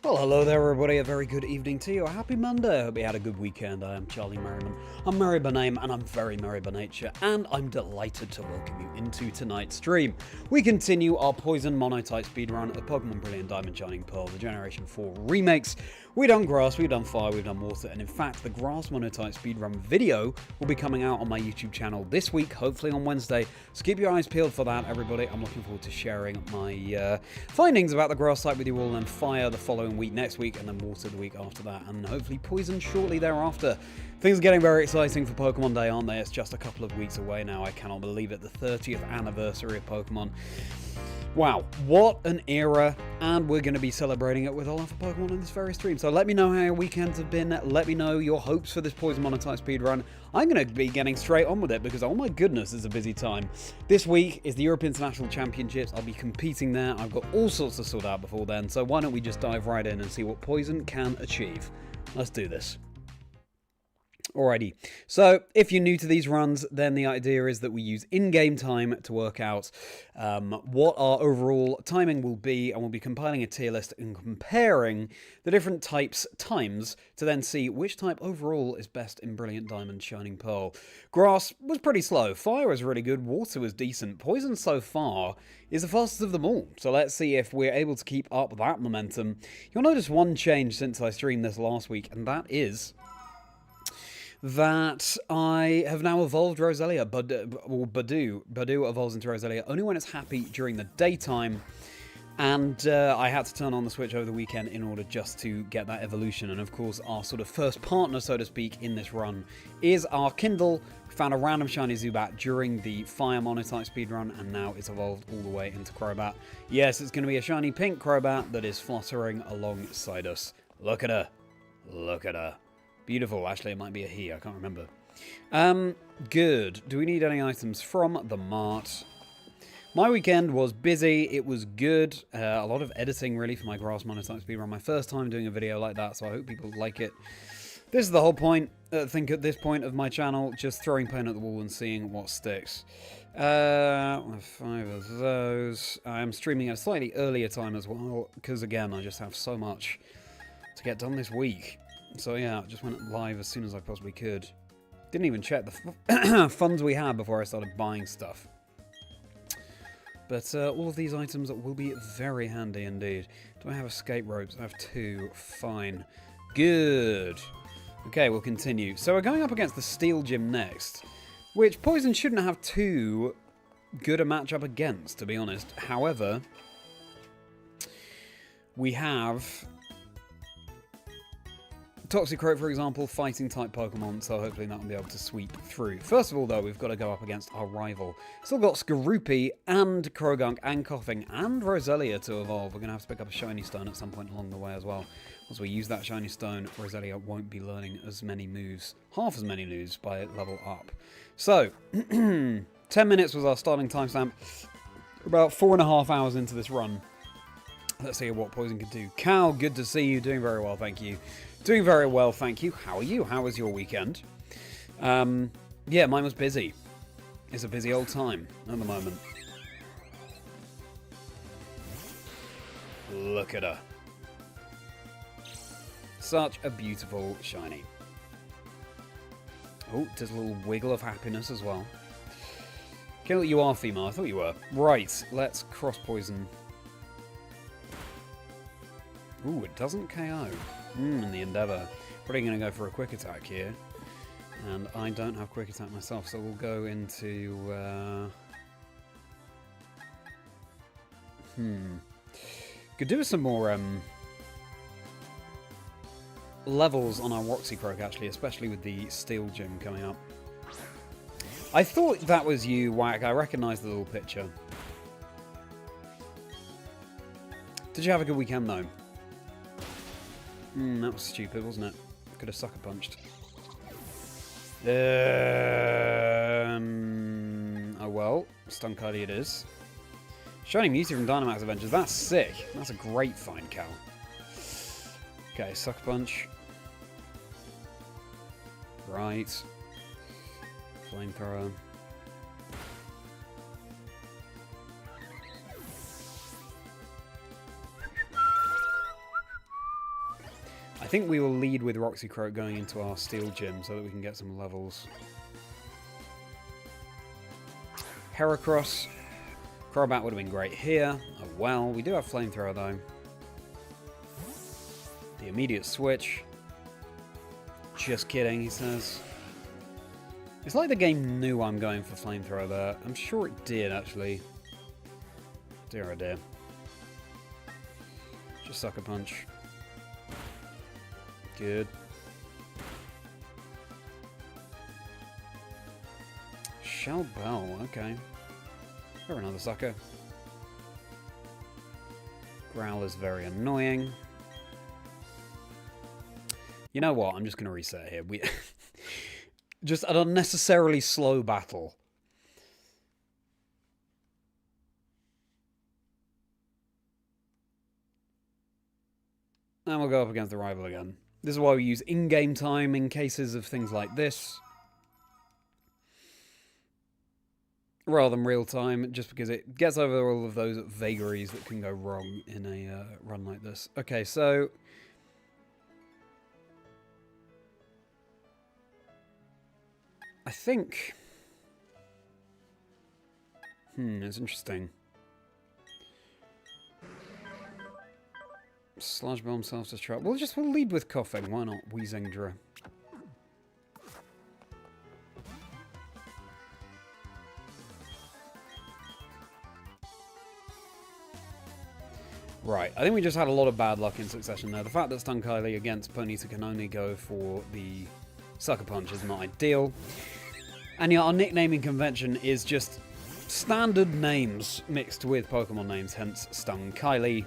Well, hello there everybody, a very good evening to you, a happy Monday, I hope you had a good weekend. I am Charlie Merriman, I'm merry by name and I'm very merry by nature, and I'm delighted to welcome you into tonight's stream. We continue our Poison Monotype speedrun of Pokemon Brilliant Diamond Shining Pearl, the Generation 4 remakes. We've done Grass, we've done Fire, we've done Water, and in fact the Grass Monotype speedrun video will be coming out on my YouTube channel this week, hopefully on Wednesday, so keep your eyes peeled for that everybody. I'm looking forward to sharing my findings about the Grass type with you all, and then Fire the following week next week, and then Water the week after that, and hopefully Poison shortly thereafter. Things are getting very exciting for Pokemon Day, aren't they? It's just a couple of weeks away now. I cannot believe it. The 30th anniversary of Pokemon. Wow, what an era, and we're going to be celebrating it with a lot of Pokemon in this very stream. So let me know how your weekends have been. Let me know your hopes for this Poison Monotype speedrun. I'm going to be getting straight on with it because, oh my goodness, it's a busy time. This week is the European International Championships. I'll be competing there. I've got all sorts to sort out before then, so why don't we just dive right in and see what Poison can achieve. Let's do this. Alrighty, so if you're new to these runs, then the idea is that we use in-game time to work out what our overall timing will be, and we'll be compiling a tier list and comparing the different types' times to then see which type overall is best in Brilliant Diamond Shining Pearl. Grass was pretty slow, Fire was really good, Water was decent, Poison so far is the fastest of them all, so let's see if we're able to keep up that momentum. You'll notice one change since I streamed this last week, and that is that I have now evolved Roselia. Badoo evolves into Roselia only when it's happy during the daytime, and I had to turn on the Switch over the weekend in order just to get that evolution. And of course, our sort of first partner, so to speak, in this run is our Kindle. We found a random Shiny Zubat during the Fire Monotype speedrun, and now it's evolved all the way into Crobat. Yes, it's going to be a shiny pink Crobat that is fluttering alongside us. Look at her. Look at her. Beautiful. Actually, it might be a he. I can't remember. Good. Do we need any items from the mart? My weekend was busy. It was good. A lot of editing, really, for my Grass Monotype speedrun. My first time doing a video like that, so I hope people like it. This is the whole point. I think at this point of my channel, just throwing paint at the wall and seeing what sticks. 5 of those. I am streaming at a slightly earlier time as well, because, again, I just have so much to get done this week. So yeah, I just went live as soon as I possibly could. Didn't even check the funds we had before I started buying stuff. But all of these items will be very handy indeed. Do I have escape ropes? I have 2. Fine. Good. Okay, we'll continue. So we're going up against the Steel Gym next, which Poison shouldn't have too good a matchup against, to be honest. However, we have Toxicroak, for example, fighting-type Pokemon, so hopefully that will be able to sweep through. First of all, though, we've got to go up against our rival. Still got Skorupi and Croagunk and Coughing and Roselia to evolve. We're going to have to pick up a Shiny Stone at some point along the way as well. Once we use that Shiny Stone, Roselia won't be learning as many moves, half as many moves by level up. So, 10 minutes was our starting timestamp. About 4.5 hours into this run. Let's see what Poison can do. Cal, good to see you. Doing very well, thank you. Doing very well, thank you. How are you? How was your weekend? Yeah, mine was busy. It's a busy old time at the moment. Look at her. Such a beautiful shiny. Oh, there's a little wiggle of happiness as well. Okay, you are female. I thought you were. Right, let's cross poison. Ooh, it doesn't KO. In the Endeavour. Probably going to go for a quick attack here. And I don't have quick attack myself, so we'll go into... Could do with some more levels on our Toxicroak, actually, especially with the Steel Gym coming up. I thought that was you, Whack. I recognised the little picture. Did you have a good weekend, though? That was stupid, wasn't it? Could have sucker punched. Oh well. Skuntank it is. Shiny Mewtwo from Dynamax Adventures. That's sick. That's a great find, Cal. Okay, sucker punch. Right. Flamethrower. I think we will lead with Toxicroak going into our Steel Gym so that we can get some levels. Heracross. Crobat would have been great here. Oh well, we do have Flamethrower though. The immediate switch. Just kidding, he says. It's like the game knew I'm going for Flamethrower there. I'm sure it did, actually. Dear oh dear. Just Sucker Punch. Good. Shell Bell, okay. Or another sucker. Growl is very annoying. You know what? I'm just going to reset here. We just an unnecessarily slow battle. And we'll go up against the rival again. This is why we use in-game time in cases of things like this. Rather than real time, just because it gets over all of those vagaries that can go wrong in a run like this. Okay, so... I think... it's interesting. Sludge Bomb, self-destruct. We'll lead with Coughing. Why not? Chazingdra. Right, I think we just had a lot of bad luck in succession there. The fact that Skuntank against Ponyta can only go for the Sucker Punch is not ideal. And yeah, our nicknaming convention is just standard names mixed with Pokemon names, hence Skuntank,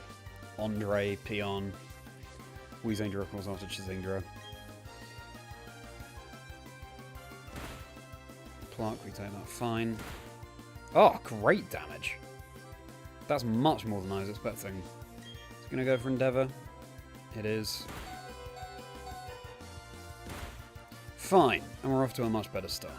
Andre, Pion, Weezingdra, of course, after Chazingdra. Pluck, we take that fine. Oh, great damage. That's much more than I was expecting. It's going to go for Endeavour. It is. Fine, and we're off to a much better start.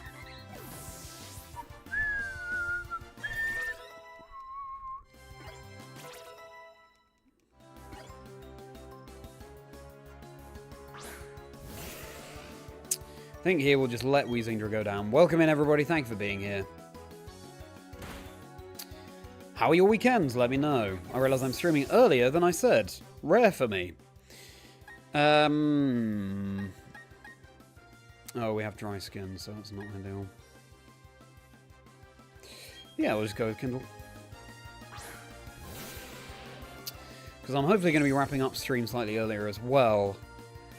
I think here we'll just let Weezingdra go down. Welcome in, everybody. Thank you for being here. How are your weekends? Let me know. I realise I'm streaming earlier than I said. Rare for me. Oh, we have dry skin, so that's not ideal. Yeah, we'll just go with Kindle. Because I'm hopefully going to be wrapping up stream slightly earlier as well.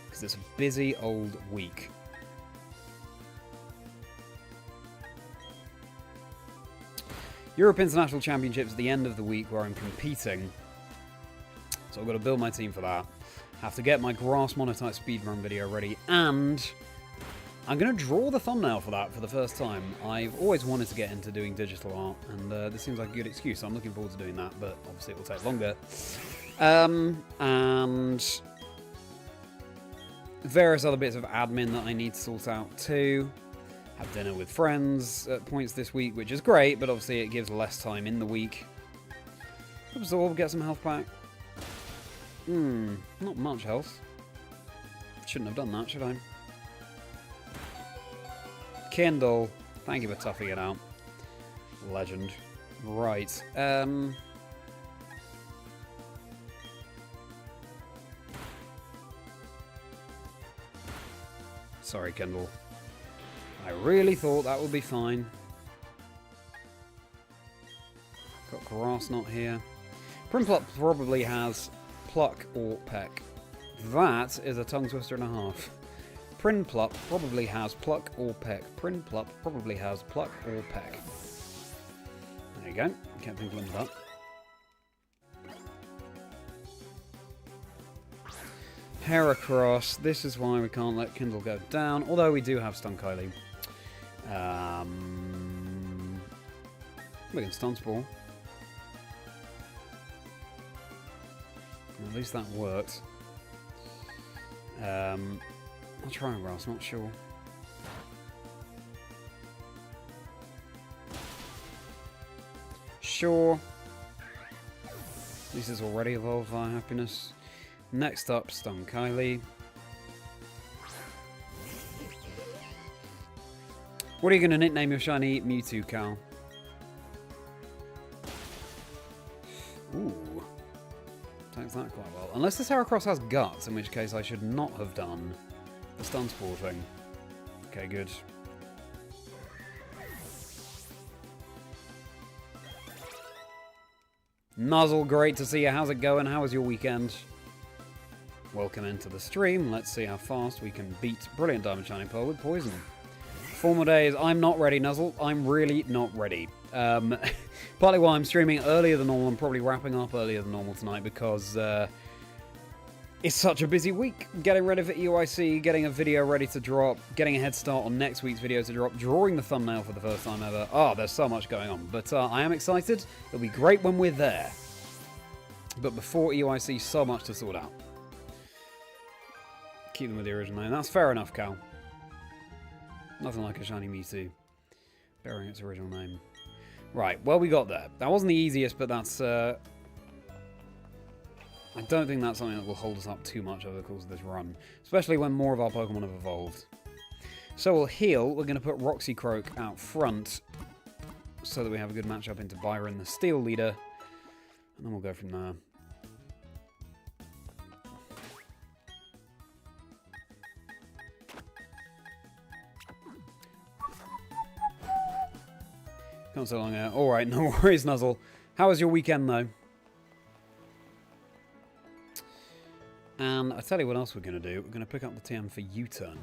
Because it's a busy old week. Europe International Championships at the end of the week where I'm competing. So I've got to build my team for that. Have to get my grass MONOTYPE speedrun video ready. And I'm going to draw the thumbnail for that for the first time. I've always wanted to get into doing digital art. And this seems like a good excuse. So I'm looking forward to doing that. But obviously it will take longer. And various other bits of admin that I need to sort out too. Have dinner with friends at points this week, which is great, but obviously it gives less time in the week. Absorb, get some health back. Not much health. Shouldn't have done that, should I? Kindle, thank you for toughing it out. Legend. Right. Sorry, Kindle. I really thought that would be fine. Got Grass Knot here. Prinplup probably has Pluck or Peck. That is a tongue twister and a half. Prinplup probably has Pluck or Peck. Prinplup probably has Pluck or Peck. There you go. Can't think of that. Heracross. This is why we can't let Kindle go down, although we do have Skuntank. We can Stun Spore. At least that worked. I'll try Grass, not sure. Sure. At least it's already evolved via happiness. Next up, Skuntank. What are you going to nickname your shiny Mewtwo, Cal? Ooh. Takes that quite well. Unless this Heracross has guts, in which case I should not have done the Stun Spore thing. Okay, good. Nuzzle, great to see you. How's it going? How was your weekend? Welcome into the stream. Let's see how fast we can beat Brilliant Diamond Shining Pearl with Poison. Formal days. I'm not ready, Nuzzle. I'm really not ready. Partly why I'm streaming earlier than normal. I'm probably wrapping up earlier than normal tonight because it's such a busy week. Getting ready for EUIC, getting a video ready to drop, getting a head start on next week's video to drop, drawing the thumbnail for the first time ever. Oh, there's so much going on. But I am excited. It'll be great when we're there. But before EUIC, so much to sort out. Keep them with the original name. That's fair enough, Cal. Nothing like a shiny Mewtwo bearing its original name. Right, well, we got there. That wasn't the easiest, but that's... I don't think that's something that will hold us up too much over the course of this run, especially when more of our Pokemon have evolved. So we'll heal. We're going to put Toxicroak out front so that we have a good matchup into Byron, the Steel Leader, and then we'll go from there. Come so long out. Alright, no worries, Nuzzle. How was your weekend, though? And I'll tell you what else we're going to do. We're going to pick up the TM for U-turn.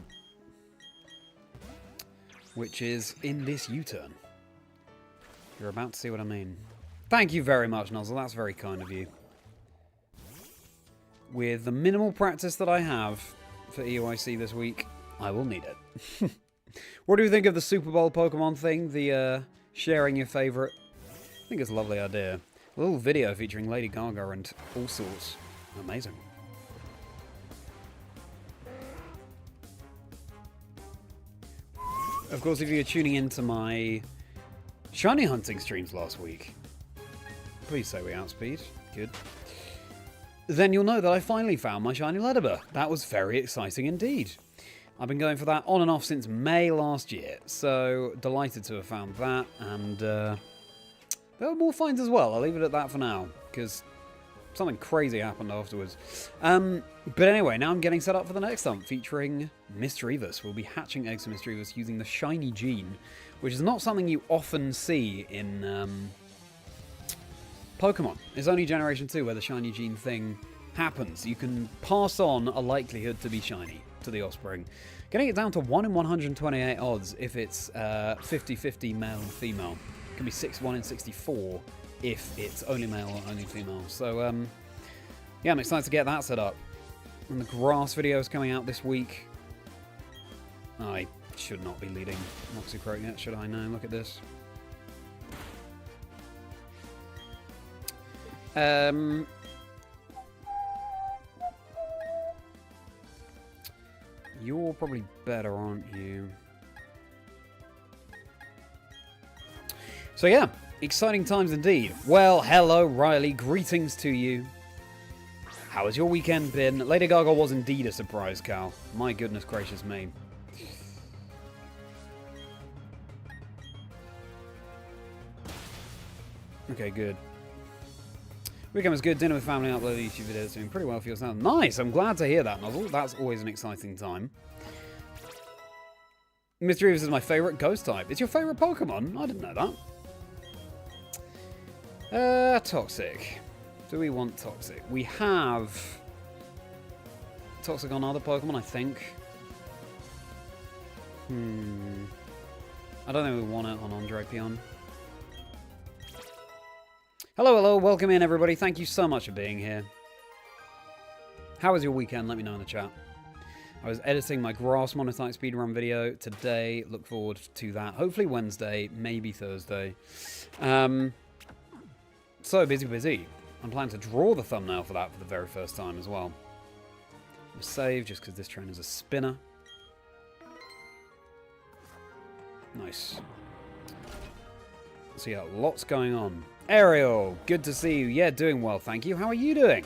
Which is in this U-turn. You're about to see what I mean. Thank you very much, Nuzzle. That's very kind of you. With the minimal practice that I have for EUIC this week, I will need it. What do you think of the Super Bowl Pokemon thing? The, sharing your favourite? I think it's a lovely idea. A little video featuring Lady Gaga and all sorts. Amazing. Of course, if you're tuning into my shiny hunting streams last week, please say we outspeed. Good. Then you'll know that I finally found my shiny Ledbetter. That was very exciting indeed. I've been going for that on and off since May last year, so delighted to have found that, and there were more finds as well. I'll leave it at that for now, because something crazy happened afterwards. But anyway, now I'm getting set up for the next hunt, featuring Misdreavus. We'll be hatching eggs for Misdreavus using the Shiny Gene, which is not something you often see in Pokemon. It's only Generation 2 where the Shiny Gene thing happens. You can pass on a likelihood to be shiny to the offspring. Getting it down to 1 in 128 odds if it's 50-50 male and female. It can be 1 in 64 if it's only male or only female. So, yeah, I'm excited to get that set up. And the grass video is coming out this week. I should not be leading Toxicroak yet, should I? No, look at this. You're probably better, aren't you? So yeah, exciting times indeed. Well, hello Riley, greetings to you. How has your weekend been? Lady Gaga was indeed a surprise, Cal. My goodness gracious me. Okay, good. Weekend was good. Dinner with family, uploaded YouTube videos, doing pretty well for yourself. Nice! I'm glad to hear that, Nuzzle. That's always an exciting time. Misdreavus is my favourite ghost type. It's your favourite Pokemon? I didn't know that. Toxic. Do we want Toxic? We have Toxic on other Pokemon, I think. I don't think we want it on Drapion. Hello, hello, welcome in everybody. Thank you so much for being here. How was your weekend? Let me know in the chat. I was editing my grass monotype speedrun video today. Look forward to that. Hopefully Wednesday, maybe Thursday. So busy. I'm planning to draw the thumbnail for that for the very first time as well. I'm save just because this train is a spinner. Nice. So yeah, lots going on. Ariel, good to see you. Yeah, doing well, thank you. How are you doing?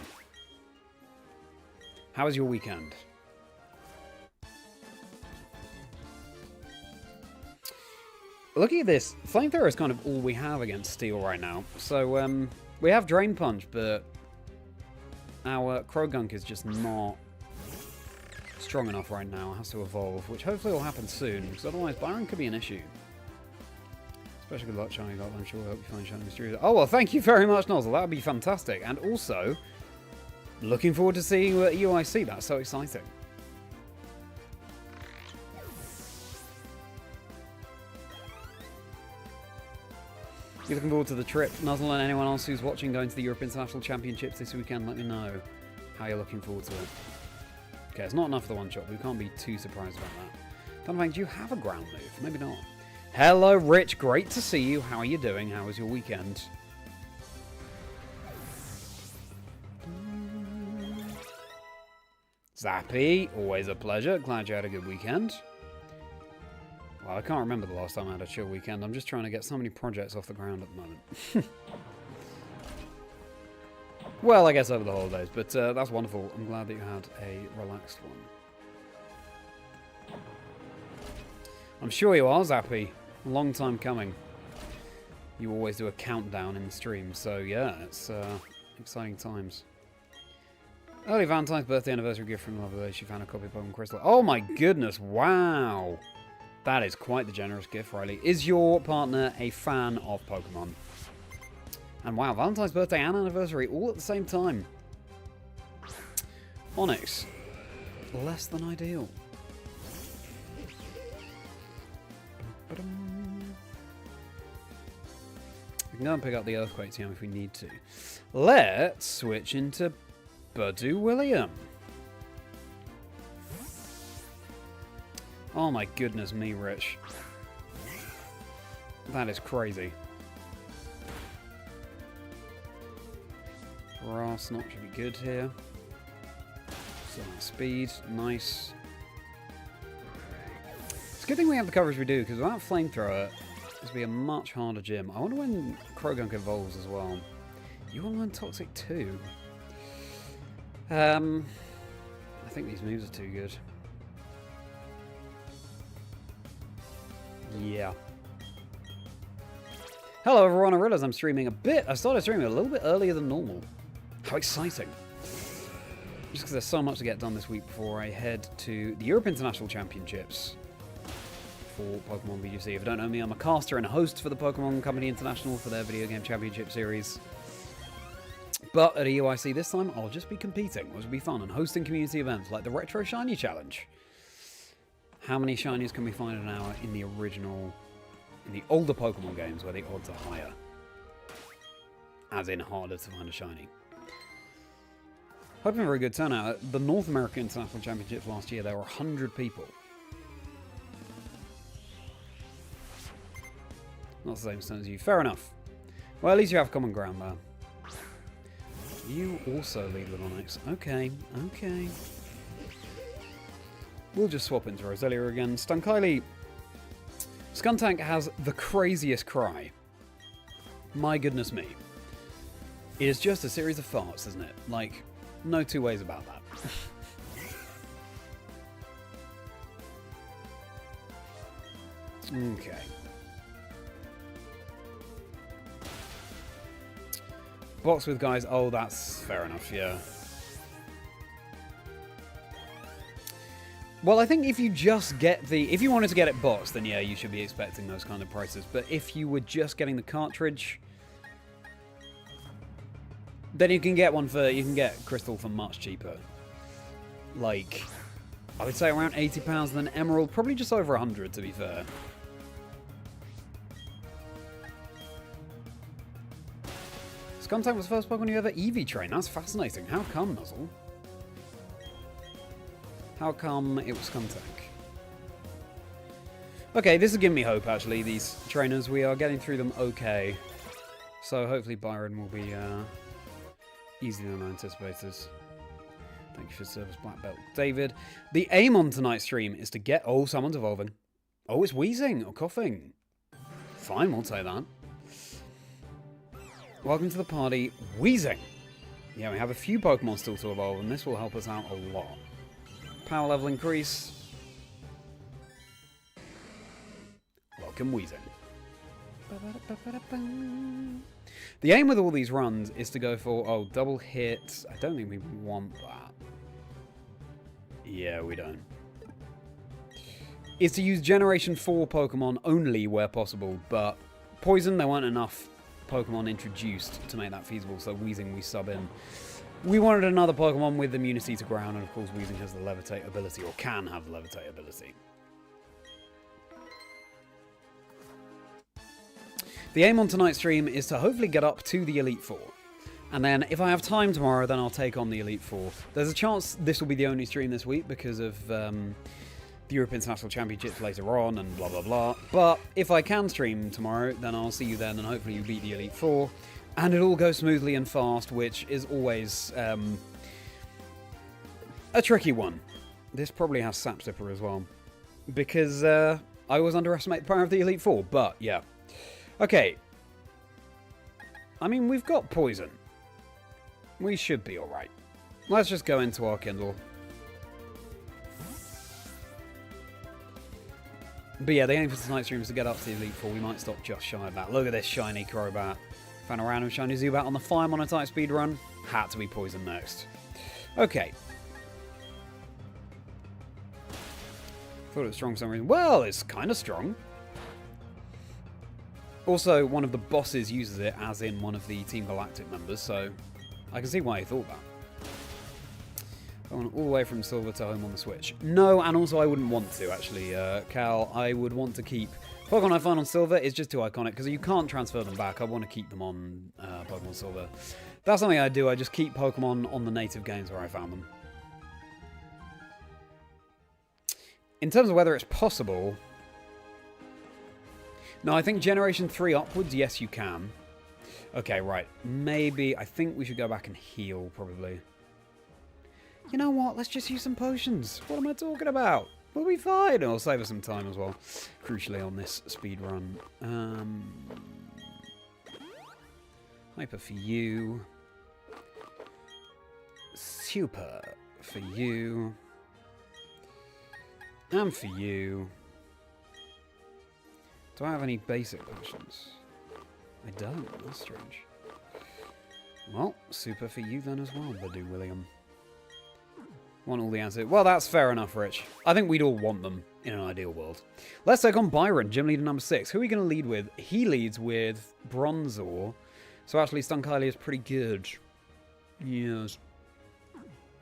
How was your weekend? Looking at this, Flamethrower is kind of all we have against Steel right now. So, we have Drain Punch, but our Croagunk is just not strong enough right now. It has to evolve, which hopefully will happen soon, because otherwise Byron could be an issue. Especially good luck, Shiny Zubat. I'm sure we'll help you find Shiny Mysteries. Oh, well, thank you very much, Nozzle. That would be fantastic. And also, looking forward to seeing you at UIC. That's so exciting. You looking forward to the trip, Nuzzle, and anyone else who's watching going to the Europe International Championships this weekend? Let me know how you're looking forward to it. Okay, it's not enough for the one shot, but we can't be too surprised about that. Dunfang, do you have a ground move? Maybe not. Hello, Rich. Great to see you. How are you doing? How was your weekend? Zappy, always a pleasure. Glad you had a good weekend. Well, I can't remember the last time I had a chill weekend. I'm just trying to get so many projects off the ground at the moment. Well, I guess over the holidays, but that's wonderful. I'm glad that you had a relaxed one. I'm sure you are, Zappy. Long time coming. You always do a countdown in the stream, so yeah, it's exciting times. Early Valentine's birthday anniversary gift from Lovely. She found a copy of Pokemon Crystal. Oh my goodness, wow! That is quite the generous gift, Riley. Is your partner a fan of Pokemon? And wow, Valentine's birthday and anniversary all at the same time. Onyx. Less than ideal. We can go and pick up the Earthquake Team if we need to. Let's switch into Badu William. Oh my goodness me, Rich. That is crazy. Grass Knot should be good here. So speed, nice. It's a good thing we have the coverage we do, because without Flamethrower, this would be a much harder gym. I wonder when Croagunk evolves as well. You want to learn Toxic too? I think these moves are too good. Yeah. Hello everyone, I realize I'm streaming I started streaming a little bit earlier than normal. How exciting. Just because there's so much to get done this week before I head to the Europe International Championships for Pokemon BDSP. If you don't know me, I'm a caster and a host for the Pokemon Company International for their video game championship series. But at a UIC this time, I'll just be competing, which will be fun, and hosting community events like the Retro Shiny Challenge. How many shinies can we find in an hour in the older Pokemon games where the odds are higher? As in harder to find a shiny. Hoping for a good turnout. At the North American International Championships last year, there were 100 people. Not the same extent as you. Fair enough. Well, at least you have common ground there. You also lead with Onyx. Okay, okay. We'll just swap into Roselia again. Skuntank has the craziest cry. My goodness me. It is just a series of farts, isn't it? Like, no two ways about that. Okay. Box with guys. Oh, that's fair enough, yeah. Well, I think if you just get if you wanted to get it boxed, then yeah, you should be expecting those kind of prices. But if you were just getting the cartridge, then you can get you can get Crystal for much cheaper. Like, I would say around £80, and then Emerald, probably just over 100 to be fair. Skuntank was the first Pokemon you ever EV trained. That's fascinating. How come, Nuzzle? How come it was Skuntank? Okay, this is giving me hope, actually, these trainers. We are getting through them okay. So hopefully Byron will be easier than I anticipated. Thank you for service, Black Belt. David, the aim on tonight's stream is to get... Oh, someone's evolving. Oh, it's wheezing or coughing. Fine, we'll take that. Welcome to the party, Weezing. Yeah, we have a few Pokemon still to evolve, and this will help us out a lot. Power level increase. Welcome, Weezing. The aim with all these runs is to go for, oh, double hits. I don't think we want that. Yeah, we don't. Is to use Generation 4 Pokemon only where possible, but Poison, there weren't enough Pokemon introduced to make that feasible, so Weezing we sub in. We wanted another Pokemon with immunity to ground, and of course Weezing has the Levitate ability, or can have the Levitate ability. The aim on tonight's stream is to hopefully get up to the Elite Four. And then, if I have time tomorrow, then I'll take on the Elite Four. There's a chance this will be the only stream this week because of the European International Championships later on and blah, blah, blah. But if I can stream tomorrow, then I'll see you then and hopefully you beat the Elite Four. And it all goes smoothly and fast, which is always a tricky one. This probably has Sap Zipper as well. Because I always underestimate the power of the Elite Four, but yeah. Okay. I mean, we've got Poison. We should be alright. Let's just go into our Kindle. But yeah, the aim for tonight's stream is to get up to the Elite Four. We might stop just shy of that. Look at this Shiny Crobat. Found a random Shiny Zubat on the fire MONOTYPE speedrun. Had to be Poison next. Okay. Thought it was strong for some reason. Well, it's kind of strong. Also, one of the bosses uses it, as in one of the Team Galactic members, so I can see why he thought that. I went all the way from Silver to home on the Switch. No, and also I wouldn't want to, actually, Cal. I would want to keep... Pokemon I find on Silver is just too iconic, because you can't transfer them back. I want to keep them on Pokemon Silver. That's something I do. I just keep Pokemon on the native games where I found them. In terms of whether it's possible... No, I think Generation 3 upwards, yes, you can. Okay, right. Maybe... I think we should go back and heal, probably. You know what? Let's just use some potions. What am I talking about? We'll be fine. It'll save us some time as well. Crucially on this speed run. Hyper for you. Super for you. And for you. Do I have any basic potions? I don't. That's strange. Well, super for you then as well, Badu William. Want all the answers. Well, that's fair enough, Rich. I think we'd all want them in an ideal world. Let's take on Byron, gym leader number 6. Who are we going to lead with? He leads with Bronzor. So actually, Skuntank is pretty good. Yes.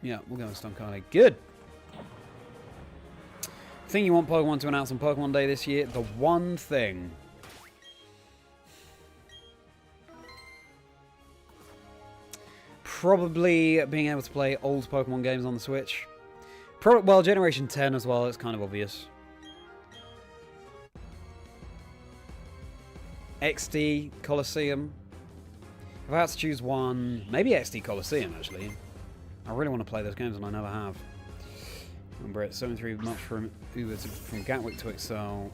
Yeah, we'll go with Skuntank. Good. Thing you want Pokemon to announce on Pokemon Day this year? The one thing. Probably being able to play old Pokemon games on the Switch. Well, Generation 10 as well, it's kind of obvious. XD Colosseum. If I had to choose one, maybe XD Colosseum, actually. I really want to play those games and I never have. Remember it, 73 much from Gatwick to Excel.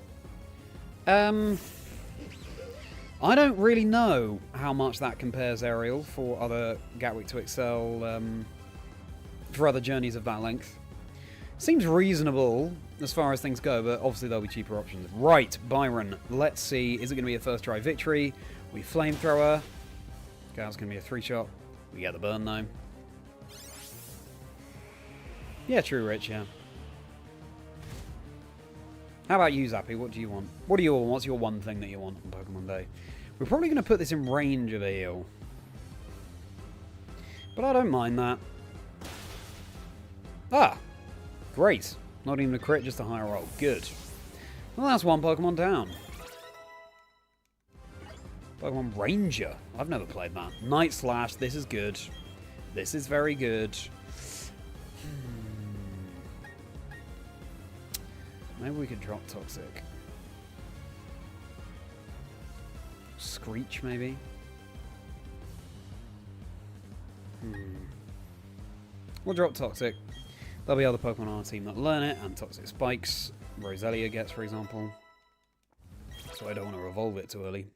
I don't really know how much that compares, Ariel, for other Gatwick to Excel, for other journeys of that length. Seems reasonable as far as things go, but obviously there'll be cheaper options. Right, Byron, let's see. Is it going to be a first try victory? We flamethrower. Okay, that's going to be a 3-shot. We get the burn, though. Yeah, true, Rich, yeah. How about you, Zappy? What do you want? What do you want? What's your one thing that you want on Pokemon Day? We're probably going to put this in range of a heal. But I don't mind that. Ah! Great. Not even a crit, just a higher roll. Good. Well, that's one Pokemon down. Pokemon Ranger. I've never played that. Night Slash. This is good. This is very good. Maybe we could drop Toxic. Screech, maybe? We'll drop Toxic. There'll be other Pokemon on our team that learn it, and Toxic Spikes, Roselia gets, for example. So I don't want to evolve it too early.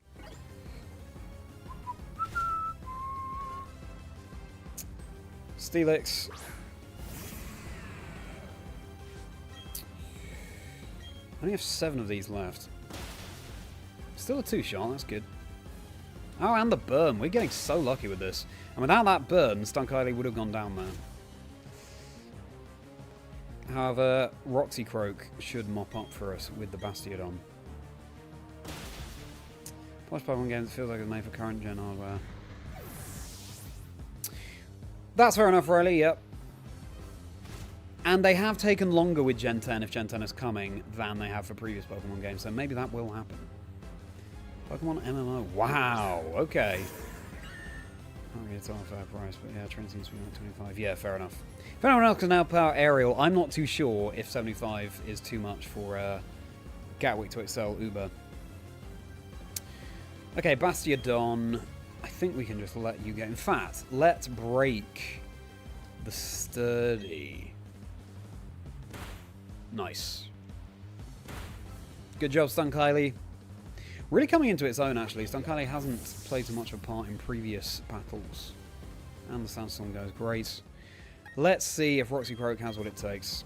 Steelix. I only have 7 of these left. Still a 2-shot, that's good. Oh, and the burn. We're getting so lucky with this. And without that burn, Skuntank would have gone down there. However, Toxicroak should mop up for us with the Bastiodon. Plus Pokemon games, it feels like it's made for current gen hardware. That's fair enough, Riley, yep. And they have taken longer with Gen 10, if Gen 10 is coming, than they have for previous Pokemon games, so maybe that will happen. Pokemon MMO. Wow, okay. Oh, it's on a fair price, but yeah, train seems to be like 25. Yeah, fair enough. If anyone else can now power Aerial, I'm not too sure if 75 is too much for Gatwick to excel Uber. Okay, Bastiodon. I think we can just let you get... In fact, let's break the Sturdy. Nice. Good job, Skuntank. Really coming into its own, actually. Skuntank hasn't played too much of a part in previous battles. And the Sandstorm goes great. Let's see if Toxicroak has what it takes.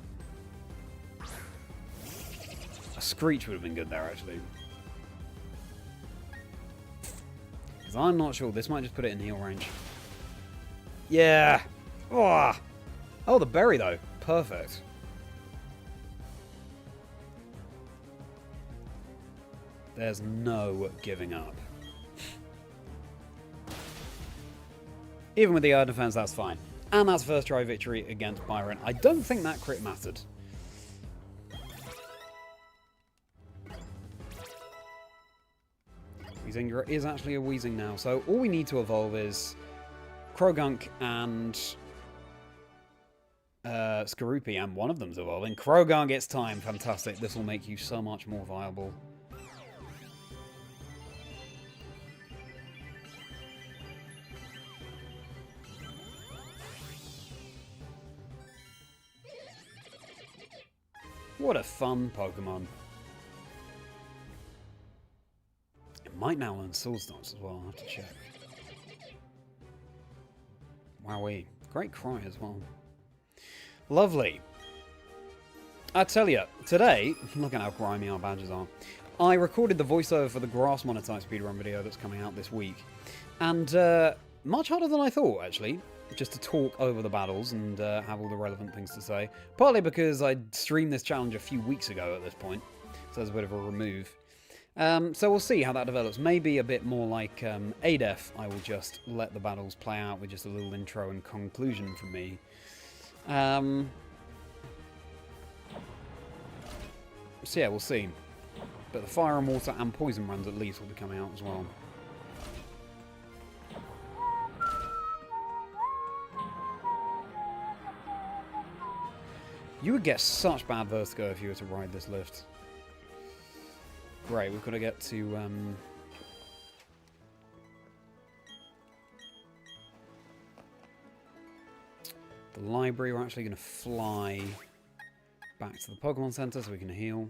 A Screech would have been good there, actually. Because I'm not sure. This might just put it in heal range. Yeah! Oh, the berry, though. Perfect. There's no giving up. Even with the air defense, that's fine. And that's first try victory against Byron. I don't think that crit mattered. Chazingdra is actually a Weezing now, so all we need to evolve is Croagunk and Skorupi, and one of them's evolving. Croagunk, it's time. Fantastic. This will make you so much more viable. What a fun Pokemon. It might now learn Swords Dance as well, I'll have to check. Wowee. Great cry as well. Lovely. I tell you, today, look at how grimy our badges are. I recorded the voiceover for the Grass MONOTYPE Speedrun video that's coming out this week. And much harder than I thought, actually. Just to talk over the battles and have all the relevant things to say. Partly because I streamed this challenge a few weeks ago at this point, so there's a bit of a remove. So we'll see how that develops. Maybe a bit more like ADEF. I will just let the battles play out with just a little intro and conclusion from me. So yeah, we'll see. But the Fire and Water and Poison runs at least will be coming out as well. You would get such bad vertigo if you were to ride this lift. Great, we've got to get to... the library. We're actually going to fly back to the Pokemon Center so we can heal.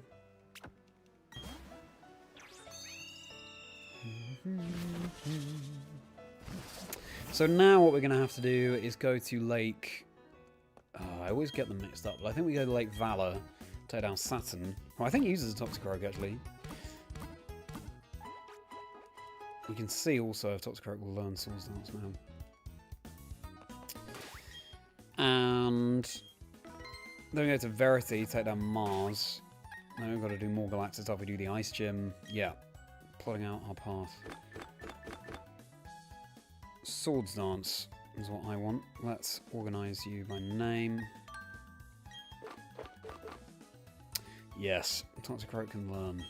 So now what we're going to have to do is go to Lake... I always get them mixed up, but I think we go to Lake Valor, take down Saturn. Well, I think he uses a Toxicroak, actually. We can see also if Toxicroak will learn Swords Dance now. And then we go to Verity, take down Mars. Then we've got to do more Galactic stuff. We do the Ice Gym. Yeah, plotting out our path. Swords Dance is what I want. Let's organise you by name. Yes, Toxicroak can learn.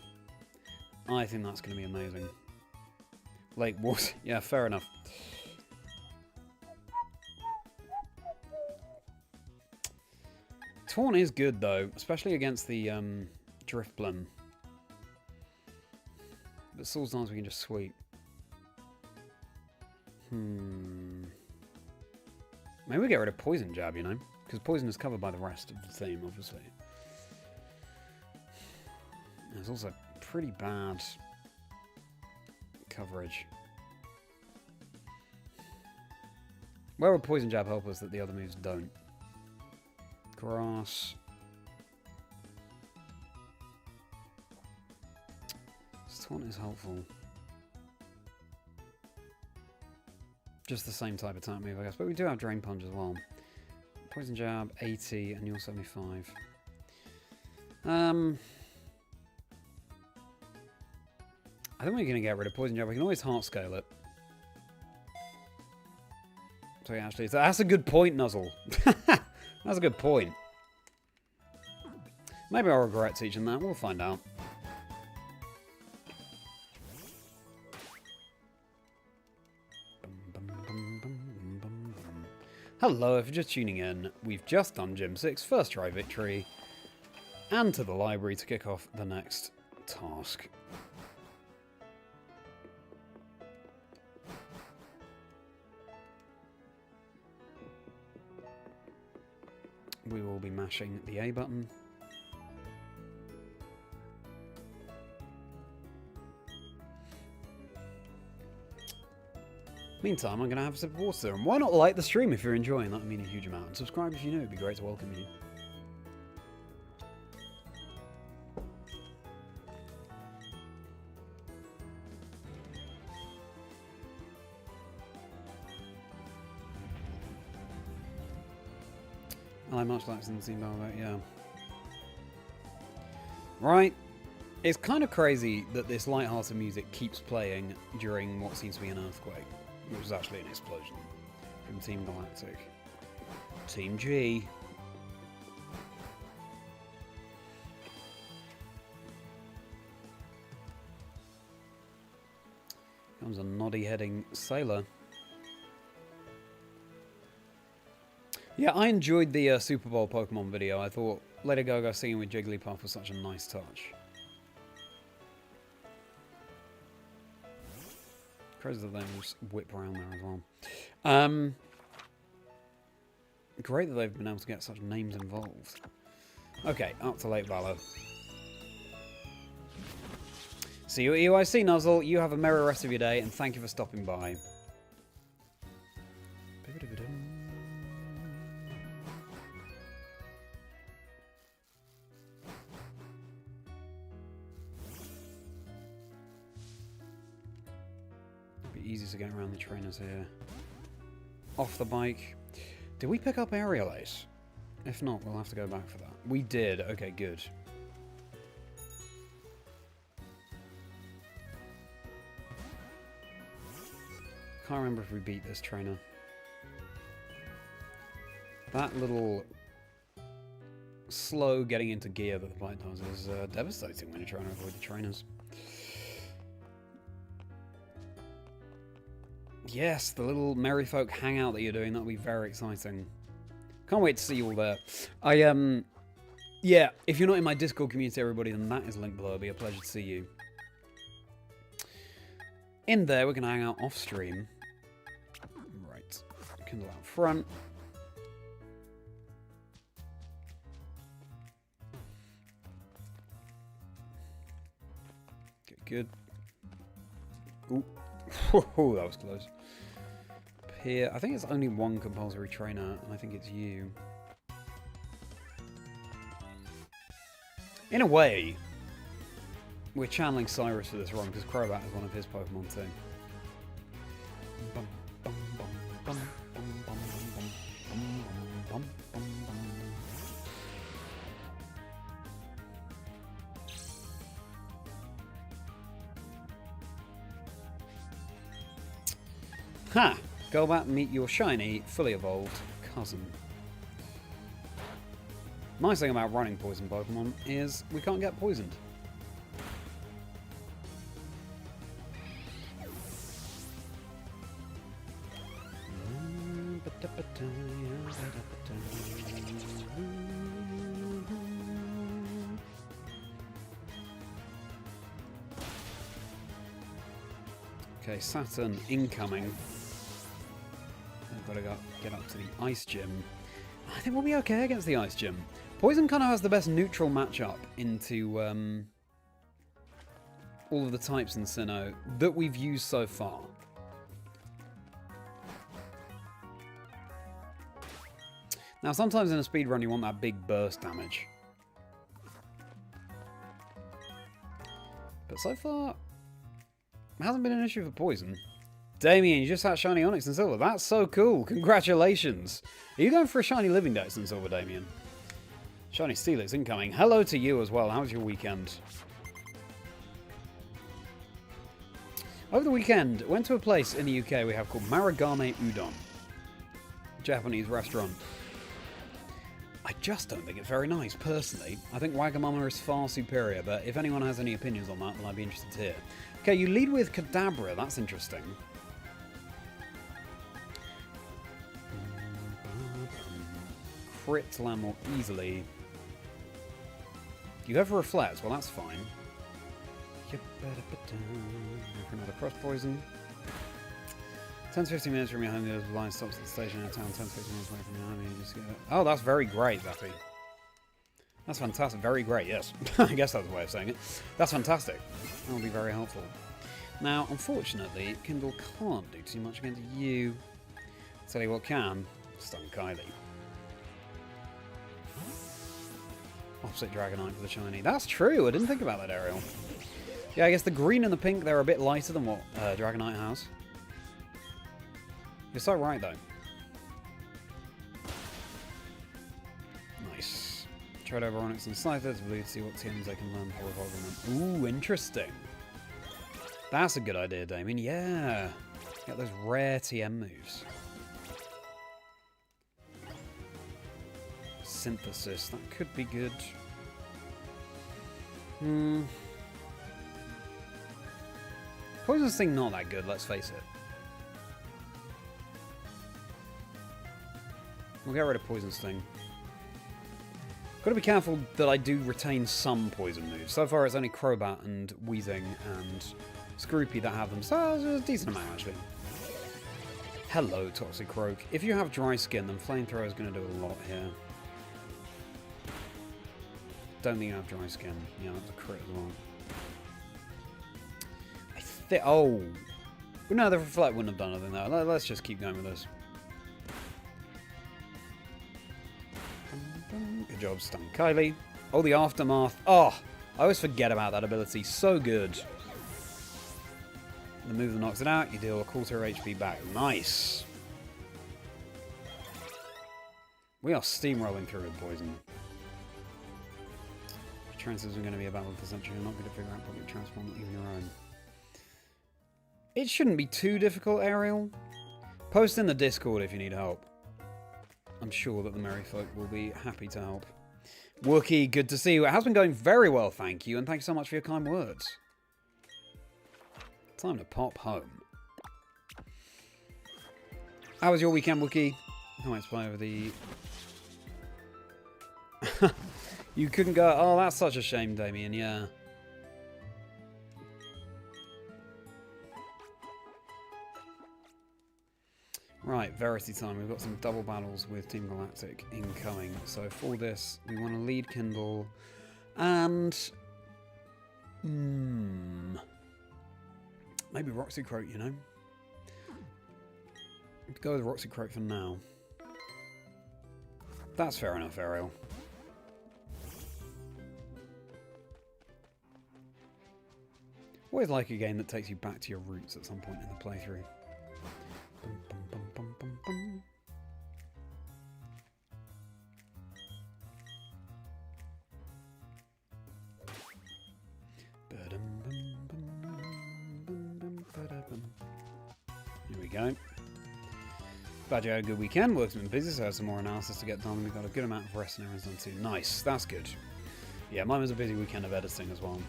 I think that's going to be amazing. Lake Water. Yeah, fair enough. Taunt is good, though, especially against the Drifblim. But Soul's Dance we can just sweep. Maybe we get rid of Poison Jab, you know? Because Poison is covered by the rest of the theme, obviously. There's also pretty bad coverage. Where would Poison Jab help us that the other moves don't? Grass. Taunt is helpful. Just the same type of attack move, I guess. But we do have Drain Punch as well. Poison Jab, 80, and you're 75. I think we're going to get rid of Poison Jab. We can always Heart Scale it. So yeah, actually, that's a good point, Nuzzle. That's a good point. Maybe I'll regret teaching that. We'll find out. Hello, if you're just tuning in, we've just done Gym 6, first try victory, and to the library to kick off the next task. We will be mashing the A button. Meantime, I'm going to have a sip of water, and why not like the stream if you're enjoying? That would mean a huge amount. And subscribe if you know, it'd be great to welcome you. I much like Sin Velvet, yeah. Right. It's kind of crazy that this light-hearted music keeps playing during what seems to be an earthquake, which was actually an explosion from Team Galactic. Team G. Comes a noddy-heading sailor. Yeah, I enjoyed the Super Bowl Pokemon video. I thought Lady Gaga singing with Jigglypuff was such a nice touch. Crazy that they just whip around there as well. Great that they've been able to get such names involved. Okay, up to Lake Valor. See you at EYC, Nuzzle. You have a merry rest of your day, and thank you for stopping by. Easy to get around the trainers here. Off the bike. Did we pick up Aerial Ace? If not, we'll have to go back for that. We did. Okay, good. Can't remember if we beat this trainer. That little slow getting into gear that the bike does is devastating when you're trying to avoid the trainers. Yes, the little merry folk hangout that you're doing, that'll be very exciting. Can't wait to see you all there. Yeah, if you're not in my Discord community, everybody, then that is linked below. It'll be a pleasure to see you. In there, we're going to hang out off stream. Right, Kindle out front. Get good. Ooh. Whoa, that was close. Here, I think it's only one compulsory trainer, and I think it's you. In a way, we're channeling Cyrus for this run, because Crobat is one of his Pokemon too. Ha! Go back and meet your shiny, fully evolved cousin. Nice thing about running poison Pokemon is we can't get poisoned. Okay, Saturn incoming. I've got to get up to the Ice Gym. I think we'll be okay against the Ice Gym. Poison kind of has the best neutral matchup into all of the types in Sinnoh that we've used so far. Now, sometimes in a speedrun you want that big burst damage. But so far, it hasn't been an issue for Poison. Damien, you just had Shiny Onyx and Silver. That's so cool. Congratulations. Are you going for a Shiny Living Dex and Silver, Damien? Shiny Steelix incoming. Hello to you as well. How was your weekend? Over the weekend, went to a place in the UK we have called Marugame Udon. Japanese restaurant. I just don't think it's very nice, personally. I think Wagamama is far superior, but if anyone has any opinions on that, then I'd be interested to hear. Okay, you lead with Kadabra. That's interesting. Crit land more easily. You go for Reflect. Well, that's fine. For another Cross Poison. 10 to 15 minutes from your home, the line stops at the station in town. 10 to 15 minutes away from your home, you just get... Oh, that's very great, Zappy. That's fantastic. Very great, yes. I guess that's the way of saying it. That's fantastic. That will be very helpful. Now, unfortunately, Kindle can't do too much against you. I'll tell you what can. Stun Kylie. Opposite Dragonite for the shiny. That's true. I didn't think about that, Ariel. Yeah, I guess the green and the pink, they're a bit lighter than what Dragonite has. You're so right, though. Nice. Tried over Onyx and Scyther to blue to see what TMs they can learn before evolving them. Ooh, interesting. That's a good idea, Damien. Yeah. Get those rare TM moves. Synthesis. That could be good. Poison Sting not that good, let's face it. We'll get rid of Poison Sting. Got to be careful that I do retain some poison moves. So far it's only Crobat and Weezing and Scroopy that have them, so it's a decent amount actually. Hello, Toxicroak. If you have dry skin, then Flamethrower is going to do a lot here. Don't think you have dry skin. Yeah, that's a crit as well. I think... Oh! But no, the Reflect wouldn't have done anything though. Let's just keep going with this. Good job, Stun Kylie. Oh, the Aftermath. Oh! I always forget about that ability. So good. The move that knocks it out, you deal a quarter HP back. Nice! We are steamrolling through with Poison. Transfers are going to be a battle for century. You're not going to figure out public transport, not even your own. It shouldn't be too difficult, Ariel. Post in the Discord if you need help. I'm sure that the merry folk will be happy to help. Wookie, good to see you. It has been going very well, thank you, and thank you so much for your kind words. Time to pop home. How was your weekend, Wookie? I might play over the... You couldn't go... Oh, that's such a shame, Damien, yeah. Right, Verity time. We've got some double battles with Team Galactic incoming. So for this, we want to lead Kindle and... maybe Toxicroak, you know? Let's go with Toxicroak for now. That's fair enough, Ariel. Always like a game that takes you back to your roots at some point in the playthrough. Bum, bum, bum, bum, bum, bum. Here we go. Glad you had a good weekend. Work's been busy, so I had some more analysis to get done. We've got a good amount of rest and everything done too. Nice, that's good. Yeah, mine was a busy weekend of editing as well.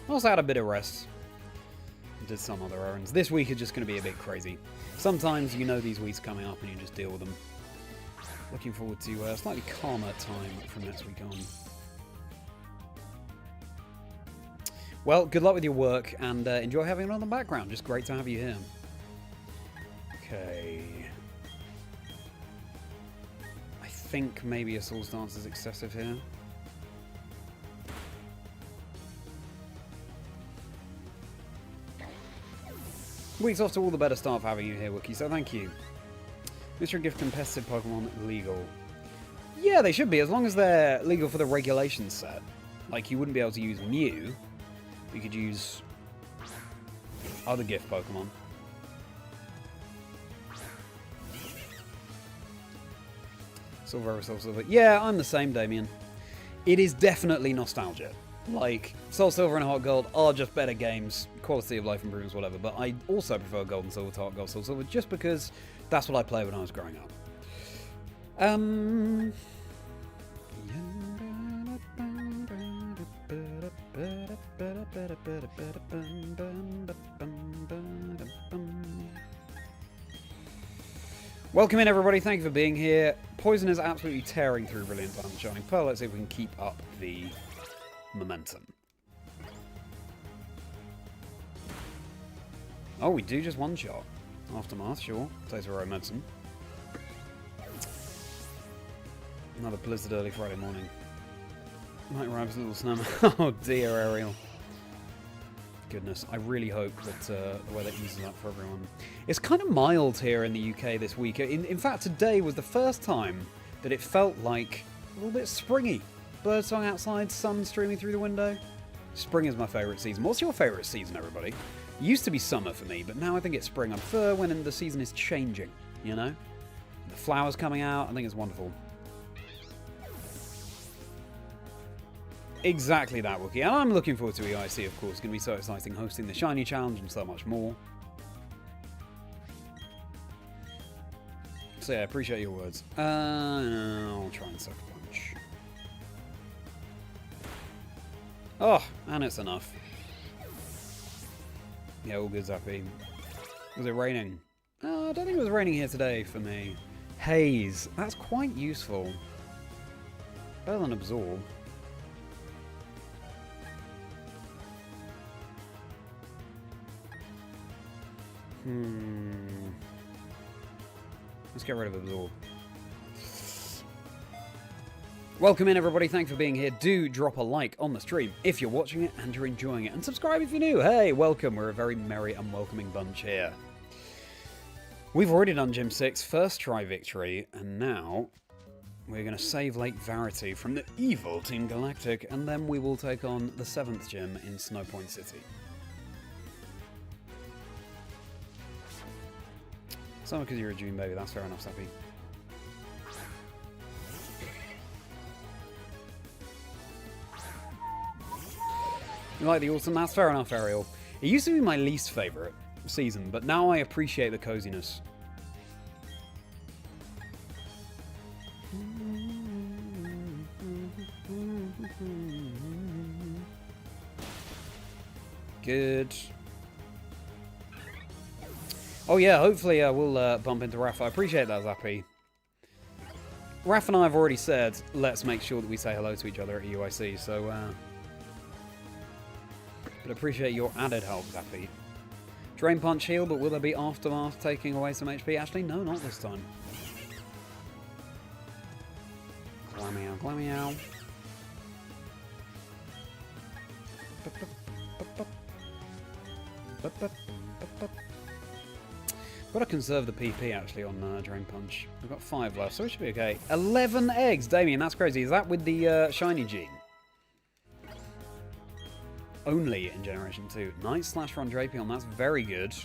I also had a bit of rest. Did some other errands. This week is just going to be a bit crazy. Sometimes you know these weeks coming up and you just deal with them. Looking forward to a slightly calmer time from next week on. Well, good luck with your work, and enjoy having it on the background. Just great to have you here. Okay. I think maybe a Soul's Dance is excessive here. Weeks off to all the better staff having you here, Wookie, so thank you. Mystery Gift competitive Pokemon legal. Yeah, they should be, as long as they're legal for the regulations set. Like, you wouldn't be able to use Mew. You could use other gift Pokemon. Silver, Soul Silver. Yeah, I'm the same, Damien. It is definitely nostalgia. Like, Soul Silver and Heart Gold are just better games, quality of life improvements, whatever, but I also prefer Gold and Silver to Heart Gold, Soul Silver, just because that's what I played when I was growing up. Welcome in, everybody. Thank you for being here. Poison is absolutely tearing through Brilliant Diamond Shining Pearl. Let's see if we can keep up the momentum. Oh, we do just one shot. Aftermath, sure. Takes a road medicine. Another blizzard early Friday morning. Night Rabbit's little snowman. Oh dear, Ariel. Goodness, I really hope that the weather eases up for everyone. It's kind of mild here in the UK this week. In fact, today was the first time that it felt like a little bit springy. Birdsong outside, sun streaming through the window. Spring is my favourite season. What's your favourite season, everybody? It used to be summer for me, but now I think it's spring. I prefer when the season is changing, you know? The flowers coming out, I think it's wonderful. Exactly that, Wookie. And I'm looking forward to EIC, of course. It's going to be so exciting hosting the Shiny Challenge and so much more. So yeah, appreciate your words. I'll try and suck a punch. Oh, and it's enough. Yeah, all good, Zappy. Was it raining? I don't think it was raining here today for me. Haze. That's quite useful. Better than Absorb. Let's get rid of Absorb. Welcome in, everybody. Thanks for being here. Do drop a like on the stream if you're watching it and you're enjoying it. And subscribe if you're new. Hey, welcome. We're a very merry and welcoming bunch here. We've already done Gym 6, first try victory, and now we're going to save Lake Verity from the evil Team Galactic, and then we will take on the 7th gym in Snowpoint City. So because you're a June baby, that's fair enough, Sappy. You like the autumn? That's fair enough, Ariel. It used to be my least favourite season, but now I appreciate the coziness. Good. Oh yeah, hopefully we'll bump into Raph. I appreciate that, Zappy. Raph and I have already said, let's make sure that we say hello to each other at UIC, so... but appreciate your added help, Zappy. Drain Punch heal, but will there be Aftermath taking away some HP? Actually, no, not this time. Glameow, Glameow. Got to conserve the PP actually on Drain Punch. We've got 5 left, so it should be okay. 11 eggs, Damien, that's crazy. Is that with the Shiny gene? Only in Generation 2. Night Slash from Drapion, that's very good.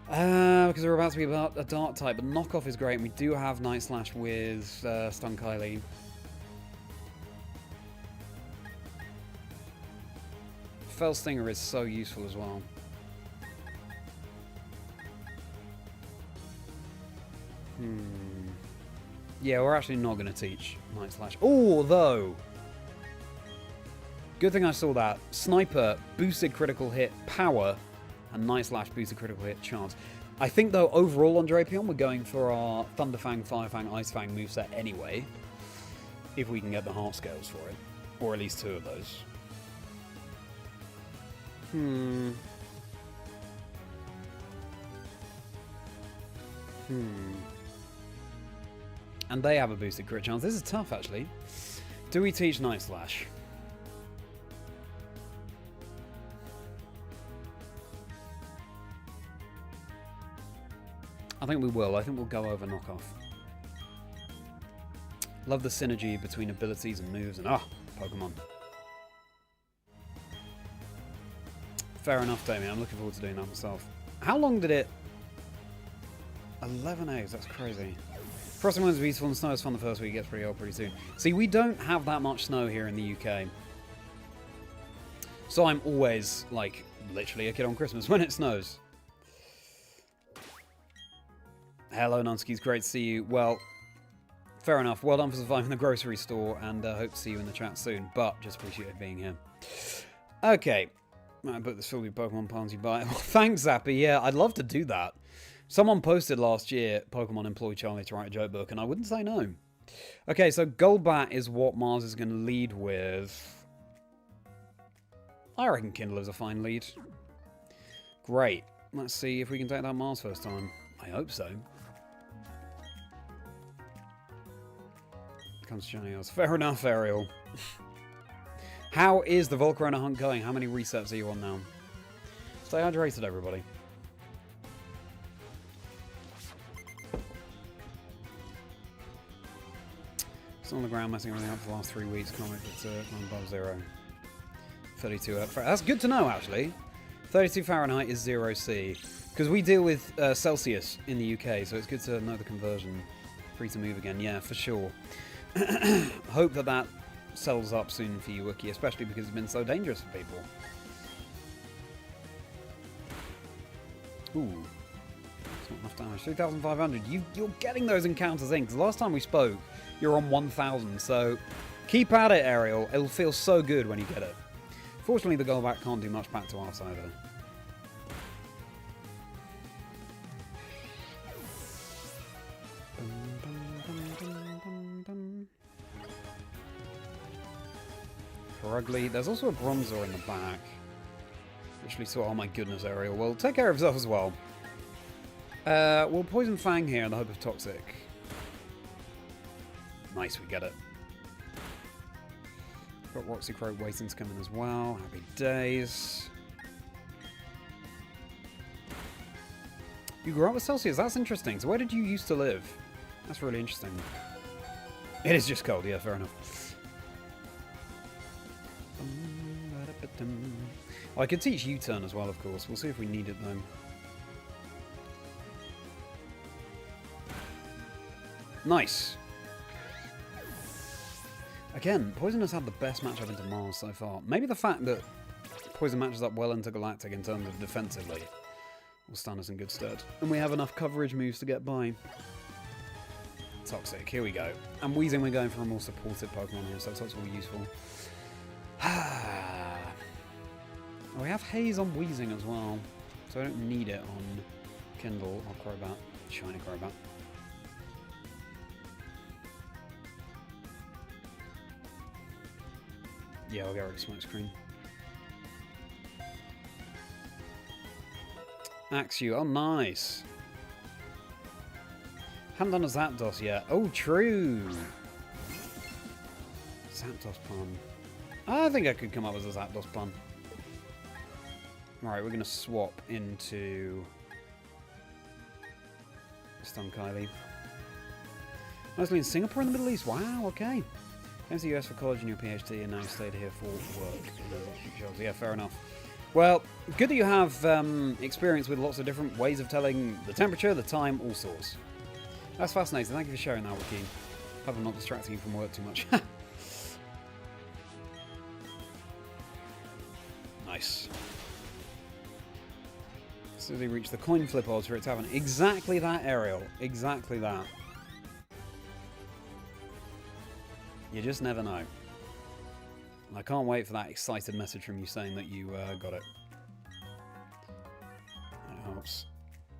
Because we're about to be about a Dark type, but Knockoff is great, and we do have Night Slash with Stun Kylie. Fell Stinger is so useful as well. Yeah, we're actually not going to teach Night Slash. Although, good thing I saw that. Sniper, boosted critical hit, power, and Night Slash, boosted critical hit, chance. I think, though, overall on Drapion, we're going for our Thunderfang, Firefang, Icefang moveset anyway. If we can get the heart scales for it. Or at least 2 of those. And they have a boosted crit chance. This is tough, actually. Do we teach Night Slash? I think we will. I think we'll go over knockoff. Love the synergy between abilities and moves and Pokemon. Fair enough, Damien. I'm looking forward to doing that myself. How long did it... 11 eggs, that's crazy. Frosting Winds is beautiful and snow is fun the first week, it gets pretty old pretty soon. See, we don't have that much snow here in the UK. So I'm always, like, literally a kid on Christmas when it snows. Hello, Nunskies, great to see you. Well, fair enough. Well done for surviving the grocery store, and hope to see you in the chat soon. But just appreciate being here. Okay. I put this filthy Pokemon puns you buy. Well, thanks, Zappy. Yeah, I'd love to do that. Someone posted last year, Pokemon employed Charlie to write a joke book, and I wouldn't say no. Okay, so Golbat is what Mars is going to lead with. I reckon Kindle is a fine lead. Great. Let's see if we can take that Mars first time. I hope so. Comes Johnny else. Fair enough, Ariel. How is the Volcarona hunt going? How many resets are you on now? Stay hydrated, everybody. Still on the ground, messing everything up for the last 3 weeks. Can't wait for it to come above 0. 32 up. That's good to know, actually. 32 Fahrenheit is 0 C. Because we deal with Celsius in the UK, so it's good to know the conversion. Free to move again, yeah, for sure. Hope that that settles up soon for you, Wookie, especially because it's been so dangerous for people. Ooh. It's not enough damage. 3,500. You're getting those encounters in, because last time we spoke, you're on 1,000, so keep at it, Ariel. It'll feel so good when you get it. Fortunately, the Golbat can't do much back to us either. For ugly. There's also a Bronzor in the back. Literally saw, oh my goodness, Ariel. Well, take care of yourself as well. We'll Poison Fang here in the hope of Toxic. Nice, we get it. Got Toxicroak waiting to come in as well. Happy days. You grew up with Celsius, that's interesting. So where did you used to live? That's really interesting. It is just cold, yeah, fair enough. Oh, I could teach U-turn as well, of course. We'll see if we need it though. Nice. Again, Poison has had the best matchup into Mars so far. Maybe the fact that Poison matches up well into Galactic in terms of defensively will stand us in good stead. And we have enough coverage moves to get by. Toxic, here we go. And Weezing, we're going for a more supportive Pokemon here, so Toxic will be useful. Oh, we have Haze on Weezing as well, so I don't need it on Kindle or Crobat. Shiny Crobat. Yeah, I'll get rid of Smokescreen. Axew, oh nice. Haven't done a Zapdos yet. Oh, true. Zapdos pun. I think I could come up with a Zapdos pun. Alright, we're going to swap into Skuntank. Mostly in Singapore in the Middle East. Wow, okay. Came to the US for college and your PhD, and now you stayed here for work. Yeah, fair enough. Well, good that you have experience with lots of different ways of telling the temperature, the time, all sorts. That's fascinating. Thank you for sharing that, Wiki. Hope I'm not distracting you from work too much. Nice. As soon as we reach the coin flip odds for it to happen. Exactly that, Ariel. Exactly that. You just never know. And I can't wait for that excited message from you saying that you got it. That helps.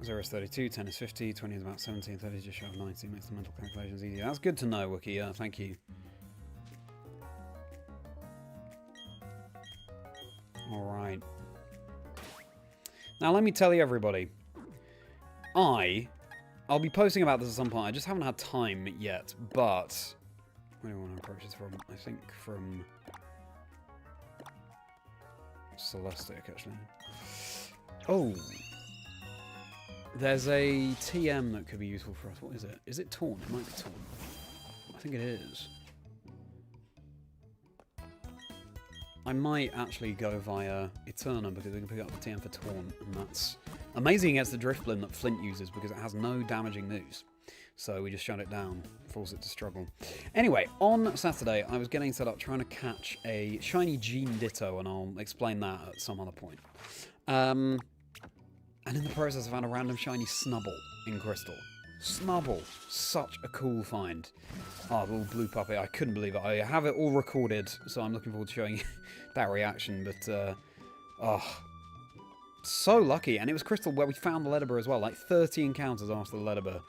0 is 32, 10 is 50, 20 is about 17, 30 is just short of 90. Makes the mental calculations easier. That's good to know, Wookie. Thank you. Alright. Now, let me tell you, everybody. I'll be posting about this at some point. I just haven't had time yet, but... Where do I want to approach this from? I think from... Celestic, actually. Oh! There's a TM that could be useful for us. What is it? Is it Taunt? It might be Taunt. I think it is. I might actually go via Eterna because we can pick up the TM for Taunt, and that's amazing against the Drifblim that Flint uses because it has no damaging moves. So we just shut it down, force it to struggle. Anyway, on Saturday I was getting set up trying to catch a shiny Gene Ditto, and I'll explain that at some other point. And in the process I found a random shiny Snubble in Crystal. Snubble! Such a cool find. Oh, the little blue puppy. I couldn't believe it. I have it all recorded, so I'm looking forward to showing you that reaction, but, oh, so lucky. And it was Crystal where we found the Ledibur as well, like 30 encounters after the Ledibur.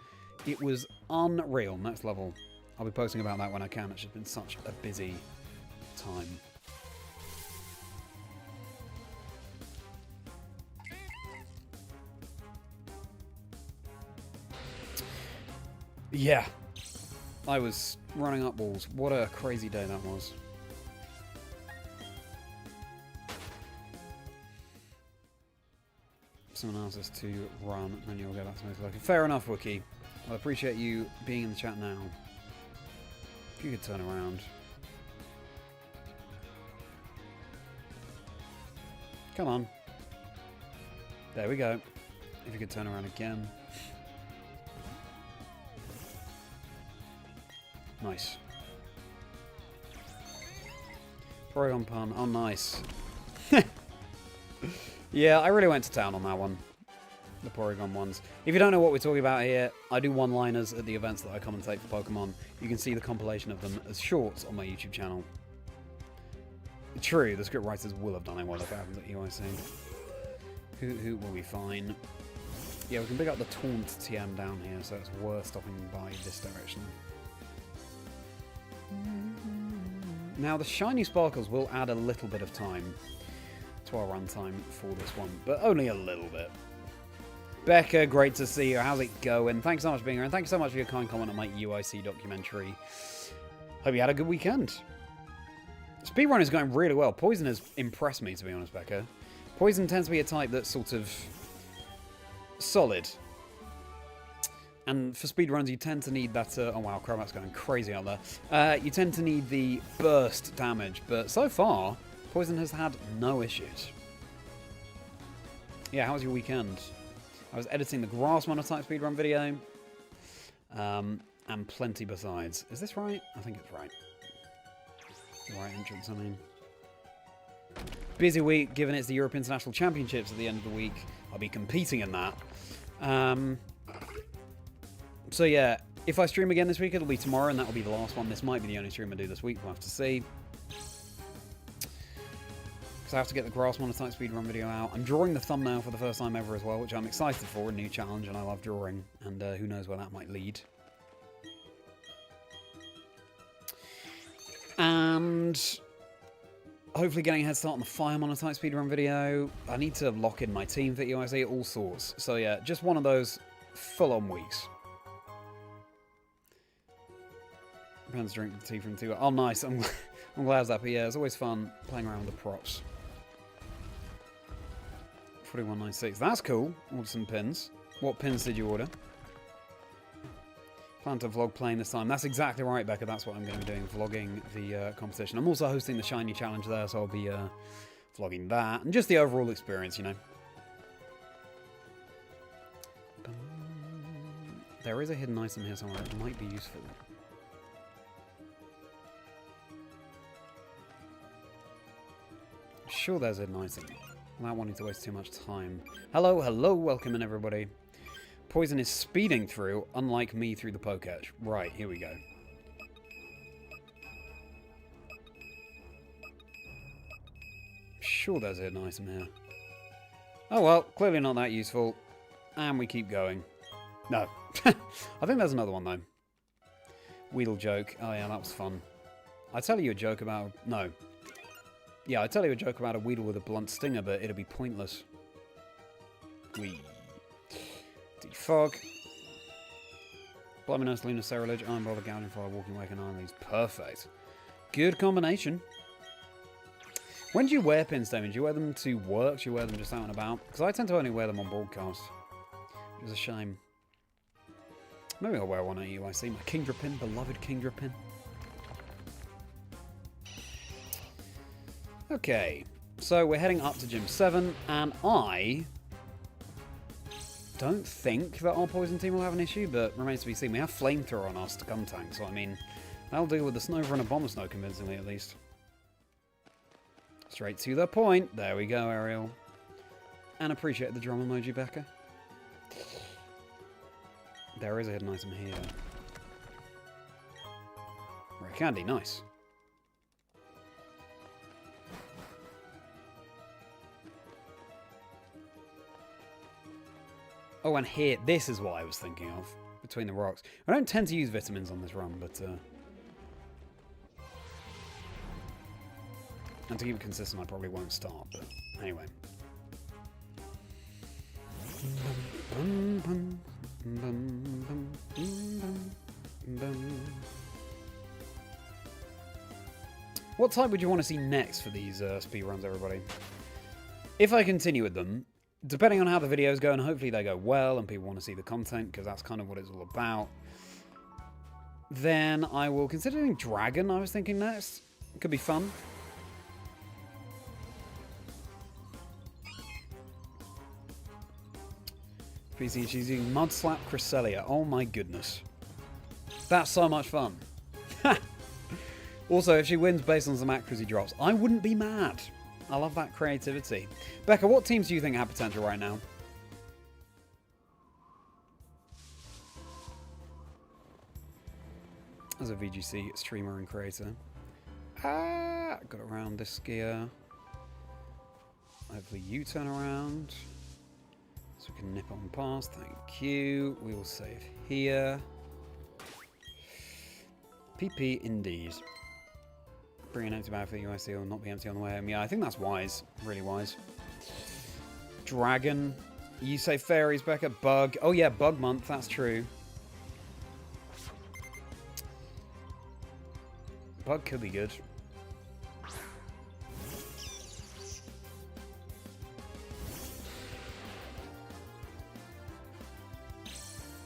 It was unreal, next level. I'll be posting about that when I can. It's just been such a busy time. Yeah, I was running up walls. What a crazy day that was. Someone asks us to run, and then you'll go back to most lucky. Fair enough, Wookie. I appreciate you being in the chat now. If you could turn around. Come on. There we go. If you could turn around again. Nice. Porygon pun. Oh, nice. Yeah, I really went to town on that one. The Porygon ones. If you don't know what we're talking about here, I do one-liners at the events that I commentate for Pokemon. You can see the compilation of them as shorts on my YouTube channel. True, the script writers will have done it well if it happens at UIC. Who will be fine? Yeah, we can pick up the Taunt TM down here, so it's worth stopping by this direction. Now, the Shiny Sparkles will add a little bit of time to our runtime for this one, but only a little bit. Becca, great to see you. How's it going? Thanks so much for being here, and thanks so much for your kind comment on my UIC documentary. Hope you had a good weekend. Speedrun is going really well. Poison has impressed me, to be honest, Becca. Poison tends to be a type that's sort of solid. And for speedruns, you tend to need that... oh, wow, Crobat's going crazy out there. You tend to need the burst damage, but so far, Poison has had no issues. Yeah, how was your weekend? I was editing the Grass Monotype speedrun video. And plenty besides. Is this right? I think it's right. The right entrance, I mean. Busy week, given it's the European International Championships at the end of the week. I'll be competing in that. So yeah, if I stream again this week, it'll be tomorrow, and that'll be the last one. This might be the only stream I do this week. We'll have to see. Because I have to get the Grass Monotype speedrun video out. I'm drawing the thumbnail for the first time ever as well, which I'm excited for. A new challenge, and I love drawing. And who knows where that might lead. And hopefully getting a head start on the Fire Monotype speedrun video. I need to lock in my team for UIC, all sorts. So yeah, just one of those full-on weeks. Depends drink the tea from the tea. Oh, nice. I'm glad of that. But yeah, it's always fun playing around with the props. 4196. That's cool. Ordered some pins. What pins did you order? Plan to vlog playing this time. That's exactly right, Becca. That's what I'm going to be doing. Vlogging the competition. I'm also hosting the Shiny Challenge there, so I'll be vlogging that. And just the overall experience, you know. There is a hidden item here somewhere. It might be useful. Sure there's a nice thing. Without wanting to waste too much time. Hello, hello, welcome in everybody. Poison is speeding through, unlike me through the Poketch. Right, here we go. Sure there's a hidden item here. Oh well, clearly not that useful. And we keep going. No. I think there's another one though. Weedle joke. Oh yeah, that was fun. I tell you a joke about... No. Yeah, I tell you a joke about a Weedle with a blunt stinger, but it'll be pointless. Wee. Defog. Bluminous, Lunar Ceruledge, Iron Bother, Gouting Fire, Walking Wake, and Iron Leaves. Perfect. Good combination. When do you wear pins, Damien? Do you wear them to work? Do you wear them just out and about? Because I tend to only wear them on broadcast. Which is a shame. Maybe I'll wear one at UIC. My Kingdra pin, beloved Kingdra pin. Okay. So we're heading up to Gym 7, and I don't think that our poison team will have an issue, but remains to be seen. We have Flamethrower on our Skuntank, so I mean, that'll deal with the Snover and a Bomber Snow convincingly at least. Straight to the point. There we go, Ariel. And appreciate the drum emoji, Becca. There is a hidden item here. Rare candy, nice. Oh, and here, this is what I was thinking of, between the rocks. I don't tend to use vitamins on this run, but... and to keep it consistent, I probably won't start, but anyway. What type would you want to see next for these speedruns, everybody? If I continue with them, depending on how the videos go, and hopefully they go well and people want to see the content, because that's kind of what it's all about, then I will consider doing Dragon, I was thinking next. It could be fun. PC, she's using Mud Slap Cresselia. Oh my goodness. That's so much fun. Also, if she wins based on some accuracy drops, I wouldn't be mad. I love that creativity. Becca, what teams do you think have potential right now? As a VGC streamer and creator. Got around this skier. Hopefully you turn around. So we can nip on past. Thank you. We will save here. PP indeed. Bring an empty bag for the UIC or not be empty on the way home. Yeah, I think that's wise. Really wise. Dragon. You say fairies, Becca. Bug. Oh yeah, bug month. That's true. Bug could be good.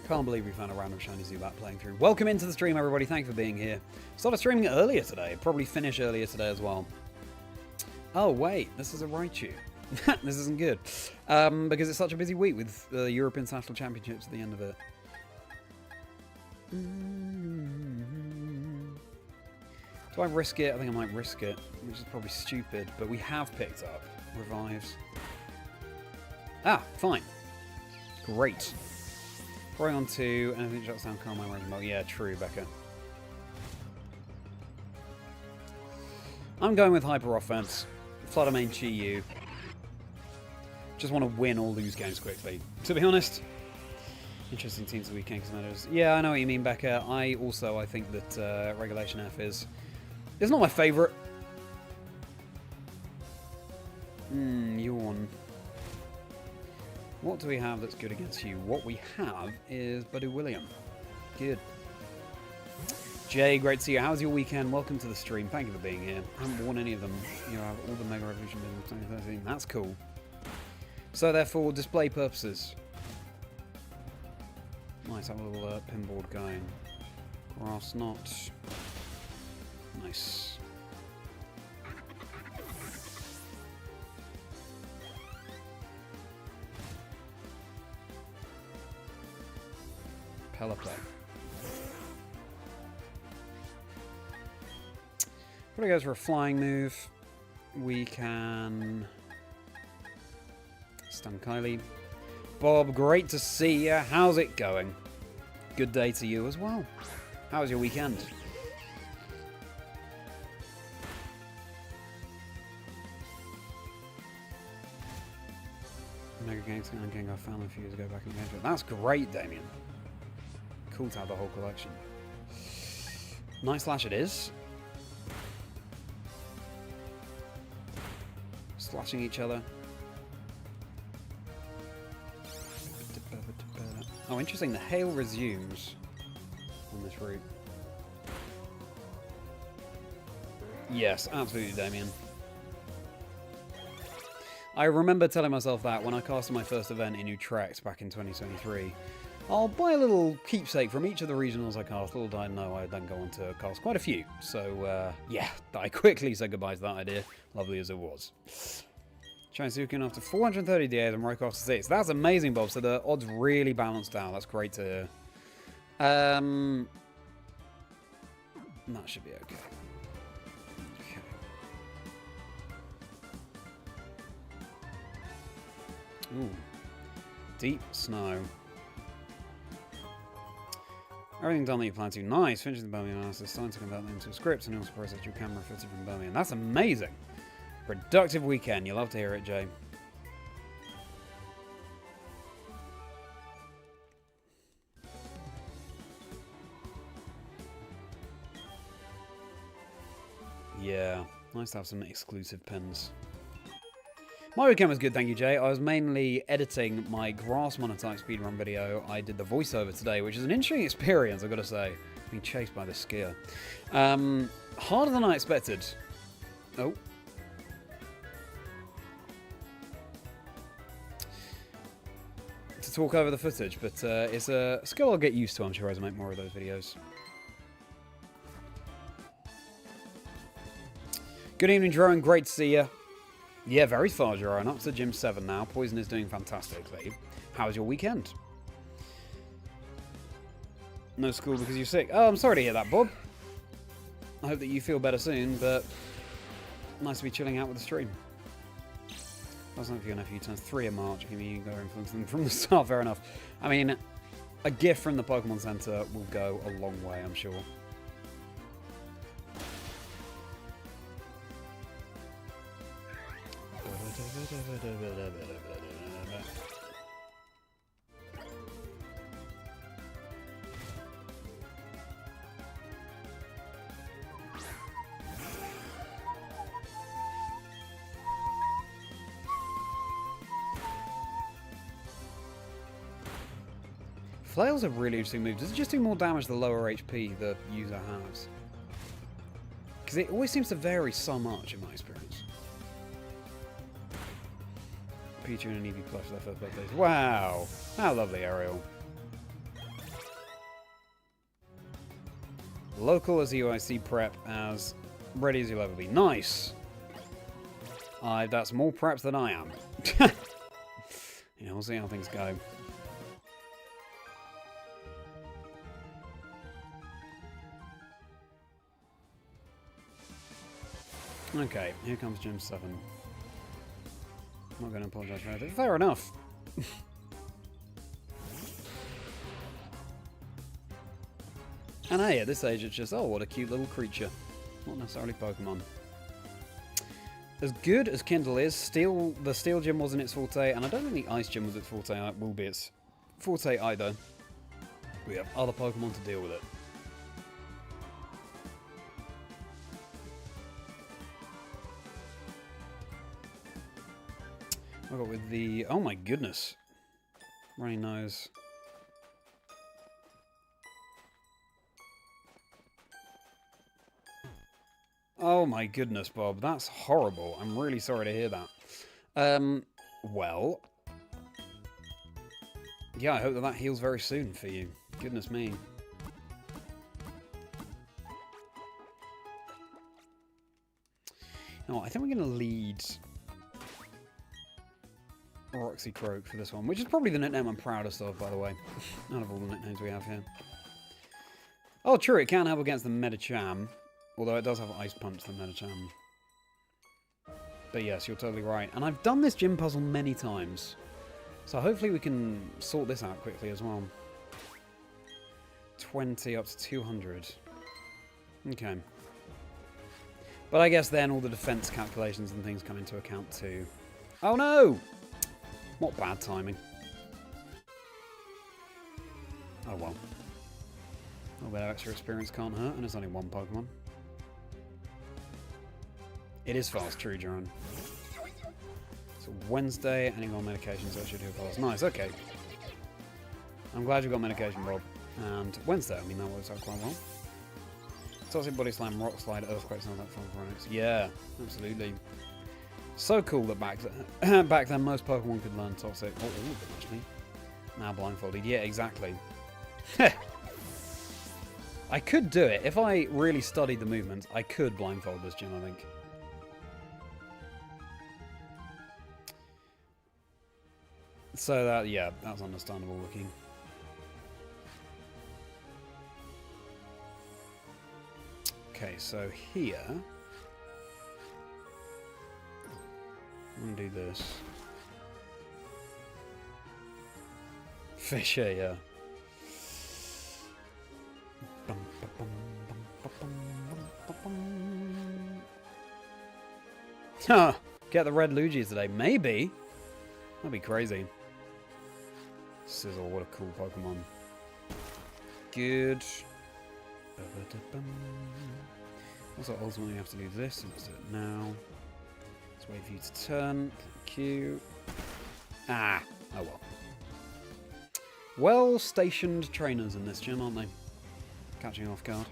Can't believe we found a random Shiny Zubat playing through. Welcome into the stream, everybody. Thanks for being here. Started streaming earlier today. Probably finish earlier today as well. Oh, wait. This is a Raichu. This isn't good. Because it's such a busy week with the European National Championships at the end of it. Do I risk it? I think I might risk it, which is probably stupid. But we have picked up revives. Ah, fine. Great. Going on to anything shuts down calm my range. Well, yeah, true, Becca. I'm going with hyper offense. Flutter main Chi-Yu. Just want to win or lose games quickly. To be honest, interesting teams of the weekend commanders. Yeah, I know what you mean, Becca. I think that Regulation F is. It's not my favourite. Yawn. What do we have that's good against you? What we have is Buddy William. Good. Jay, great to see you. How was your weekend? Welcome to the stream. Thank you for being here. I haven't worn any of them. You have all the Mega Revolution in 2013. That's cool. So therefore, display purposes. Nice, have a little pinboard going. Grass knot. Nice. Pelipper. If it goes for a flying move, we can stun Kylie. Bob, great to see you. How's it going? Good day to you as well. How was your weekend? Mega Games Gang I found a few years ago back in the game. That's great, Damien. Cool to have the whole collection. Night Slash it is. Slashing each other. Oh, interesting. The hail resumes on this route. Yes, absolutely, Damien. I remember telling myself that when I casted my first event in Utrecht back in 2023. I'll buy a little keepsake from each of the regionals I cast. Little did I know I'd then go on to cast quite a few. So, yeah, I quickly said goodbye to that idea, lovely as it was. Shiny Zubat after 430 days and Roke after 6. That's amazing, Bob. So the odds really balanced out. That's great to hear. That should be okay. Okay. Ooh. Deep snow. Everything done that you plan to. Nice. Finishing the Birmingham analysis. Starting to convert them into a script and also process your camera footage from Birmingham. That's amazing. Productive weekend. You'll love to hear it, Jay. Yeah. Nice to have some exclusive pins. My weekend was good, thank you, Jay. I was mainly editing my grass monotype speedrun video. I did the voiceover today, which is an interesting experience, I've got to say. Being chased by the skier. Harder than I expected. Oh. To talk over the footage, but it's a skill I'll get used to, I'm sure, as I make more of those videos. Good evening, Jerome. Great to see you. Yeah, very far, Jerome. Up to Gym 7 now. Poison is doing fantastically. How was your weekend? No school because you're sick. Oh, I'm sorry to hear that, Bob. I hope that you feel better soon, but nice to be chilling out with the stream. Last night for your nephew turns 3 in March. You mean you go influence them from the start? Fair enough. I mean, a gift from the Pokemon Center will go a long way, I'm sure. Flail's a really interesting move. Does it just do more damage the lower HP the user has? Because it always seems to vary so much in my experience. Pichu and an Eevee plush for their first birthdays. Wow! How lovely, Ariel. Local as UIC prep, as ready as you'll ever be. Nice! That's more preps than I am. Yeah, we'll see how things go. Okay, here comes Gym 7. I'm not going to apologise for anything. Fair enough. And hey, at this age it's just, oh, what a cute little creature. Not necessarily Pokemon. As good as Kindle is, the Steel Gym wasn't its forte, and I don't think the Ice Gym was its forte. It will be its forte either. We have other Pokemon to deal with it. I got with the... Oh my goodness. Runny nose. Oh my goodness, Bob. That's horrible. I'm really sorry to hear that. Well... Yeah, I hope that heals very soon for you. Goodness me. No, I think we're going to lead... Toxicroak for this one, which is probably the nickname I'm proudest of, by the way, out of all the nicknames we have here. Oh, true, it can help against the Medicham, although it does have Ice Punch, the Medicham. But yes, you're totally right. And I've done this gym puzzle many times, so hopefully we can sort this out quickly as well. 20 up to 200. Okay. But I guess then all the defense calculations and things come into account too. Oh no! What bad timing. Oh well. A little bit of extra experience can't hurt, and it's only one Pokemon. It is fast, true, Jaron. So Wednesday, any more medications, I should do fast. Nice, okay. I'm glad you got medication, Bob. And Wednesday, I mean, that works out quite well. Toxic Body Slam, Rock Slide, Earthquake, sounds like fun for Onyx. Yeah, absolutely. So cool that back then most Pokemon could learn Toxic. Oh, all of them, actually. Now blindfolded. Yeah, exactly. I could do it. If I really studied the movements, I could blindfold this gym, I think. So that, yeah, that's understandable looking. Okay, so here, I'm going to do this. Fisher, yeah. Huh, get the red Lugies today. Maybe. That'd be crazy. Sizzle, what a cool Pokemon. Good. Also, ultimately, you have to do this. Let's do it now. Let's wait for you to turn. Thank you. Ah, oh well. Well-stationed trainers in this gym, aren't they? Catching off guard.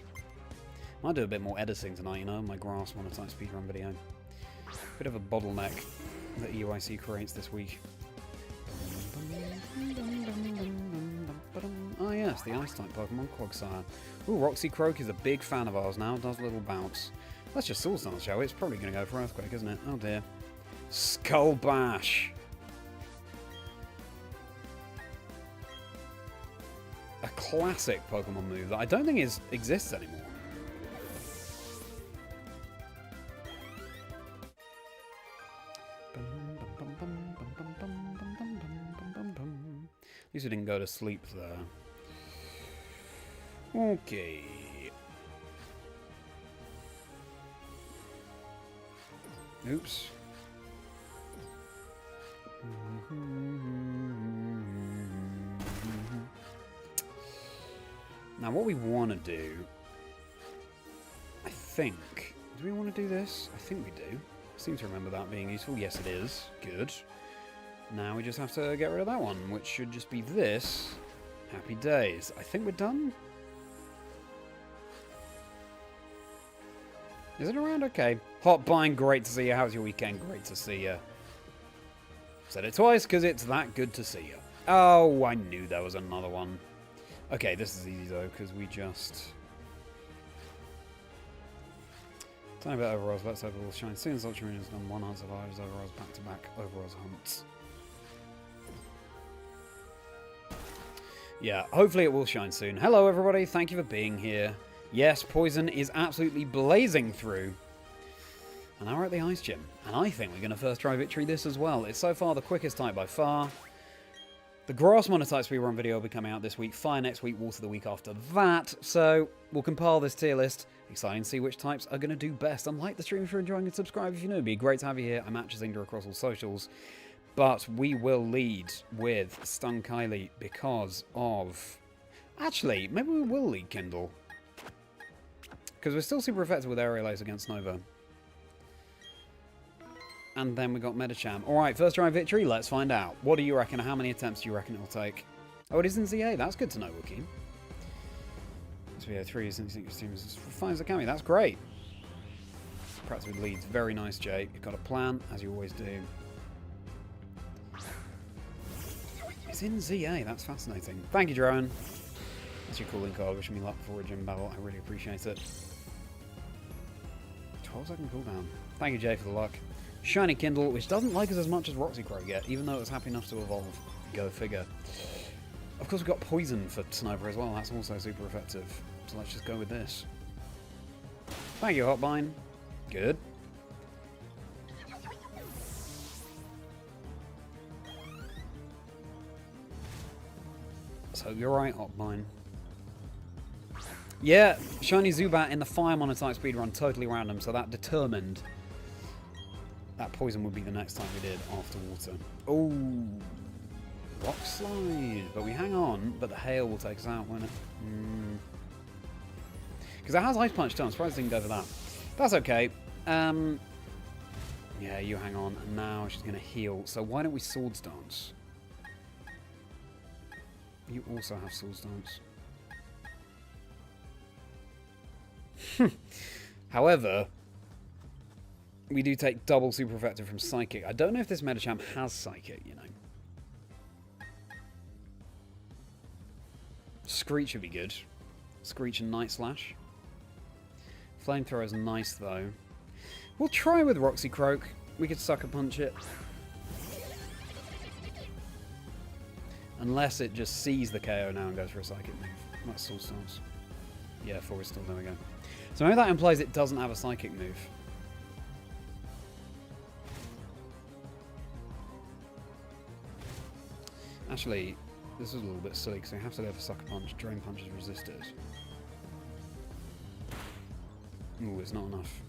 Might do a bit more editing tonight, you know, my grass MONOTYPE speedrun video. Bit of a bottleneck that EYC creates this week. Oh yes, the Ice-type Pokemon, Quagsire. Ooh, Toxicroak is a big fan of ours now, does a little bounce. Let's just Swords Dance, shall we? It's probably going to go for Earthquake, isn't it? Oh dear. Skull Bash! A classic Pokemon move that I don't think exists anymore. At least we didn't go to sleep there. Okay. Oops. Now what we want to do, I think, do we want to do this? I think we do. I seem to remember that being useful. Yes, it is. Good. Now we just have to get rid of that one, which should just be this. Happy days. I think we're done. Is it around? Okay. Hotbine, great to see you. How's your weekend? Great to see you. Said it twice because it's that good to see you. Oh, I knew there was another one. Okay, this is easy though, because we just... Tiny bit Overalls, let's hope it will shine soon. Ultramarine has done 1 hunt survivors, Overalls back-to-back, Overalls hunts. Yeah, hopefully it will shine soon. Hello everybody, thank you for being here. Yes, Poison is absolutely blazing through. And now we're at the Ice Gym. And I think we're going to first try Victory this as well. It's so far the quickest type by far. The Grass MONOTYPE speedrun video will be coming out this week. Fire next week, Water the week after that. So we'll compile this tier list. Exciting to see which types are going to do best. And like the stream if you're enjoying and subscribe if you're new. It'd be great to have you here. I'm at Chazingdra across all socials. But we will lead with Skuntank because of... Actually, maybe we will lead Kindle. Because we're still super effective with Aerial Ace against Nova. And then we got Medicham. Alright, first try Victory, let's find out. What do you reckon? How many attempts do you reckon it will take? Oh, it is in ZA. That's good to know, Wookie. This video 3 is as fine as it can be. That's great. Practice with leads. Very nice, Jay. You've got a plan, as you always do. It's in ZA. That's fascinating. Thank you, Drone. That's your calling card. Wishing me luck before a gym battle. I really appreciate it. 12-second cooldown. Thank you, Jay, for the luck. Shiny Kindle, which doesn't like us as much as Toxicroak yet, even though it was happy enough to evolve. Go figure. Of course, we've got Poison for Sniper as well. That's also super effective. So let's just go with this. Thank you, Hotbine. Good. Let's hope you're right, Hotbine. Yeah, Shiny Zubat in the Fire MONOTYPE speedrun, totally random, so that determined that Poison would be the next time we did after Water. Oh, Rock Slide. But we hang on, but the Hail will take us out, won't it? Because it has Ice Punch too. I'm surprised it didn't go for that. That's okay. Yeah, you hang on. And now she's going to heal. So why don't we Swords Dance? You also have Soul Stance. However, we do take double super effective from Psychic. I don't know if this Medicham has Psychic, you know. Screech would be good. Screech and Night Slash. Flamethrower is nice, though. We'll try with Toxicroak. We could Sucker Punch it. Unless it just sees the KO now and goes for a Psychic move. That's Soul Stance. Yeah, 4 is still, there we go. So maybe that implies it doesn't have a Psychic move. Actually, this is a little bit silly because I have to go for Sucker Punch. Drain Punch is resisted. Ooh, it's not enough.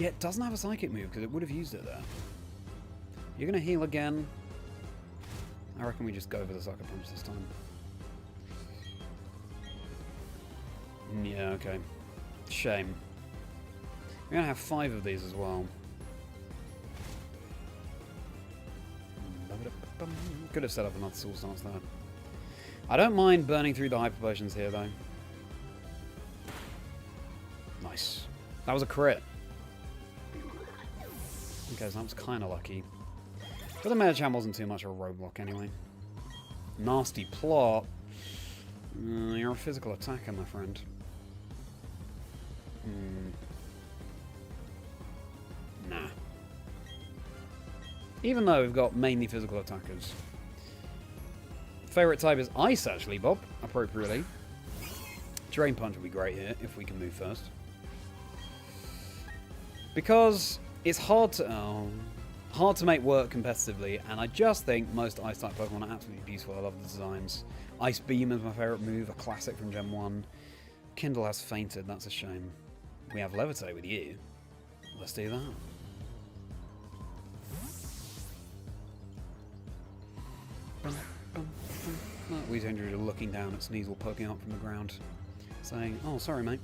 Yeah, it doesn't have a Psychic move because it would have used it there. You're going to heal again. I reckon we just go for the Sucker Punch this time. Yeah, okay. Shame. We're going to have 5 of these as well. Could have set up another Soul Stance there. I don't mind burning through the Hyper Potions here, though. Nice. That was a crit. Okay, so that was kind of lucky. But the Medicham wasn't too much of a roadblock anyway. Nasty plot. You're a physical attacker, my friend. Nah. Even though we've got mainly physical attackers. Favourite type is Ice, actually, Bob, appropriately. Drain Punch would be great here, if we can move first. Because it's hard to make work competitively, and I just think most Ice-type Pokemon are absolutely beautiful. I love the designs. Ice Beam is my favourite move, a classic from Gen 1. Kindle has fainted, that's a shame. We have Levitate with you. Let's do that. Weezing looking down at Sneasel poking up from the ground, saying, "Oh, sorry, mate."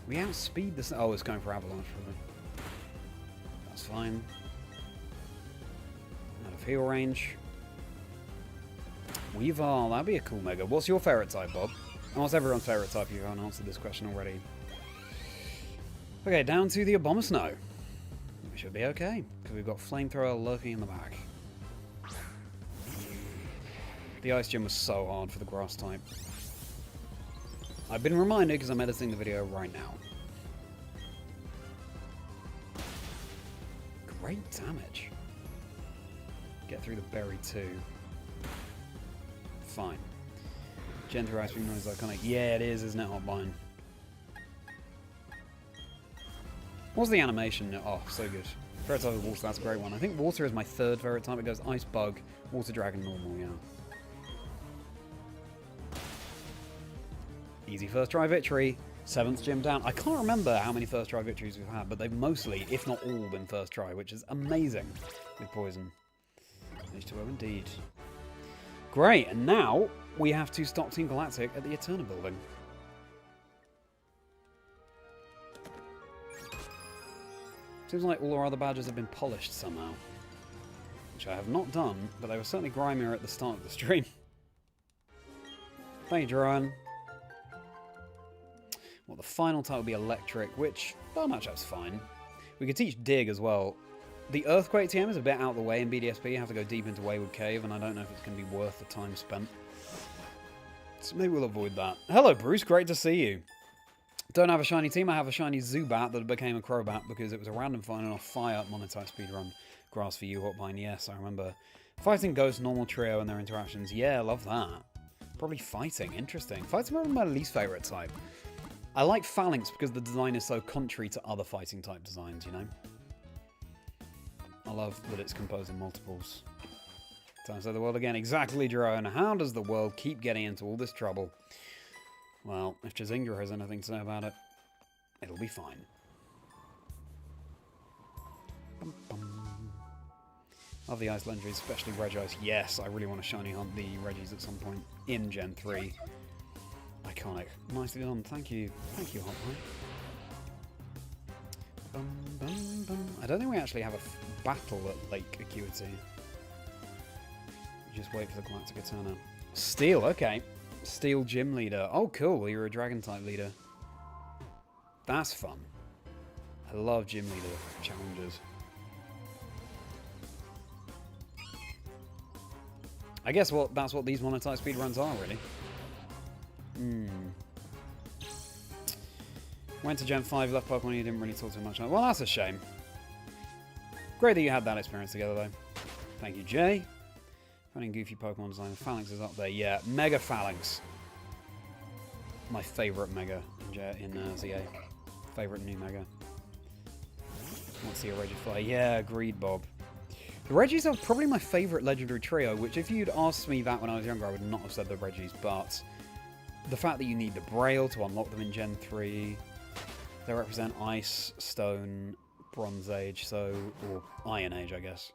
We outspeed this. Oh, it's going for Avalanche, probably. That's fine. Out of heal range. Weavile, that'd be a cool Mega. What's your favourite type, Bob? And what's everyone's favourite type? You haven't answered this question already. Okay, down to the Abomasnow. We should be okay, because we've got Flamethrower lurking in the back. The Ice Gym was so hard for the Grass type. I've been reminded because I'm editing the video right now. Great damage. Get through the berry too. Fine. Gen 3 Ice Beam is iconic. Yeah, it is, isn't it, Hotbine? What's the animation? Oh, so good. Favorite type of water, that's a great one. I think water is my 3rd favourite type. It goes Ice Bug, Water Dragon, normal, yeah. Easy first try victory. 7th gym down. I can't remember how many first try victories we've had, but they've mostly, if not all, been first try, which is amazing with Poison. H2O indeed. Great, and now we have to stop Team Galactic at the Eterna building. Seems like all our other badges have been polished somehow. Which I have not done, but they were certainly grimier at the start of the stream. Thank you, Jeroen. Well, the final type will be Electric, which, that matchup's fine. We could teach Dig as well. The Earthquake TM is a bit out of the way in BDSP. You have to go deep into Wayward Cave, and I don't know if it's going to be worth the time spent. So maybe we'll avoid that. Hello, Bruce. Great to see you. Don't have a shiny team. I have a shiny Zubat that became a Crobat because it was a random final off fire MONOTYPE SPEEDRUN. Grass for you, Hotbine. Yes, I remember. Fighting Ghost, normal trio, and their interactions. Yeah, I love that. Probably Fighting. Interesting. Fighting's probably my least favourite type. I like Phalanx because the design is so contrary to other fighting type designs, you know? I love that it's composed in multiples. Times of the world again. Exactly, Jerome. How does the world keep getting into all this trouble? Well, if Chazingdra has anything to say about it, it'll be fine. Bum, bum. Love the Ice Legendaries, especially Regice. Yes, I really want to shiny hunt the Regis at some point in Gen 3. Iconic. Nicely done. Thank you. Thank you, Hotline. Bum, bum. I don't think we actually have a battle at Lake Acuity. Just wait for the Galactic Eterna. Steel, okay. Steel Gym Leader. Oh, cool. You're a Dragon-type leader. That's fun. I love Gym Leader challenges. I guess that's what these monotype speedruns are, really. Went to Gen 5, left Pokemon, you didn't really talk too much. Well, that's a shame. Great that you had that experience together, though. Thank you, Jay. Finding goofy Pokemon design. Phalanx is up there. Yeah, Mega Phalanx. My favourite Mega in ZA. Favourite new Mega. Want to see a Regifly? Yeah, agreed, Bob. The Regis are probably my favourite legendary trio, which if you'd asked me that when I was younger, I would not have said the Regis, but the fact that you need the Braille to unlock them in Gen 3, they represent Ice, Stone, Bronze Age, or Iron Age, I guess.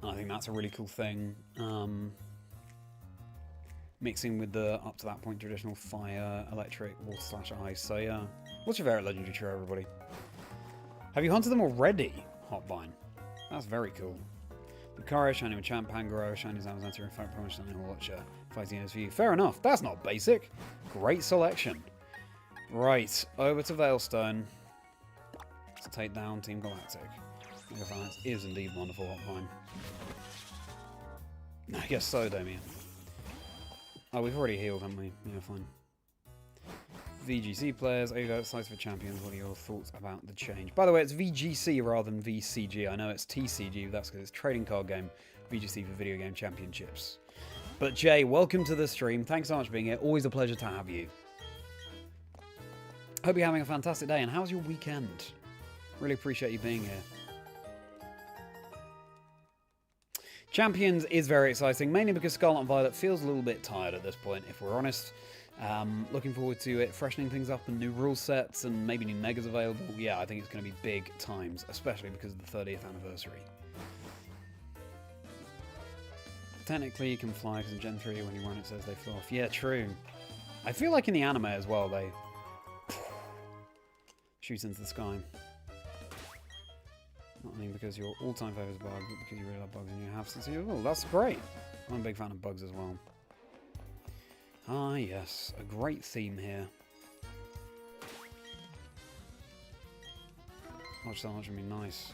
And I think that's a really cool thing. Mixing with the, up to that point, traditional fire, electric, water / ice. So yeah. What's your favourite legendary trio, everybody? Have you hunted them already, Hotvine? That's very cool. Lucario, Shiny Machamp, Pangoro, Shiny Zamazenta, in fact, Promotion, and Watcher, fighting SVU. Fair enough. That's not basic. Great selection. Right, over to Veilstone to take down Team Galactic. Mega Phalanx is indeed wonderful, Hotline. I guess so, Damien. Oh, we've already healed, haven't we? Yeah, fine. VGC players, Ego, Sites for Champions, what are your thoughts about the change? By the way, it's VGC rather than VCG. I know it's TCG, but that's because it's a trading card game. VGC for Video Game Championships. But Jay, welcome to the stream. Thanks so much for being here. Always a pleasure to have you. Hope you're having a fantastic day, and how's your weekend? Really appreciate you being here. Champions is very exciting, mainly because Scarlet and Violet feels a little bit tired at this point, if we're honest. Looking forward to it freshening things up and new rule sets and maybe new megas available. Yeah, I think it's going to be big times, especially because of the 30th anniversary. Technically, you can fly because in Gen 3 when you run it says they fly off. Yeah, true. I feel like in the anime as well, they shoot into the sky. Not only because your all-time favourite is bug, but because you really love bugs and you have since you... Oh, that's great. I'm a big fan of bugs as well. Ah, yes. A great theme here. Watch that much would be nice.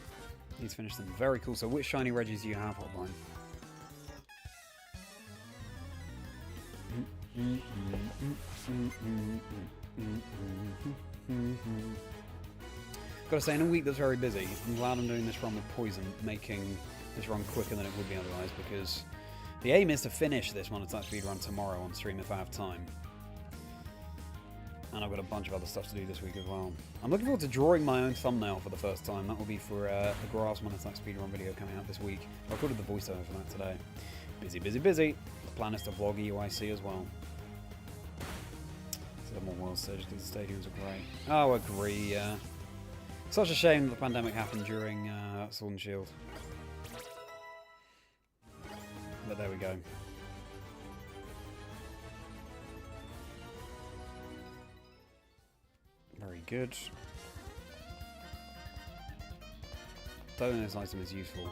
Need to finish them. Very cool. So which shiny Regis do you have, Hotline? Gotta say, in a week that's very busy, I'm glad I'm doing this run with Poison, making this run quicker than it would be otherwise, because the aim is to finish this monotype speedrun tomorrow on stream if I have time. And I've got a bunch of other stuff to do this week as well. I'm looking forward to drawing my own thumbnail for the first time. That will be for the Grass monotype speedrun video coming out this week. I recorded the voiceover for that today. Busy, busy, busy. The plan is to vlog EUIC as well. So more world stage because the stadiums are great. Oh, agree, yeah. Such a shame that the pandemic happened during Sword and Shield. But there we go. Very good. Donut's item is useful.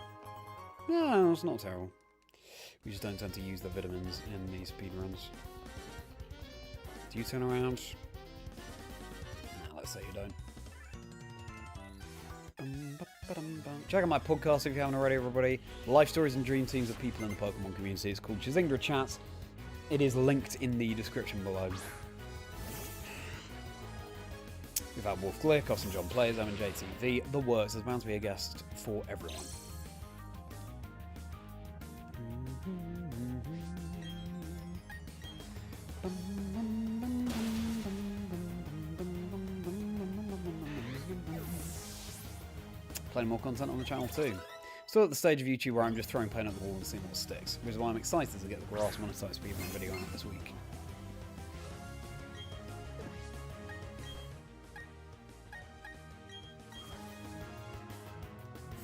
No, it's not terrible. We just don't tend to use the vitamins in these speedruns. Do you turn around? Nah, let's say you don't. Check out my podcast if you haven't already, everybody. Life stories and dream teams of people in the Pokemon community. It's called Chazingdra Chats. It is linked in the description below. We've had Wolf Glick, Austin John Plays, MNJTV, The Works. There's bound to be a guest for everyone. Plenty more content on the channel too. Still at the stage of YouTube where I'm just throwing paint at the wall and seeing what sticks, which is why I'm excited to get the Grass monotype speedrun video out this week.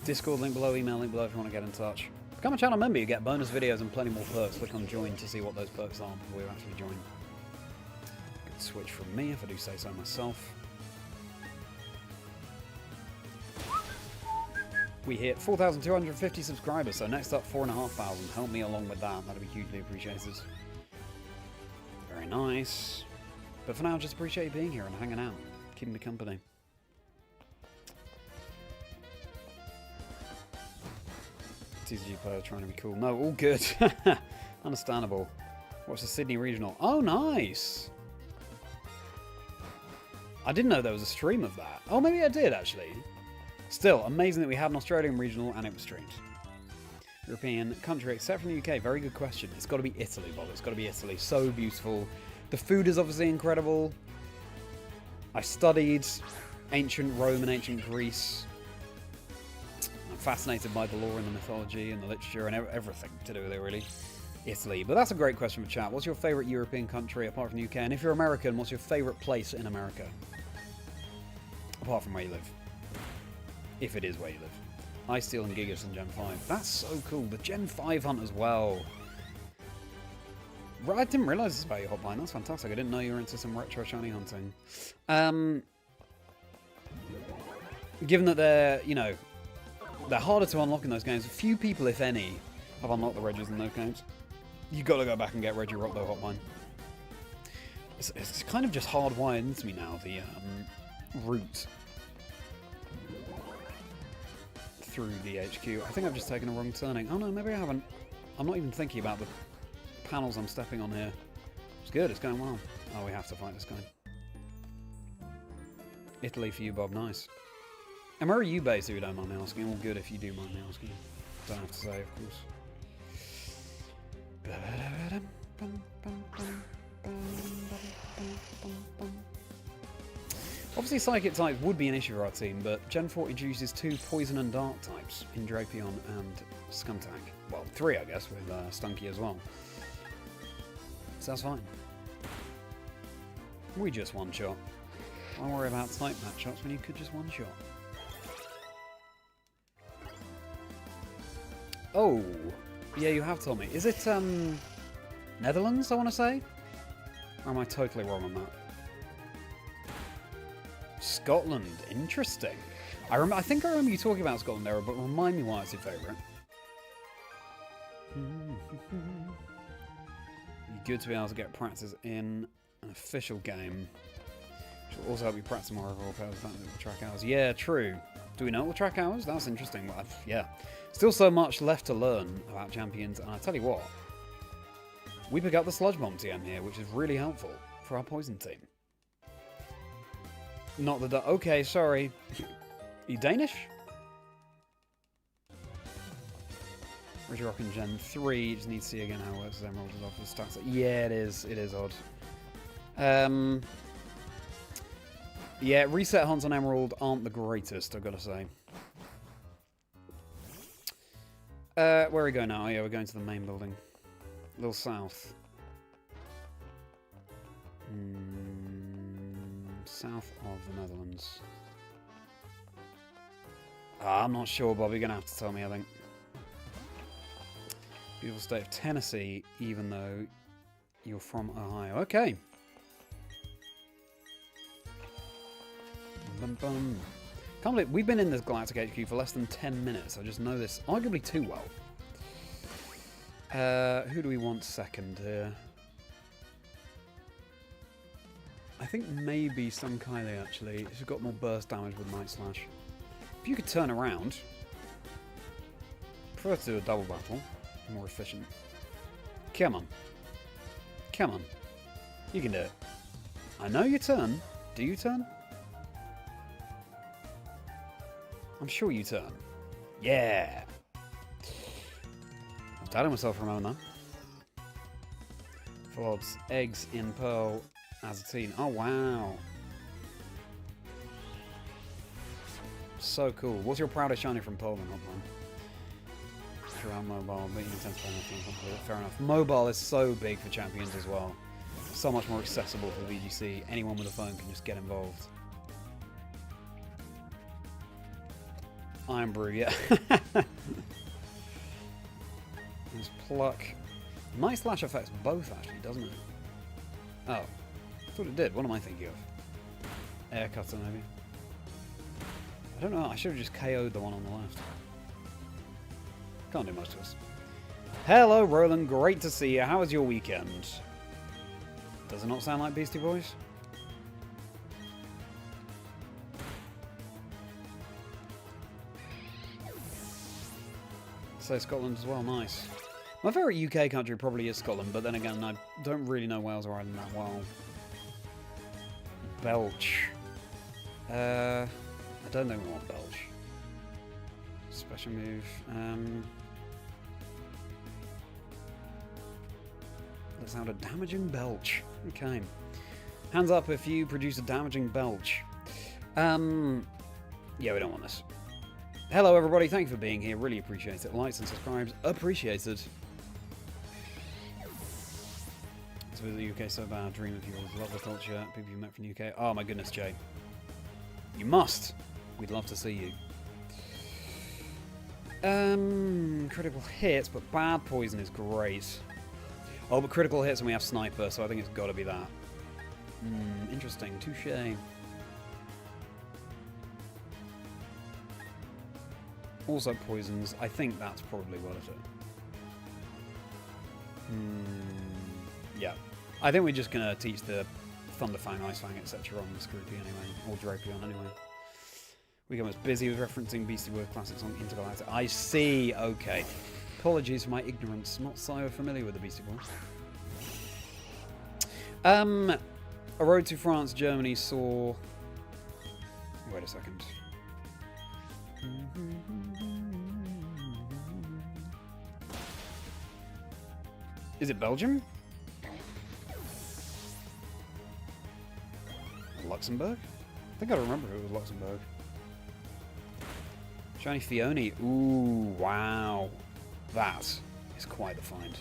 Discord link below, email link below if you want to get in touch. Become a channel member, you get bonus videos and plenty more perks. Click on join to see what those perks are before you actually join. Good switch from me if I do say so myself. we hit 4,250 subscribers. So next up, 4,500. Help me along with that. That'd be hugely appreciated. Very nice. But for now, just appreciate you being here and hanging out, keeping me company. TCG player trying to be cool. No, all good. Understandable. What's the Sydney Regional? Oh, nice. I didn't know there was a stream of that. Oh, maybe I did, actually. Still, amazing that we had an Australian regional and it was streamed. European country except from the UK. Very good question. It's got to be Italy, Bob. It's got to be Italy. So beautiful. The food is obviously incredible. I studied ancient Rome and ancient Greece. I'm fascinated by the lore and the mythology and the literature and everything to do with it, really. Italy. But that's a great question for chat. What's your favourite European country apart from the UK? And if you're American, what's your favourite place in America? Apart from where you live. If it is where you live. Ice Steel and Gigas and Gen 5. That's so cool. The Gen 5 hunt as well. I didn't realise this about your hotline. That's fantastic. I didn't know you were into some retro shiny hunting. Given that they're, you know, they're harder to unlock in those games. A few people, if any, have unlocked the Regis in those games. You've got to go back and get Reggie Rock, though, hotline. It's kind of just hardwired into me now, the route through the HQ. I think I've just taken a wrong turning. Oh no, maybe I haven't. I'm not even thinking about the panels I'm stepping on here. It's good, it's going well. Oh, we have to fight this guy. Italy for you, Bob. Nice. And where are you based, if you don't mind me asking? All good if you do mind me asking. Don't have to say, of course. Obviously, Psychic types would be an issue for our team, but Gen 4 introduces 2 Poison and Dark types in Drapion and Skuntank. Well, 3, I guess, with Stunky as well. So that's fine. We just one-shot. Why worry about type matchups when you could just one-shot? Oh, yeah, you have told me. Is it Netherlands, I want to say? Or am I totally wrong on that? Scotland, interesting. I think I remember you talking about Scotland there, but remind me why it's your favourite. Good to be able to get practice in an official game. Which will also help you practice more overall powers than the track hours. Yeah, true. Do we know what the track hours? That's interesting. Well, yeah. Still so much left to learn about champions, and I tell you what, we pick up the Sludge Bomb TM here, which is really helpful for our Poison team. Not the... Okay, sorry. Are you Danish? Regirock in Gen 3. Just need to see again how it works as Emerald is off the stats. Yeah, it is. It is odd. Yeah, reset hunts on Emerald aren't the greatest, I've got to say. Where are we going now? Oh, yeah, we're going to the main building. A little south. South of the Netherlands. I'm not sure, Bob. You're going to have to tell me, I think. Beautiful state of Tennessee, even though you're from Ohio. Okay. Bum, bum. Can't believe we've been in this Galactic HQ for less than 10 minutes. I just know this arguably too well. Who do we want second here? I think maybe Skuntank actually. She's got more burst damage with Night Slash. If you could turn around. Prefer to do a double battle. More efficient. Come on. Come on. You can do it. I know you turn. Do you turn? I'm sure you turn. Yeah! I was doubting myself for a moment though. Flobs, eggs in Pearl as a teen. Oh wow. So cool. What's your proudest shiny from Pearl then, Hotline? Around mobile, but you intend to play nothing. Fair enough. Mobile is so big for champions as well. So much more accessible for VGC. Anyone with a phone can just get involved. Iron Brew, yeah. There's Pluck. Night Slash affects both, actually, doesn't it? Oh. I thought it did. What am I thinking of? Air Cutter, maybe? I don't know. I should have just KO'd the one on the left. Can't do much to us. Hello, Roland. Great to see you. How was your weekend? Does it not sound like Beastie Boys? So Scotland as well. Nice. My favourite UK country probably is Scotland, but then again, I don't really know Wales or Ireland that well. Belch. I don't think we want Belch. Special move. Let's have a damaging belch. Okay. Hands up if you produce a damaging belch. Yeah, we don't want this. Hello everybody, thank you for being here. Really appreciate it. Likes and subscribes appreciated. To visit the UK so bad. Dream of yours. Love the culture. People you met from the UK. Oh my goodness, Jay. You must. We'd love to see you. Critical hits, but bad poison is great. Oh, but critical hits and we have sniper, so I think it's got to be that. Interesting. Touché. Also poisons. I think that's probably worth it. Yeah. I think we're just going to teach the Thunderfang, Icefang, etc. on the Scroopy anyway. Or Drapion anyway. We get most busy with referencing Beastie Boys classics on Intergalactic. I see. Okay. Apologies for my ignorance. Not so familiar with the Beastie Boys. A Road to France, Germany saw... Wait a second. Is it Belgium? Luxembourg? I think I remember it was Luxembourg. Shiny Fione. Ooh, wow. That is quite the find.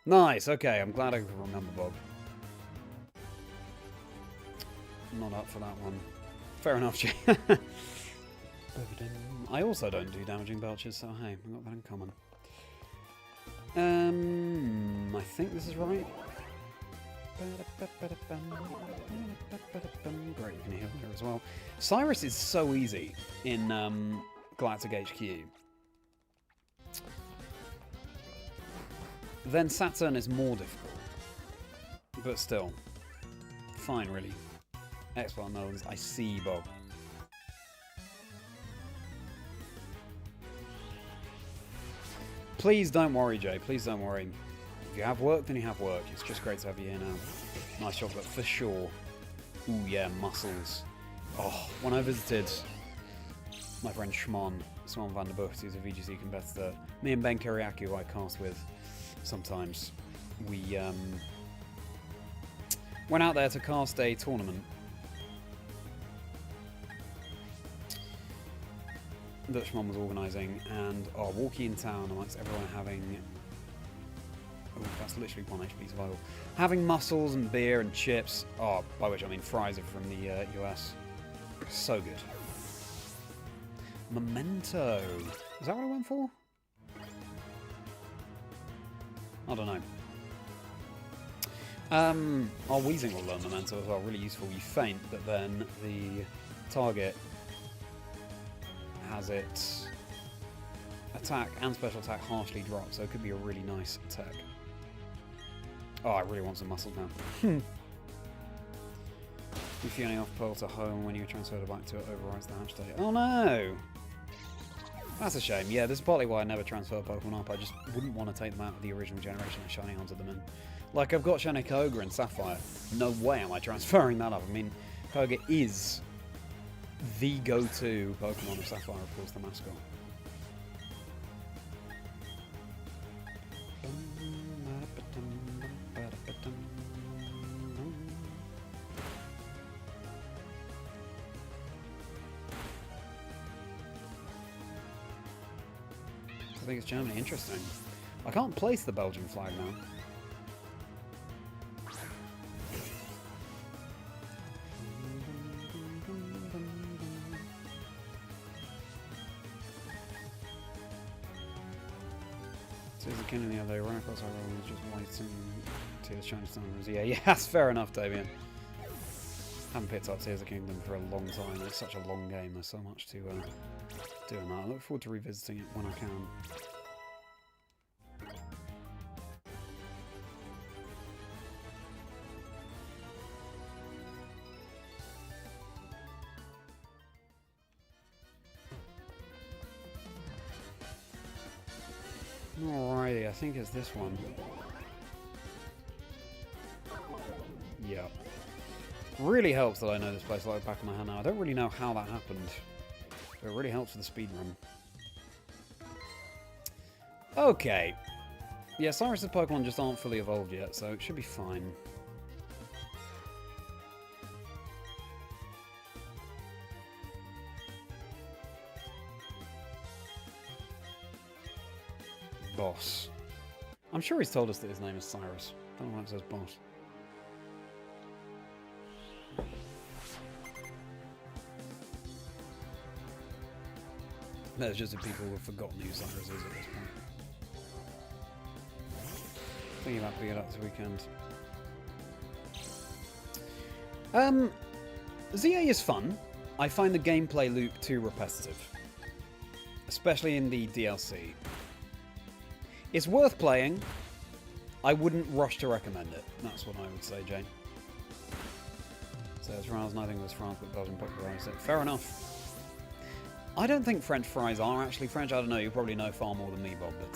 Nice, okay, I'm glad I could remember Bob. Not up for that one. Fair enough, Jay. I also don't do damaging belches, so hey, we've got that in common. I think this is right. Great, you can heal there as well. Cyrus is so easy in Galactic HQ. Then Saturn is more difficult. But still. Fine, really. Expert Melons, I see, Bob. Please don't worry, Jay. Please don't worry. If you have work, then you have work. It's just great to have you here now. Nice chocolate, for sure. Ooh, yeah, mussels. Oh, when I visited my friend Shmon van der Bucht, who's a VGC competitor, me and Ben Kiriaki, who I cast with sometimes, we went out there to cast a tournament that Shmon was organising, and walking in town amongst everyone having... Oh, that's literally 1 HP survival. Having mussels and beer and chips. Oh, by which I mean fries are from the US. So good. Memento. Is that what I went for? I don't know. Our Weezing will learn Memento as well. Really useful. You faint, but then the target has its attack and special attack harshly dropped, so it could be a really nice attack. Oh, I really want some muscles now. If you're only off Pearl to home when you transfer back to it, overrides the hatch date. Oh no! That's a shame. Yeah, this is partly why I never transfer Pokemon up. I just wouldn't want to take them out of the original generation and Shiny onto them in. Like, I've got Shiny Koga and Sapphire. No way am I transferring that up. I mean, Koga is the go-to Pokemon of Sapphire, of course, the mascot. I think it's Germany. Interesting. I can't place the Belgian flag now. So the king in the other right across our road is just waiting. Tears Shiny Zubat. Yeah, that's fair enough, Drapion. Haven't picked up Tears of the Kingdom for a long time. It's such a long game. There's so much to do in that. I look forward to revisiting it when I can. Alrighty, I think it's this one. Yeah. Really helps that I know this place like the back of my hand now. I don't really know how that happened, but it really helps for the speedrun. Okay. Yeah, Cyrus's Pokemon just aren't fully evolved yet, so it should be fine. Boss. I'm sure he's told us that his name is Cyrus. I don't know why it says Boss. There's just the people who have forgotten who Cyrus is at this point. Thinking about picking it up this weekend. ZA is fun. I find the gameplay loop too repetitive. Especially in the DLC. It's worth playing. I wouldn't rush to recommend it. That's what I would say, Jane. So it's France, nothing was France, but Belgian popularized it. Fair enough. I don't think French fries are actually French. I don't know. You probably know far more than me, Bob. But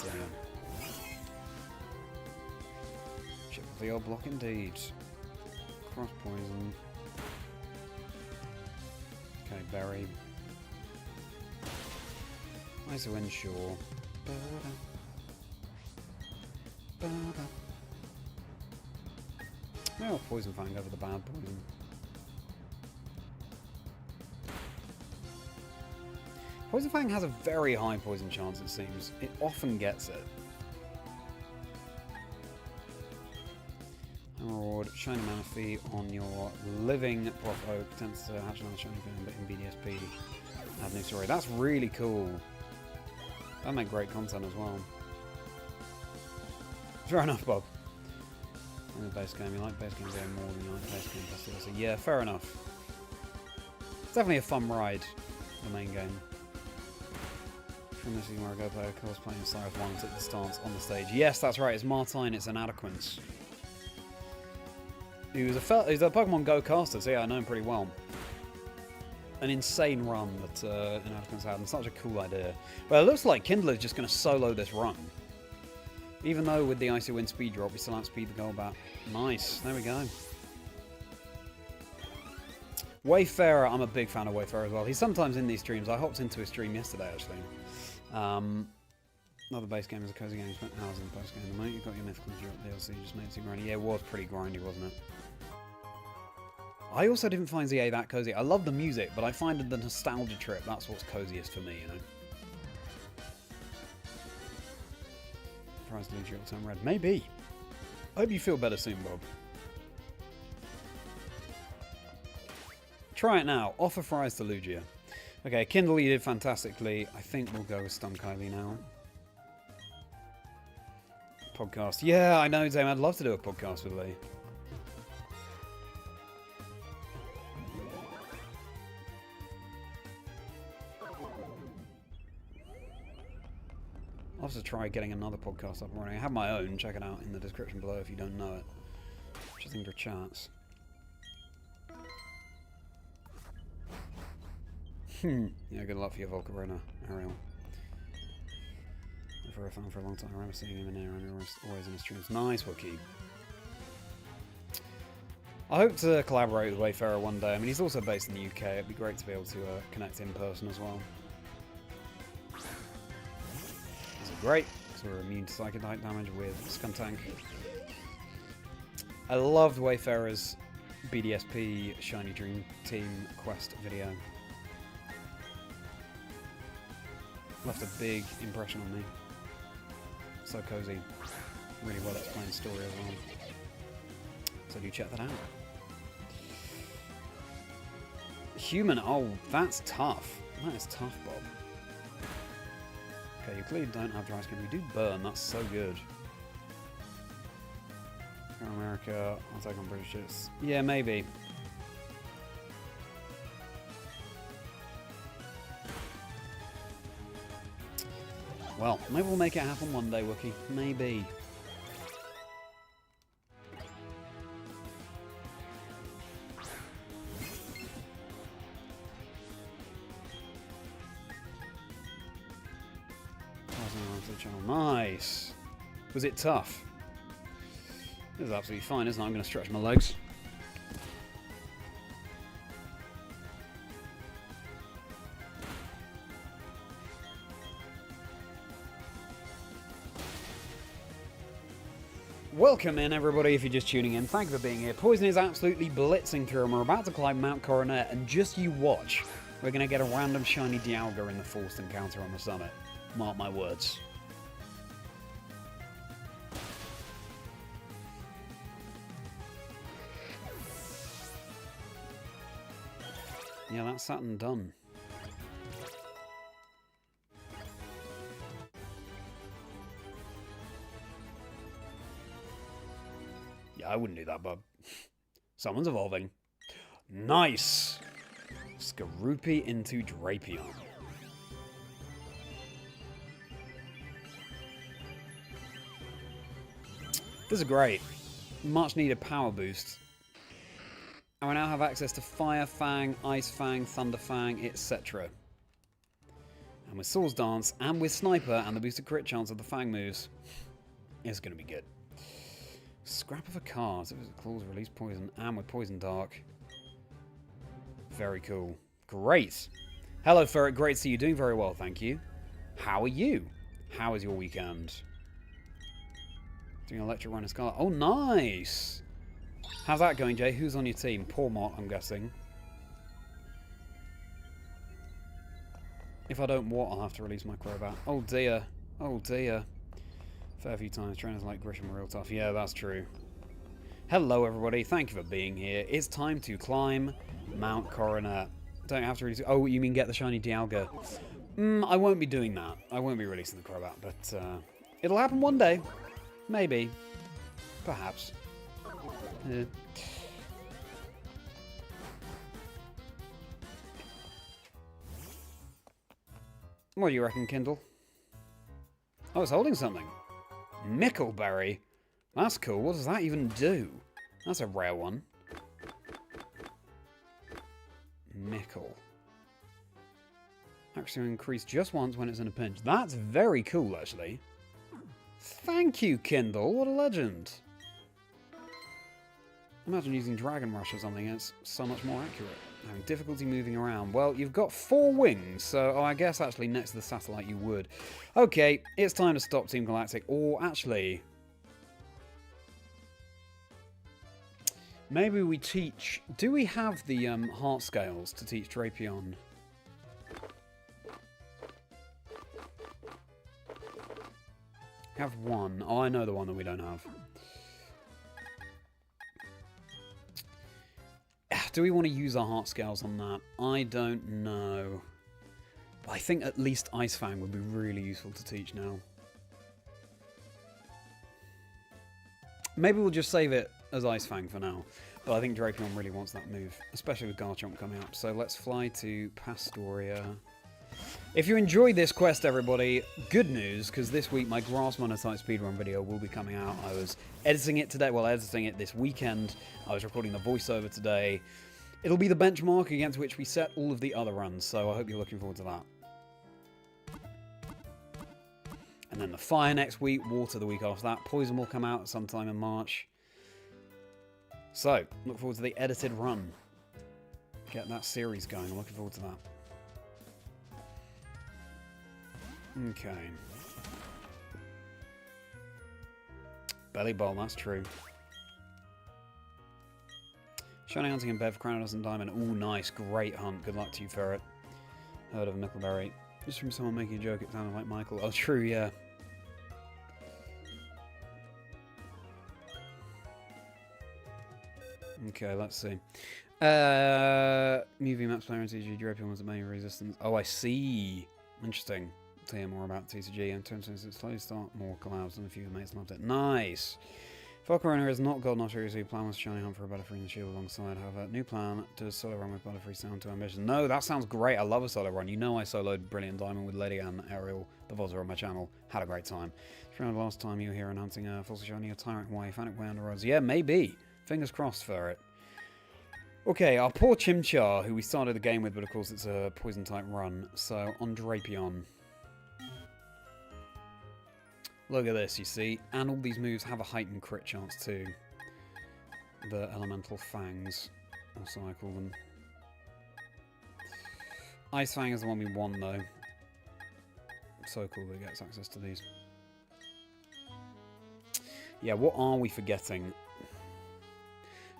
chip of the old block indeed. Cross poison. Okay, berry. Nice wind shore. Oh, Poison Fang over the bad poison. Poison Fang has a very high poison chance, it seems. It often gets it. Reward Shiny Manaphy on your living Prof Oak. Tends to hatch another Shiny Venom, but in BDSP. Add new story. That's really cool. That'd make great content as well. Fair enough, Bob. In the base game, you like base games there more than you like base game festival. So yeah, fair enough. It's definitely a fun ride, the main game. From this where I go play a cosplaying Cyrus One at the stance on the stage. Yes, that's right, it's Martine, it's an Adequance. He's a Pokemon Go caster, so yeah, I know him pretty well. An insane run that Inadequance had, and such a cool idea. Well, it looks like Kindler's just going to solo this run. Even though with the Icy Wind speed drop, we still outspeed the Golbat. Nice, there we go. Wayfarer, I'm a big fan of Wayfarer as well. He's sometimes in these streams. I hopped into his stream yesterday, actually. Another base game is a cozy game. You spent hours in the post game. The moment you got your mythical DLC, just made it too grindy. Yeah, it was pretty grindy, wasn't it? I also didn't find ZA that cozy. I love the music, but I find the nostalgia trip, that's what's coziest for me, you know? Price to lose your time red. Maybe. I hope you feel better soon, Bob. Try it now. Offer fries to Lugia. Okay, Kindle, you did fantastically. I think we'll go with Skuntank now. Podcast. Yeah, I know, Zane. I'd love to do a podcast with Lee. I'll have to try getting another podcast up and running. I have my own. Check it out in the description below if you don't know it. Chazingdra chats. Yeah, good luck for your Volcarona, Ariel. For a fan for a long time, I remember seeing him in there and he was always in his streams. Nice, Wookie. I hope to collaborate with Wayfarer one day. I mean, he's also based in the UK. It'd be great to be able to connect in person as well. These are great, because we're immune to Psychic Type damage with Skuntank. I loved Wayfarer's BDSP Shiny Dream Team quest video. Left a big impression on me. So cozy. Really well explained story as well. So do check that out. Human, oh, that's tough. That is tough, Bob. Okay, you clearly don't have dry skin. We do burn, that's so good. America. I'll take on British ships. Yeah, maybe. Well, maybe we'll make it happen one day, Wookie. Maybe. Nice. Was it tough? It was absolutely fine, isn't it? I'm going to stretch my legs. Welcome in, everybody, if you're just tuning in. Thank you for being here. Poison is absolutely blitzing through, and we're about to climb Mount Coronet, and just you watch. We're going to get a random shiny Dialga in the forced encounter on the summit. Mark my words. Yeah, that's sat and done. Yeah, I wouldn't do that, bub. Someone's evolving. Nice! Skorupi into Drapion. This is great. Much needed power boost. And we now have access to Fire Fang, Ice Fang, Thunder Fang, etc. And with Swords Dance, and with Sniper, and the boosted crit chance of the Fang moves, it's going to be good. Scrap of a card. So it was claws, release poison, and with Poison Dark. Very cool. Great. Hello, Ferret. Great to see you. Doing very well, thank you. How are you? How is your weekend? Doing Electric Runner Scarlet. Oh, nice! How's that going, Jay? Who's on your team? Pormont, I'm guessing. If I don't what, I'll have to release my Crobat. Oh dear. Oh dear. Fair few times, trainers like Grisham are real tough. Yeah, that's true. Hello, everybody. Thank you for being here. It's time to climb Mount Coronet. Don't have to release... Oh, you mean get the shiny Dialga? I won't be doing that. I won't be releasing the Crobat, but it'll happen one day. Maybe. Perhaps. What do you reckon, Kindle? Oh, it's holding something. Mickleberry? That's cool. What does that even do? That's a rare one. Mickle. Actually increase just once when it's in a pinch. That's very cool, actually. Thank you, Kindle. What a legend. Imagine using Dragon Rush or something, it's so much more accurate. Having difficulty moving around. Well, you've got 4 wings, so I guess actually next to the satellite you would. Okay, it's time to stop Team Galactic. Or actually... maybe we teach... do we have the heart scales to teach Drapion? We have one. Oh, I know the one that we don't have. Do we want to use our heart scales on that? I don't know. But I think at least Ice Fang would be really useful to teach now. Maybe we'll just save it as Ice Fang for now. But I think Drapion really wants that move, especially with Garchomp coming up. So let's fly to Pastoria. If you enjoyed this quest, everybody, good news, because this week my Grass MONOTYPE speedrun video will be coming out. I was editing it today, well, editing it this weekend. I was recording the voiceover today. It'll be the benchmark against which we set all of the other runs, so I hope you're looking forward to that. And then the Fire next week, Water the week after that. Poison will come out sometime in March. So, look forward to the edited run. Get that series going, I'm looking forward to that. Okay. Belly Bowl, that's true. Shiny hunting in bed for Crown and Diamond. Ooh, nice. Great hunt. Good luck to you, Ferret. Heard of Mickleberry. Just from someone making a joke, it sounded like Michael. Oh, true, yeah. Okay, let's see. Movie maps player and TCG Drapion was the main resistance. Oh, I see. Interesting. To hear more about TCG. In terms of its slow start, more collabs, and a few mates loved it. Nice! Falcorona has not got Osirus, who plan was Shiny Hunt for a Butterfree and Shield alongside. However, new plan, do a solo run with Butterfree sound to ambition. No, that sounds great. I love a solo run. You know I soloed Brilliant Diamond with Lady and Ariel, the Vozzer on my channel. Had a great time. If you remember last time you were here announcing a False Shiny, a Tyrant Way, Fanic Way under Rose. Yeah, maybe. Fingers crossed for it. Okay, our poor Chimchar, who we started the game with, but of course it's a poison type run. So, on Drapion. Look at this, you see. And all these moves have a heightened crit chance too. The Elemental Fangs, or so I call them. Ice Fang is the one we want though. So cool that it gets access to these. Yeah, what are we forgetting?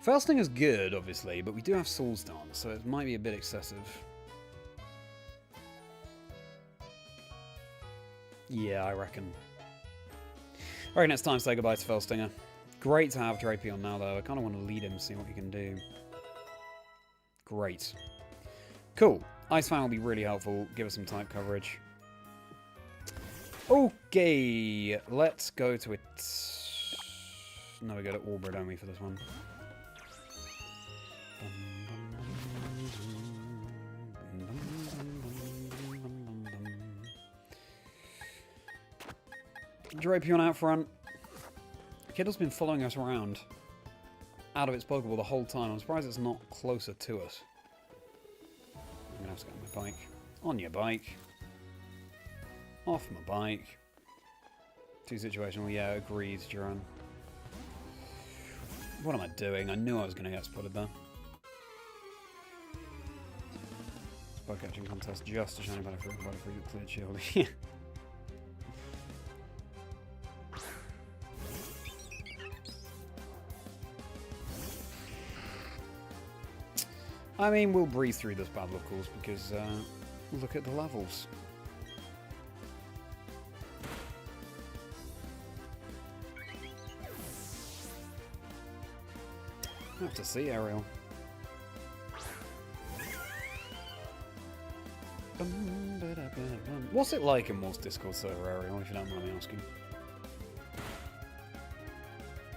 Failsting is good, obviously, but we do have Soul's Dance, so it might be a bit excessive. Yeah, I reckon. Alright, it's time to say goodbye to Failstinger. Great to have Drapion now, though. I kind of want to lead him, see what he can do. Great. Cool. Ice Fang will be really helpful. Give us some type coverage. Okay, let's go to it. No, we go to Orbra, don't we, for this one? Drapion out front. Kiddle's been following us around out of its Pokeball the whole time. I'm surprised it's not closer to us. I'm gonna have to get on my bike. On your bike. Off my bike. Too situational. Yeah, agreed, Duran. What am I doing? I knew I was going to get spotted there. Bug catching contest just a shiny Butterfree with cleared shield. I mean, we'll breeze through this battle, of course, because look at the levels. I have to see, Ariel. What's it like in Moore's Discord server, Ariel, if you don't mind me asking?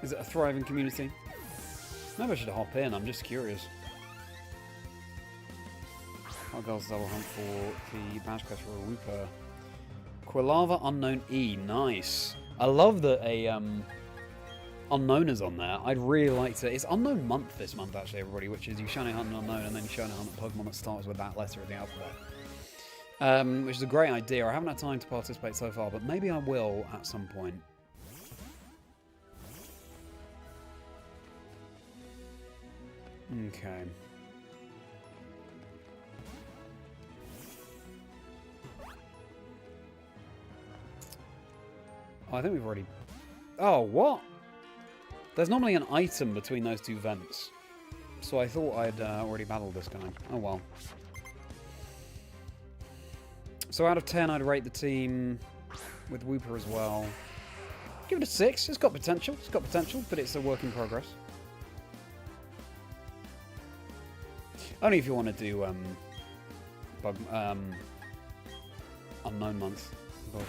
Is it a thriving community? Maybe I should hop in, I'm just curious. Our girls double hunt for the badge quest for a Wooper. Quilava Unknown E, nice. I love that a Unknown is on there. I'd really like to. It's Unknown Month this month, actually, everybody, which is you shiny hunt an Unknown and then you shiny hunt a Pokemon that starts with that letter of the alphabet. Which is a great idea. I haven't had time to participate so far, but maybe I will at some point. Okay. Oh, I think we've already... Oh, what? There's normally an item between those two vents. So I thought I'd already battled this guy. Oh, well. So out of 10, I'd rate the team with Wooper as well. Give it a 6. It's got potential. It's got potential, but it's a work in progress. Only if you want to do Unknown Month. But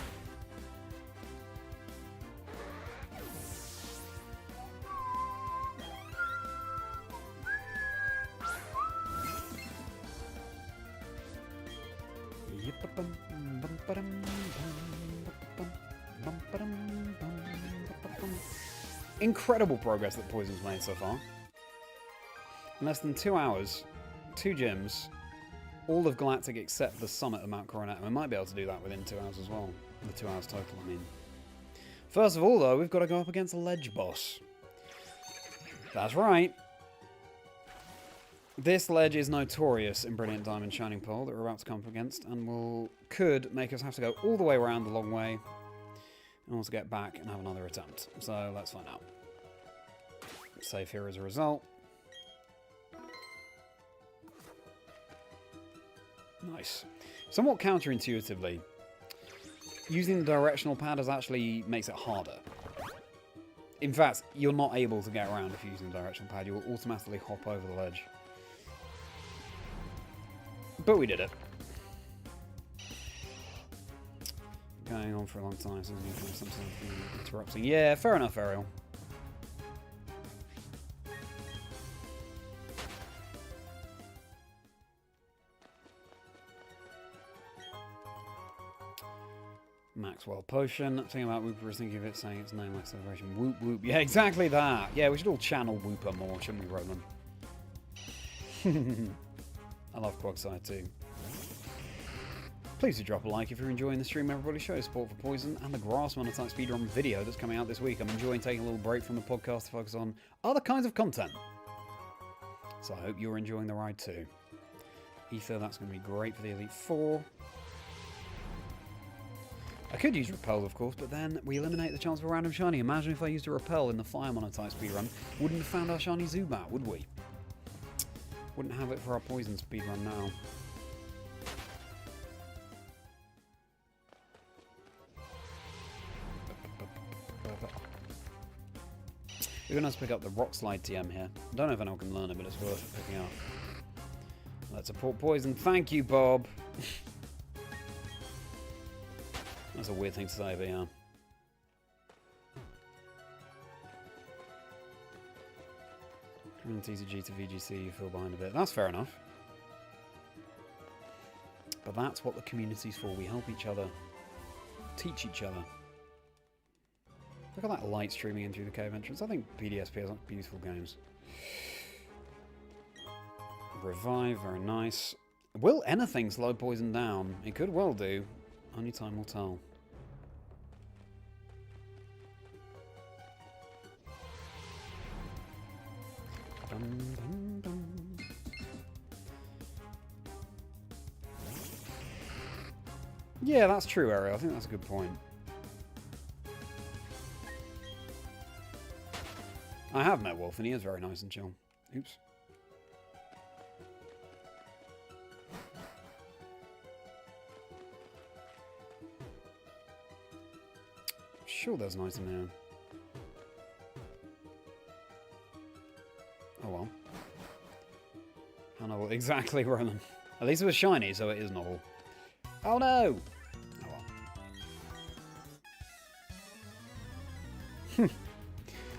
incredible progress that Poison's made so far. In less than 2 hours, 2 gyms, all of Galactic except the summit of Mount Coronet. We might be able to do that within 2 hours as well. The 2 hours total, I mean. First of all, though, we've got to go up against a ledge boss. That's right. This ledge is notorious in Brilliant Diamond Shining Pearl that we're about to come up against, and could make us have to go all the way around the long way and also get back and have another attempt. So let's find out. Save here as a result. Nice. Somewhat counterintuitively, using the directional pad actually makes it harder. In fact, you're not able to get around if you're using the directional pad. You will automatically hop over the ledge. But we did it. Going on for a long time, so there's something interrupting. Yeah, fair enough, Ariel. Maxwell Potion. Thinking about Wooper was thinking of it saying its name like celebration. Whoop whoop. Yeah, exactly that. Yeah, we should all channel Wooper more, shouldn't we, Roland? I love Quagsire too. Please do drop a like if you're enjoying the stream, everybody. Show support for Poison and the Grass MONOTYPE speedrun video that's coming out this week. I'm enjoying taking a little break from the podcast to focus on other kinds of content. So I hope you're enjoying the ride too. Ether, that's going to be great for the Elite Four. I could use Repel, of course, but then we eliminate the chance of a random shiny. Imagine if I used a Repel in the Fire MONOTYPE speedrun. Wouldn't have found our Shiny Zubat, would we? Wouldn't have it for our Poison speedrun now. We're going to have to pick up the Rock Slide TM here. I don't know if anyone can learn it, but it's worth picking up. Let's support Poison. Thank you, Bob. That's a weird thing to say, but yeah. From TCG to VGC, you feel behind a bit. That's fair enough. But that's what the community's for. We help each other. Teach each other. Look at that light streaming in through the cave entrance. I think BDSP has beautiful games. Revive, very nice. Will anything slow Poison down? It could well do. Only time will tell. Dun, dun, dun. Yeah, that's true, Ariel. I think that's a good point. I have met Wolf, and he is very nice and chill. Oops. Sure, there's nice in there. Oh well. How novel? Exactly, Roland. At least it was shiny, so it is novel. Oh no! Oh well.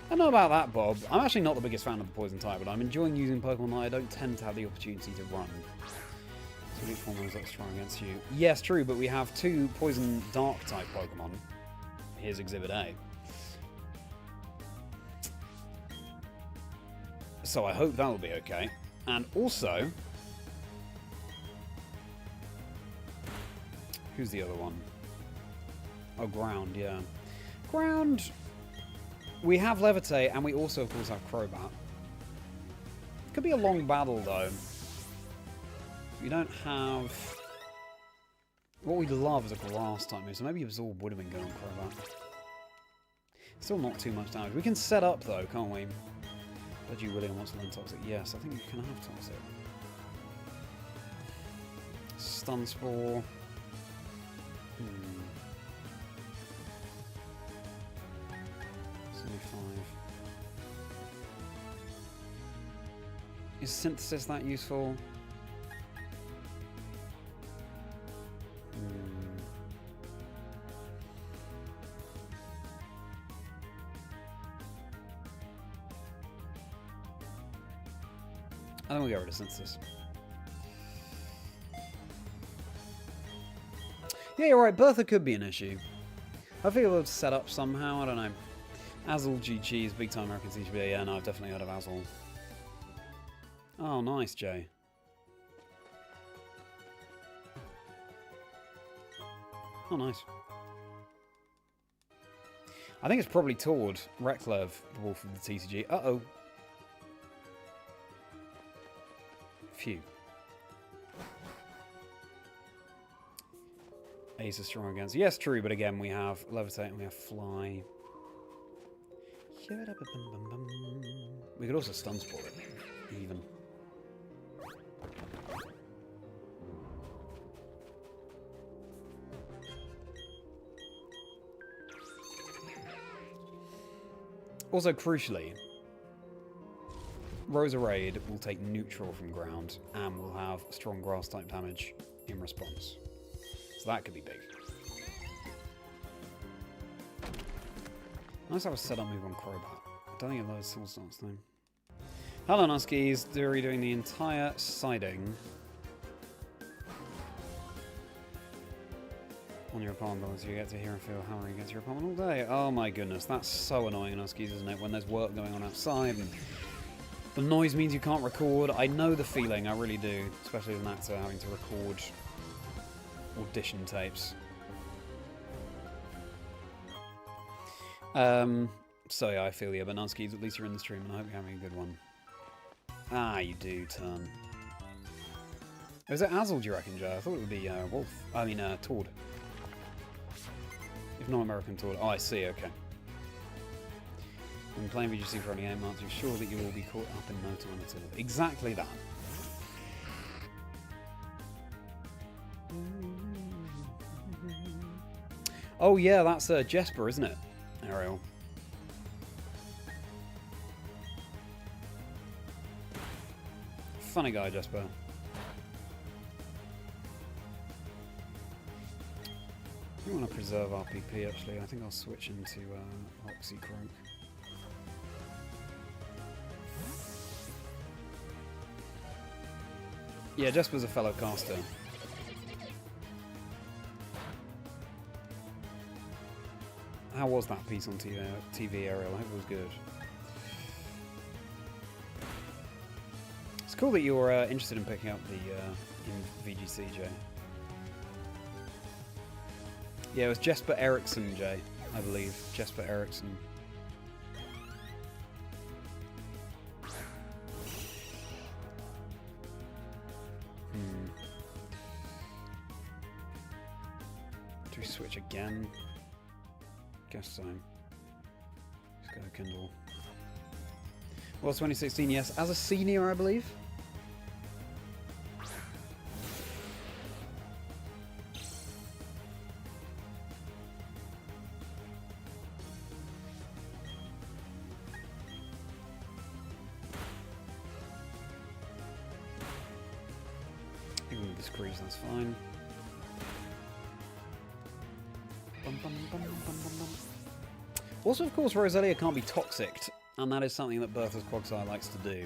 I don't know about that, Bob. I'm actually not the biggest fan of the Poison type, but I'm enjoying using Pokemon that I don't tend to have the opportunity to run. So each one of those strong against you. Yes, true, but we have 2 Poison Dark type Pokemon. Here's Exhibit A. So I hope that'll be okay. And also... who's the other one? Oh, Ground, yeah. Ground... we have Levitate, and we also, of course, have Crobat. Could be a long battle, though. We don't have... what we'd love is a Grass type move, so maybe Absorb would have been good on Crobat. Still not too much damage. We can set up, though, can't we? Reggie William wants to learn Toxic. Yes, I think you can have Toxic. Stun Spore. 75. Is Synthesis that useful? I think we'll get rid of Synthesis. Yeah, you're right. Bertha could be an issue. I think we'll set up somehow. I don't know. Azul GG's big time American CGB. Yeah, no, I've definitely heard of Azul. Oh, nice, Jay. Oh, nice. I think it's probably Tord, Reklev, the Wolf of the TCG. Uh-oh. Phew. Ace is strong against. Yes, true, but again, we have Levitate and we have Fly. We could also Stun Spore it, even. Also, crucially, Roserade will take neutral from ground and will have strong grass type damage in response. So that could be big. Nice to have a setup move on Crobat. I don't think it loads Soul Stance though. Hello Nuskies, Dury doing the entire siding. on your opponent unless you get to hear and feel hammering against your opponent all day. Oh my goodness, that's so annoying in Huskies, isn't it? When there's work going on outside and the noise means you can't record. I know the feeling, I really do. Especially as an actor having to record audition tapes. So yeah, I feel you, but Huskies, at least you're in the stream and I hope you're having a good one. Ah, you do turn. Was it Azel, do you reckon, Joe? I thought it would be Wolf. I mean, Toad. If not American Toad. Oh, I see, okay. When playing VGC for only 8 months, you're sure that you will be caught up in no time at all. Exactly that. Oh yeah, that's Jesper, isn't it? Ariel. Funny guy, Jesper. I want to preserve RPP actually. I think I'll switch into Toxicroak. Yeah, Jesper's a fellow caster. How was that piece on TV, Ariel? I hope it was good. It's cool that you're interested in picking up the in VGC, Jay. Yeah, it was Jesper Eriksson, Jay, I believe. Jesper Eriksson. Do we switch again? Guess so. Let's go Kindle. Well, 2016, yes. As a senior, I believe. Even with the screws, that's fine. Also, of course, Roselia can't be toxicked, and that is something that Bertha's Quagsire likes to do.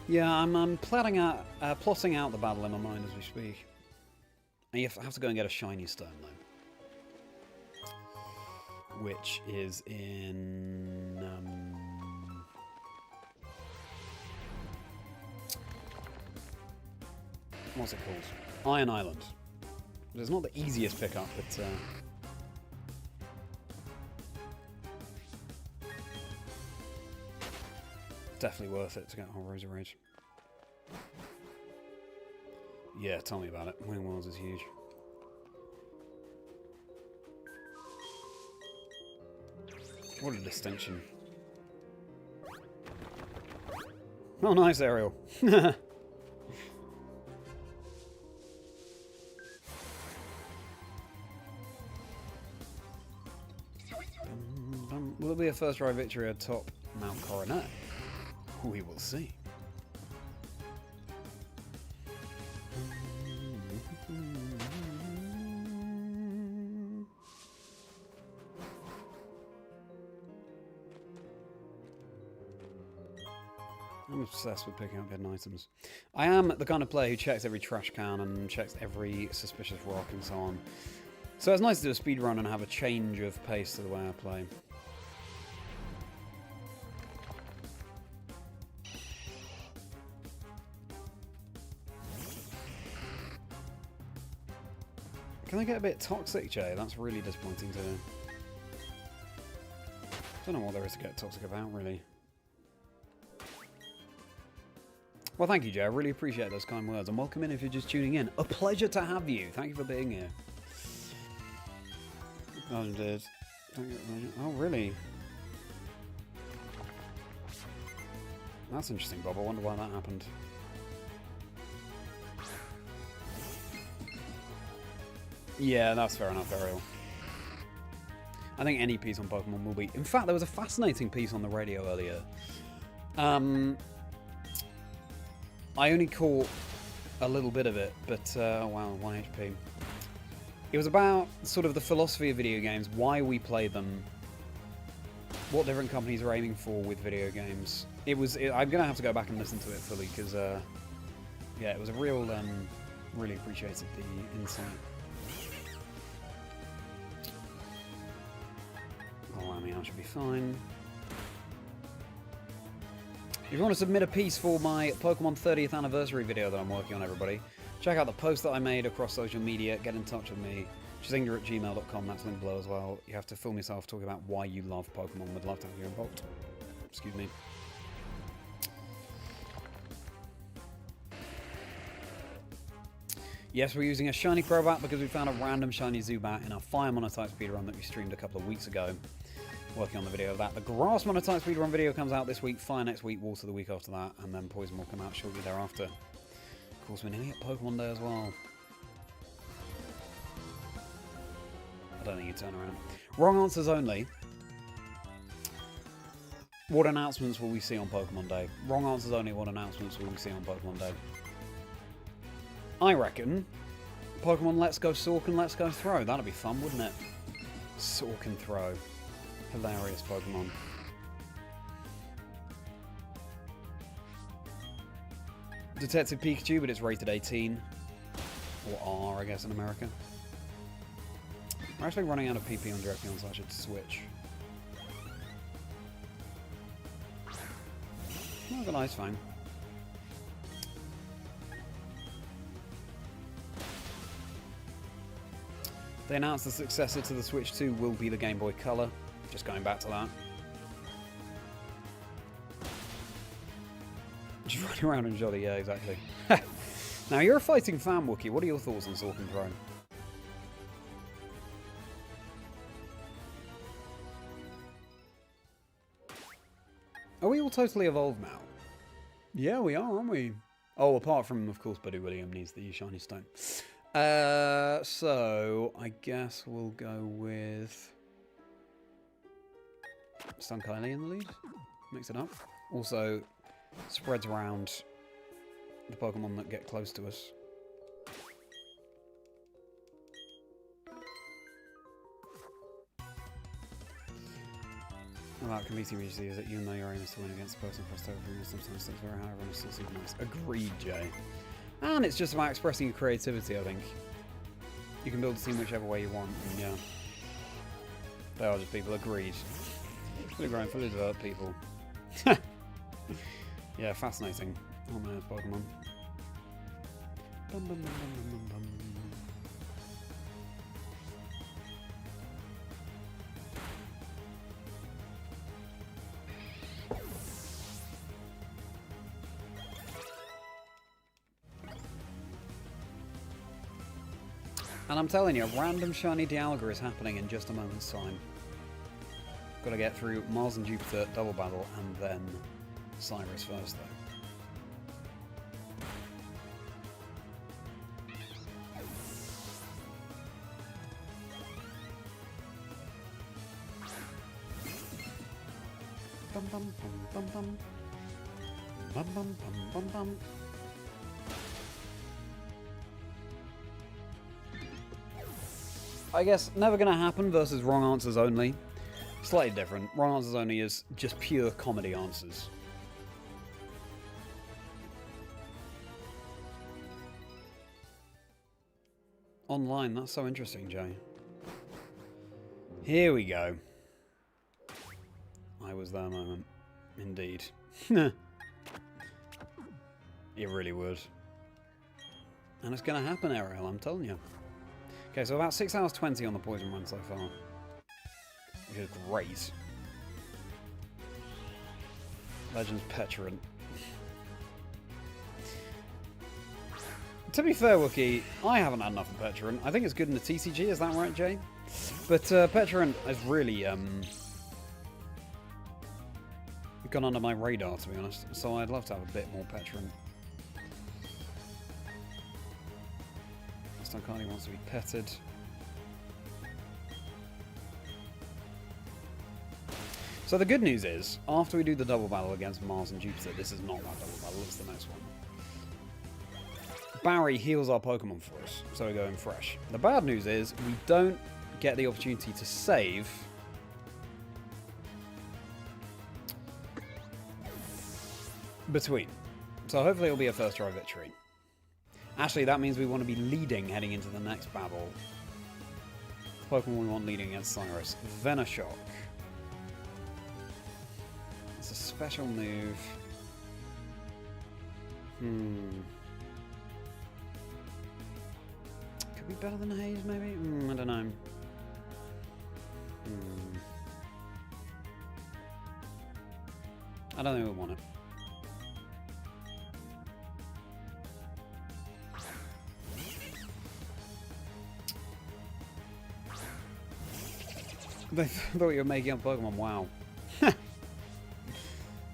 Yeah, I'm plotting out the battle in my mind as we speak. And you have to go and get a shiny stone, though. Which is in... what's it called? Iron Island. It's not the easiest pickup, but... definitely worth it to get a whole Roserade. Yeah, tell me about it. Winning Worlds is huge. What a distinction. Oh, nice, Ariel. Will it be a first ride victory atop Mount Coronet? We will see. I'm obsessed with picking up hidden items. I am the kind of player who checks every trash can and checks every suspicious rock and so on. So it's nice to do a speedrun and have a change of pace to the way I play. Can I get a bit toxic, Jay? That's really disappointing to hear. Don't know what there is to get toxic about, really. Well, thank you, Jay. I really appreciate those kind words. And welcome in if you're just tuning in. A pleasure to have you. Thank you for being here. Oh, dude. Oh, really? That's interesting, Bob. I wonder why that happened. Yeah, that's fair enough, Ariel. I think any piece on Pokemon will be... In fact, there was a fascinating piece on the radio earlier. I only caught a little bit of it, but... oh, wow, 1 HP. It was about sort of the philosophy of video games, why we play them, what different companies are aiming for with video games. I'm going to have to go back and listen to it fully, because, yeah, it was a real... really appreciated the insight. should be fine. If you want to submit a piece for my Pokemon 30th anniversary video that I'm working on, everybody, check out the post that I made across social media. Get in touch with me. Chazingdra@gmail.com. That's linked below as well. You have to film yourself talking about why you love Pokemon. Would love to have you involved. Excuse me. Yes, we're using a Shiny Crobat because we found a random Shiny Zubat in our Fire Monotype speedrun that we streamed a couple of weeks ago. Working on the video of that. The Grass Monotype speedrun video comes out this week, Fire next week, Water the week after that, and then Poison will come out shortly thereafter. Of course, we're nearly at Pokemon Day as well. I don't think you turn around. Wrong answers only. What announcements will we see on Pokemon Day? Wrong answers only. What announcements will we see on Pokemon Day? I reckon Pokemon Let's Go Sork and Let's Go Throw. That'd be fun, wouldn't it? Sork and Throw. Hilarious Pokemon. Detective Pikachu, but it's rated 18. Or R, I guess, in America. We're actually running out of PP on Drapion, so I should switch. Oh, the Ice Fang. They announced the successor to the Switch 2 will be the Game Boy Color. Just going back to that. Just running around and jolly, yeah, exactly. Now, you're a fighting fan, Wookie. What are your thoughts on Sork and Throw? Are we all totally evolved now? Yeah, we are, aren't we? Oh, apart from, of course, Buddy William needs the Shiny Stone. So, I guess we'll go with Skuntank in the lead. Mix it up. Also, spreads around the Pokemon that get close to us. About competing usually is that you know your aim is to win against the person crossed over and sometimes it's very hard, everyone is still super nice. Agreed, Jay. And it's just about expressing your creativity, I think. You can build a team whichever way you want, and yeah. They are just people, agreed. Fully grown, fully developed people. Yeah, fascinating. Oh man, it's Pokemon. Bum, bum, bum, bum, bum, bum. And I'm telling you, a random shiny Dialga is happening in just a moment's time. Got to get through Mars and Jupiter, double battle, and then Cyrus first, though. Bum bum bum bum bum. Bum bum bum bum bum. I guess never gonna happen versus wrong answers only. Slightly different. Wrong answers only is just pure comedy answers. Online, that's so interesting, Jay. Here we go. I was there moment. Indeed. It really would. And it's gonna happen, Ariel, I'm telling you. Okay, so about 6 hours 20 on the poison run so far. Which is great. Legends Petulant. To be fair, Wookie, I haven't had enough of Petulant. I think it's good in the TCG, is that right, Jay? But Petulant has really gone under my radar, to be honest. So I'd love to have a bit more Petulant. Skuntank wants to be petted. So the good news is, after we do the double battle against Mars and Jupiter, this is not that double battle, it's the next one. Barry heals our Pokemon for us, so we go in fresh. The bad news is, we don't get the opportunity to save between. So hopefully it'll be a first try victory. Actually, that means we want to be leading heading into the next battle. The Pokemon we want leading against Cyrus. Venoshock. special move. Could be better than Haze, maybe? I don't know. I don't think we want it. They thought you were making up Pokemon. Wow.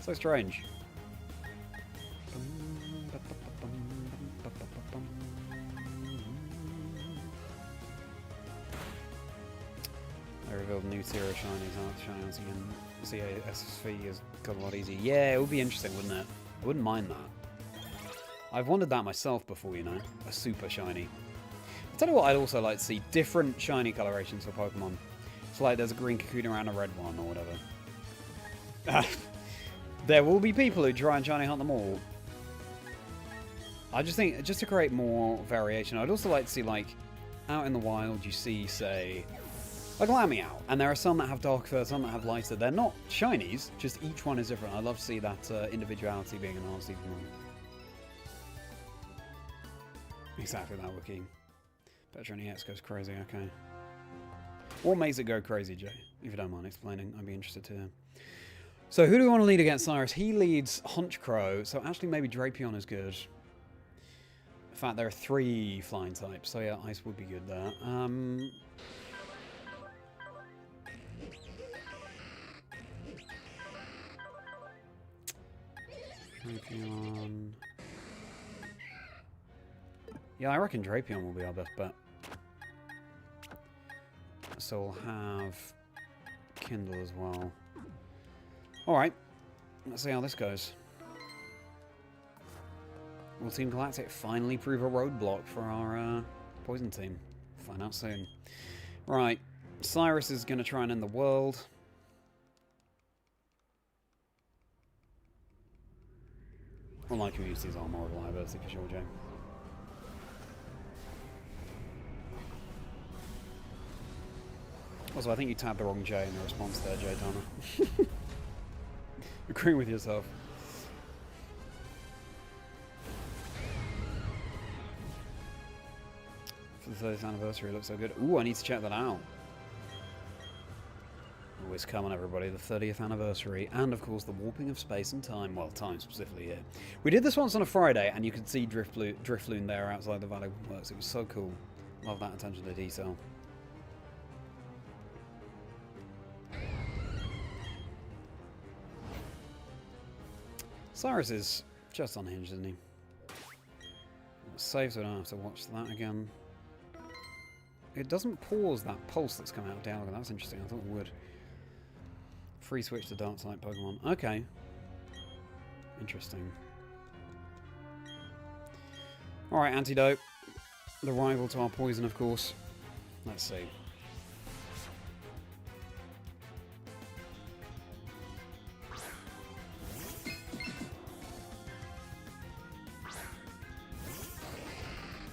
So strange. I revealed new Zero Shinies, shinies again. CASV has got a lot easier. Yeah, it would be interesting, wouldn't it? I wouldn't mind that. I've wanted that myself before, you know. A super shiny. I'll tell you what I'd also like to see. Different shiny colorations for Pokemon. It's like there's a green Kakuna and a red one, or whatever. There will be people who try and shiny hunt them all. I just think, just to create more variation, I'd also like to see, like, out in the wild, you see, say, like Lamiao, and there are some that have dark fur, some that have lighter. They're not shinies, just each one is different. I'd love to see that individuality being enhanced even more. Exactly that, Wiki. Petroni X goes crazy, okay. What makes it go crazy, Jay? If you don't mind explaining, I'd be interested to hear. So who do we want to lead against Cyrus? He leads Honchkrow, so actually maybe Drapion is good. In fact, there are 3 flying types, so yeah, Ice would be good there. Drapion. Yeah, I reckon Drapion will be our best bet. So we'll have Kindle as well. Alright, let's see how this goes. Will Team Galactic finally prove a roadblock for our poison team? Find out soon. Right, Cyrus is going to try and end the world. Online communities are more reliability for sure, Jay. Also, I think you tabbed the wrong J in the response there, Jay Donna. Agreeing with yourself. For the 30th anniversary, it looks so good. Ooh, I need to check that out. Oh, it's coming, everybody. The 30th anniversary. And, of course, the warping of space and time. Well, time specifically here. We did this once on a Friday, and you could see Drifloon there outside the Valley Works. It was so cool. Love that attention to detail. Cyrus is just unhinged, isn't he? Save so I don't have to watch that again. It doesn't pause that pulse that's come out of Dialga. That's interesting. I thought it would. Free switch to dark type Pokemon. Okay. Interesting. Alright, Antidote. The rival to our poison, of course. Let's see.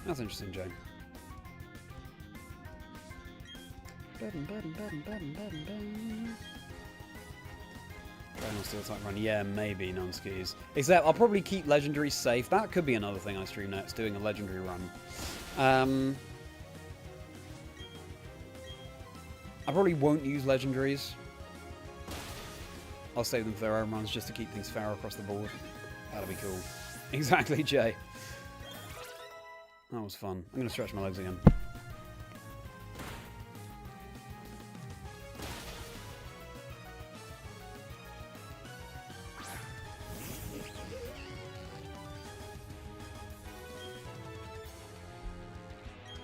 That's interesting, Jay. Steel type run. Yeah, maybe Nunskis. Except I'll probably keep legendaries safe. That could be another thing I stream next, doing a legendary run. I probably won't use legendaries. I'll save them for their own runs just to keep things fair across the board. That'll be cool. Exactly, Jay. That was fun. I'm going to stretch my legs again.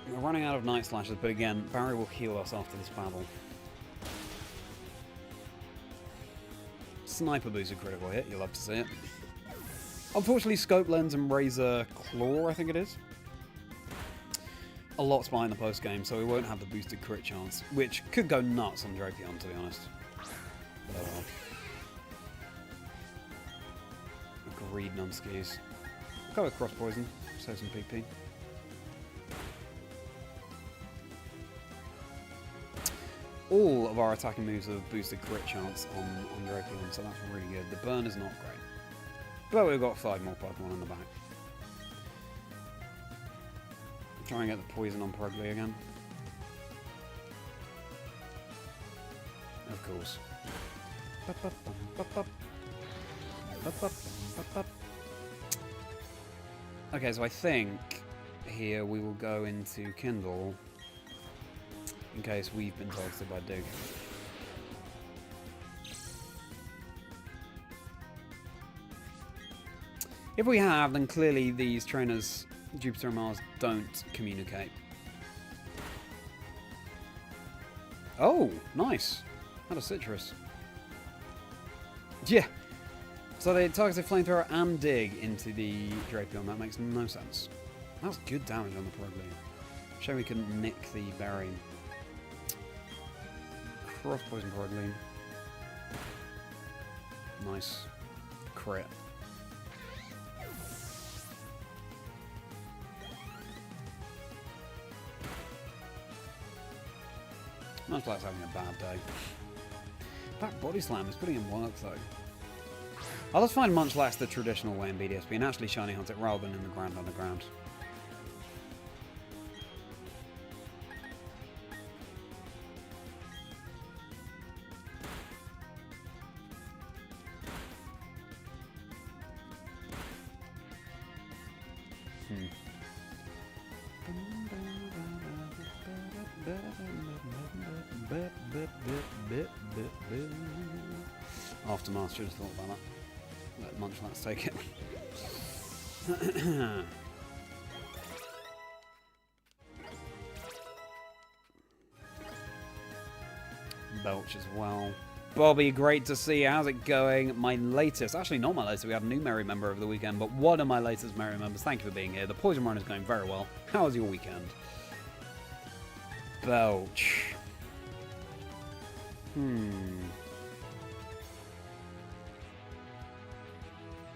We're running out of Night Slashes, but again, Barry will heal us after this battle. Sniper boost a critical hit, you'll love to see it. Unfortunately, Scope Lens and Razor Claw, I think it is. A lot's behind the post game, so we won't have the boosted crit chance, which could go nuts on Drapion, to be honest. But oh well. Agreed, Nunskis. I'll go with Cross Poison, save some PP. all of our attacking moves have boosted crit chance on Drapion, so that's really good. The burn is not great. But we've got 5 more Pokemon in the back. Try and get the poison on Purugly again. Of course. Okay, so I think here we will go into Kindle in case we've been targeted by Dig. If we have, then clearly these trainers, Jupiter and Mars, don't communicate. Oh, nice. Had a Citrus. Yeah. So they targeted Flamethrower and Dig into the Drapion. That makes no sense. That was good damage on the Purugly. Shame we couldn't nick the berry. Cross Poison Purugly. Nice. Crit. Munchlax's having a bad day. That Body Slam is putting in work though. Oh, let's find Munchlax the traditional way in BDSP and actually Shiny Hunt it rather than in the Grand Underground. Aftermath, should have thought about that. Let Munchlax take it. Belch as well. Bobby, great to see you. How's it going? My latest, actually not my latest, we had a new Merri member over the weekend, but one of my latest Merri members. Thank you for being here. The Poison Run is going very well. How was your weekend? Belch.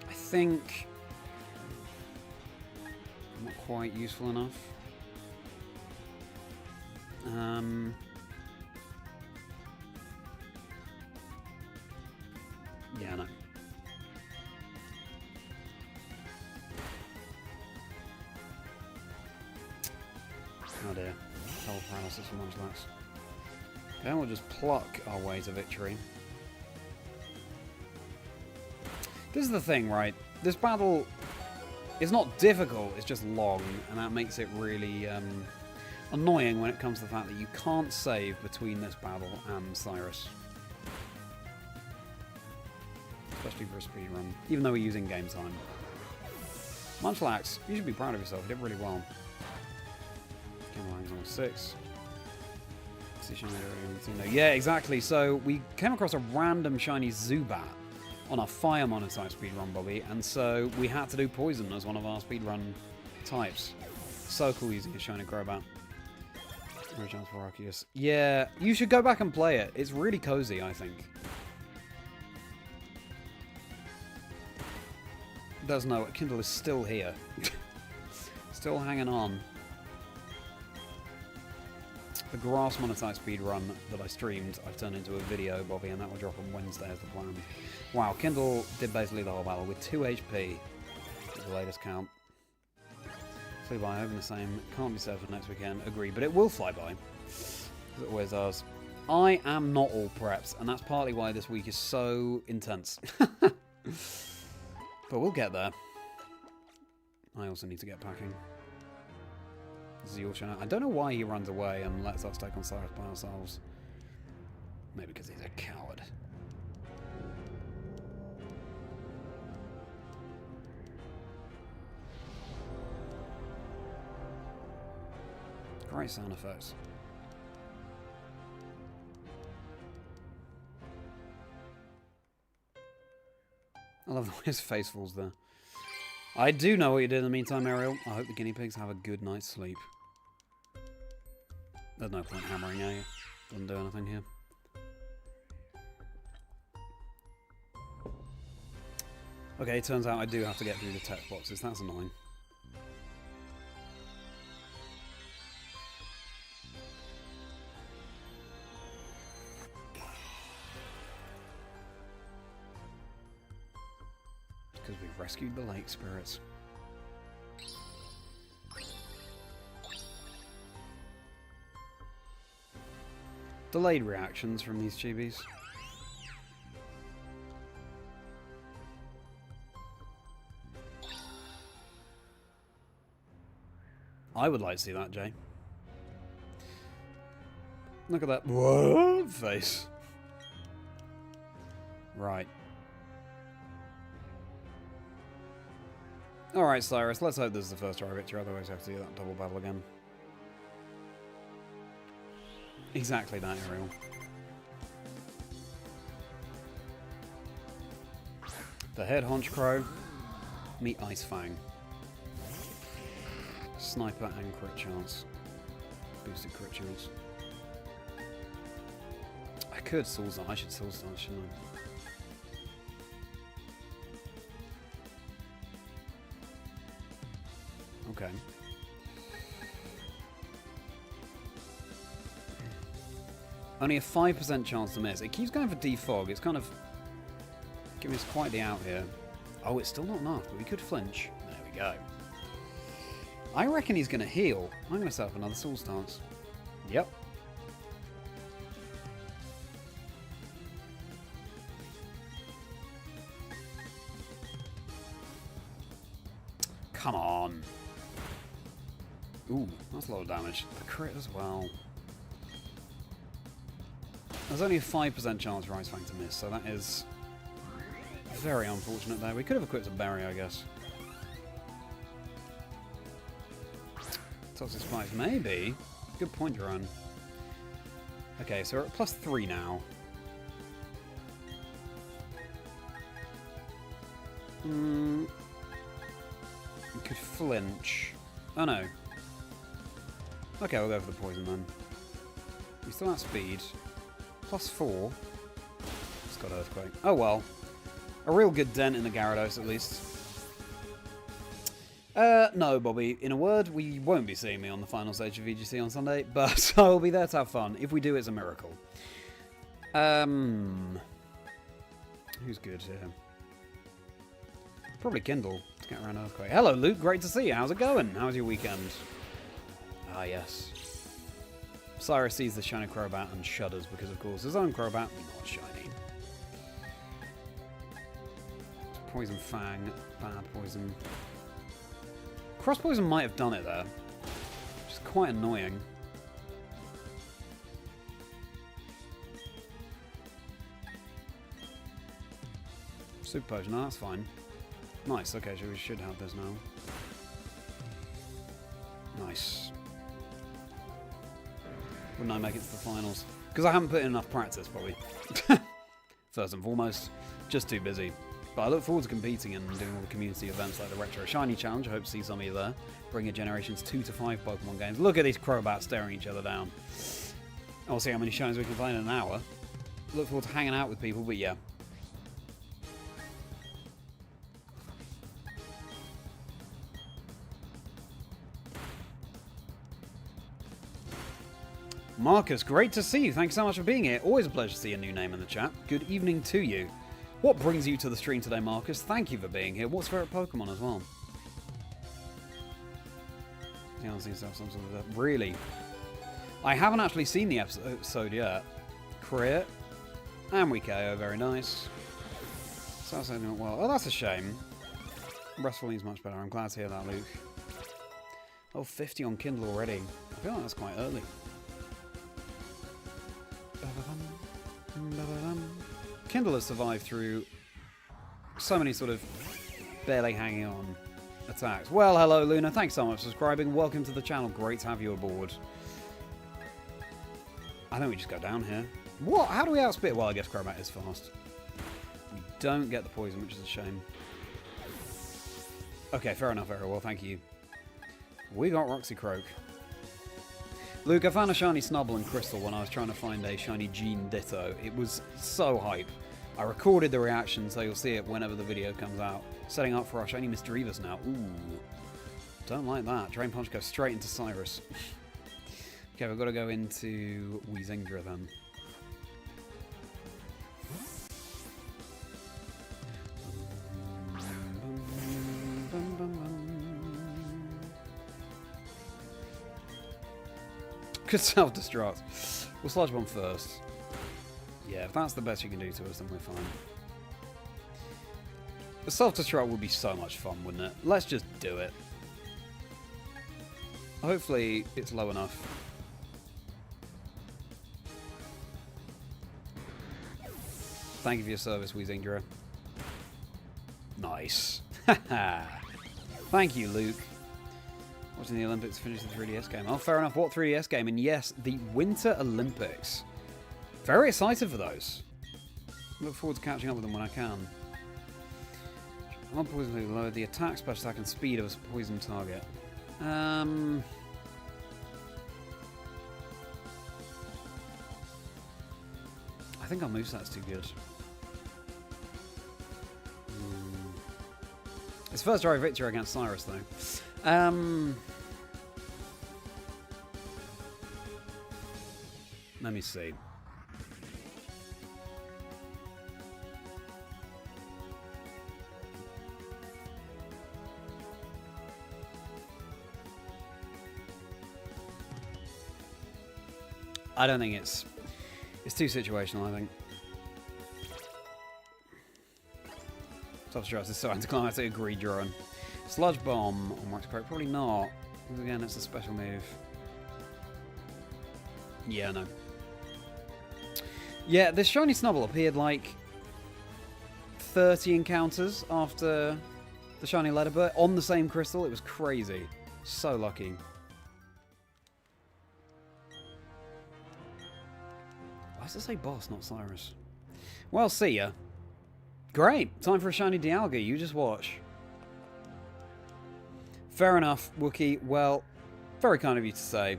I think not quite useful enough. Yeah, no. Oh dear. Total paralysis from Munchlax. Okay, we'll just pluck our way to victory. This is the thing, right? This battle is not difficult, it's just long, and that makes it really annoying when it comes to the fact that you can't save between this battle and Cyrus. Especially for a speedrun, even though we're using game time. Munchlax, you should be proud of yourself, you did really well. Camera on 6. Yeah, exactly. So we came across a random shiny Zubat on our Fire Monotype speedrun, Bobby, and so we had to do Poison as one of our speedrun types. So cool using a Shiny Crobat. No chance for Arceus. Yeah, you should go back and play it. It's really cozy, I think. Does know Kindle is still here. Still hanging on. The grass Monotype speedrun that I streamed, I've turned into a video, Bobby, and that will drop on Wednesday as the plan. Wow, Kindle did basically the whole battle with 2 HP. Is the latest count. Flew by, hoping the same. Can't be said for next weekend. Agree, but it will fly by. As it always does. I am not all preps, and that's partly why this week is so intense. But we'll get there. I also need to get packing. This is your channel. I don't know why he runs away and lets us take on Cyrus by ourselves. Maybe because he's a coward. Great sound effects. I love the way his face falls there. I do know what you did in the meantime, Ariel. I hope the guinea pigs have a good night's sleep. There's no point hammering at you. Doesn't do anything here. Okay, it turns out I do have to get through the text boxes. That's annoying. Because we've rescued the lake spirits. Delayed reactions from these chibis. I would like to see that, Jay. Look at that what face. Right. Alright, Cyrus, let's hope this is the first try victory, otherwise we have to do that double battle again. Exactly that, Ariel. The head honch crow, meet Ice Fang. Sniper and crit chance. Boosted crit chance. I could soul start. I should soul start, shouldn't I? Okay. Only a 5% chance to miss. It keeps going for defog. It's kind of giving us quite the out here. Oh, it's still not enough, but we could flinch. There we go. I reckon he's going to heal. I'm going to set up another soul stance. Yep. Come on. Ooh, that's a lot of damage. The crit as well. There's only a 5% chance for Ice Fang to miss, so that is very unfortunate there. We could have equipped a berry, I guess. Toxic Spikes, maybe. Good point, Duran. Okay, so we're at +3 now. We could flinch. Oh no. Okay, we'll go for the poison then. We still have speed. +4. It's got Earthquake. Oh well. A real good dent in the Gyarados at least. No, Bobby. In a word, we won't be seeing me on the final stage of VGC on Sunday, but I'll be there to have fun. If we do, it's a miracle. Who's good here? Probably Kindle to get around Earthquake. Hello, Luke. Great to see you. How's it going? How's your weekend? Ah, yes. Cyrus sees the Shiny Crobat and shudders because, of course, his own Crobat, not shiny. Poison Fang. Bad poison. Cross Poison might have done it there. Which is quite annoying. Super Potion, no, that's fine. Nice, okay, so we should have this now. Nice. Wouldn't I make it to the finals? Because I haven't put in enough practice, probably. First and foremost, just too busy. But I look forward to competing and doing all the community events like the Retro Shiny Challenge. I hope to see some of you there. Bringing Generations 2 to 5 Pokemon games. Look at these Crobats staring each other down. I'll see how many shinies we can find in an hour. Look forward to hanging out with people, but yeah. Marcus, great to see you. Thanks so much for being here. Always a pleasure to see a new name in the chat. Good evening to you. What brings you to the stream today, Marcus? Thank you for being here. What's favorite Pokemon as well? Yeah, seems to have some sort of... Really? I haven't actually seen the episode yet. Crit. And we KO. Very nice. So that's doing well. Oh, that's a shame. Restfully's much better. I'm glad to hear that, Luke. Oh, 50 on Kindle already. I feel like that's quite early. Kindle has survived through so many sort of barely hanging on attacks. Well, hello, Luna. Thanks so much for subscribing. Welcome to the channel. Great to have you aboard. I think we just go down here. What? How do we outspit? Well, I guess Crobat is fast. We don't get the poison, which is a shame. Okay, fair enough, very well. Thank you. We got Toxicroak. Luke, I found a shiny Snubble and Crystal when I was trying to find a shiny Gene Ditto. It was so hype. I recorded the reaction, so you'll see it whenever the video comes out. Setting up for our shiny Misdreavus now. Ooh. Don't like that. Drain Punch goes straight into Cyrus. Okay, we've got to go into Chazingdra then. could self-destruct. We'll Sludge Bomb first. Yeah, if that's the best you can do to us, then we're fine. The self-destruct would be so much fun, wouldn't it? Let's just do it. Hopefully, it's low enough. Thank you for your service, Chazingdra. Nice. Thank you, Luke. Watching the Olympics finish the 3DS game. Oh, fair enough. What 3DS game? And yes, the Winter Olympics. Very excited for those. Look forward to catching up with them when I can. Poison will lower the attack, special attack, and speed of a poison target. I think our moveset's too good. It's first try victory against Cyrus, though. Let me see. I don't think it's too situational, I think. Top stress is so anticlimactic, agreed, Duran. Sludge Bomb on Max Croak, probably not. Because again, it's a special move. Yeah, no. Yeah, this Shiny Snubble appeared like 30 encounters after the Shiny Letterbird on the same crystal. It was crazy. So lucky. Why does it say boss, not Cyrus? Well, see ya. Great. Time for a Shiny Dialga. You just watch. Fair enough, Wookie. Well, very kind of you to say.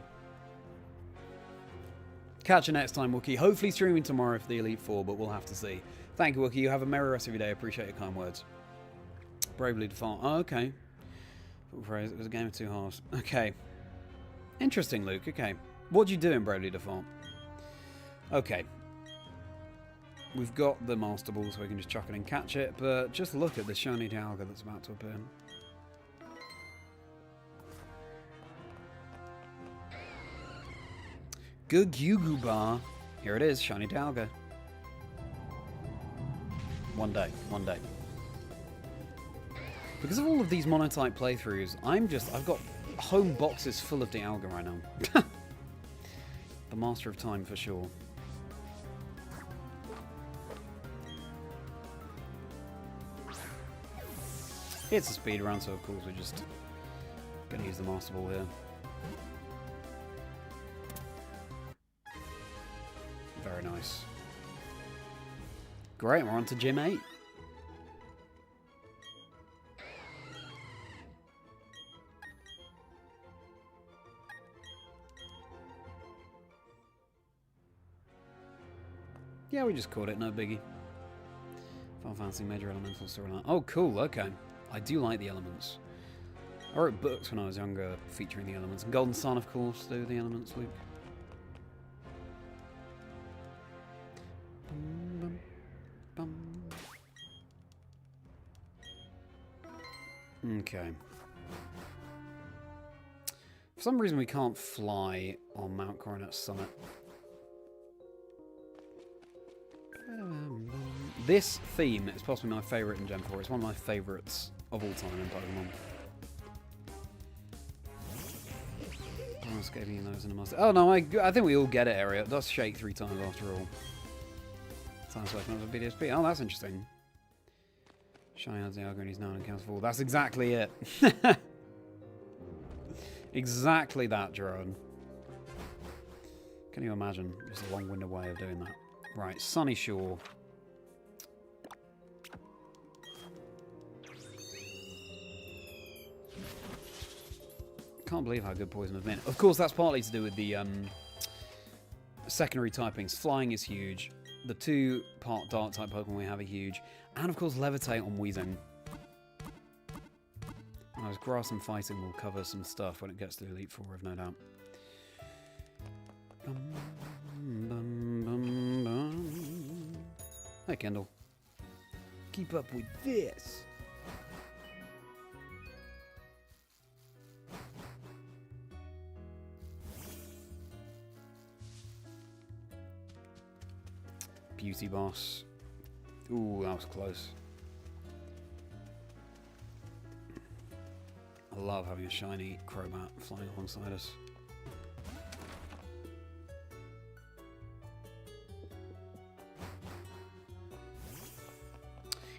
Catch you next time, Wookie. Hopefully streaming tomorrow for the Elite Four, but we'll have to see. Thank you, Wookie. You have a merry rest of your day. Appreciate your kind words. Bravely default. Oh, okay. Phrase. It was a game of two halves. Okay. Interesting, Luke. Okay. What do you do in Bravely Default? Okay. We've got the Master Ball, so we can just chuck it and catch it, but just look at the Shiny Dialga that's about to appear. Good Yugu Bar. Here it is, Shiny Dialga. One day, one day. Because of all of these monotype playthroughs, I've got home boxes full of Dialga right now. The Master of Time for sure. It's a speed run, so of course we're just going to use the Master Ball here. Very nice. Great, we're on to Gym 8. Yeah, we just caught it, no biggie. Final Fantasy Major Elemental Storyline. Oh, cool, okay. I do like the elements. I wrote books when I was younger featuring the elements. And Golden Sun, of course, do the elements, Luke. Okay. For some reason we can't fly on Mount Coronet Summit. This theme is possibly my favourite in Gen 4. It's one of my favourites of all time in Pokemon. I'm escaping your nose in a master. Oh no, I think we all get it, area. It does shake 3 times after all. Sounds like another BDSP. Oh, that's interesting. Shiny has the Dialga and he's now an encounter 4. That's exactly it. Exactly that, Jerome. Can you imagine? Just a long-winded way of doing that. Right, Sunny Shore. Can't believe how good Poison has been. Of course, that's partly to do with the secondary typings. Flying is huge. The 2-part Dark type Pokemon we have are huge. And of course, Levitate on Weezing. Whereas Grass and Fighting will cover some stuff when it gets to the Elite Four, I've no doubt. Hey, Kendall. Keep up with this. Beauty Boss. Ooh, that was close. I love having a shiny Crobat flying alongside us.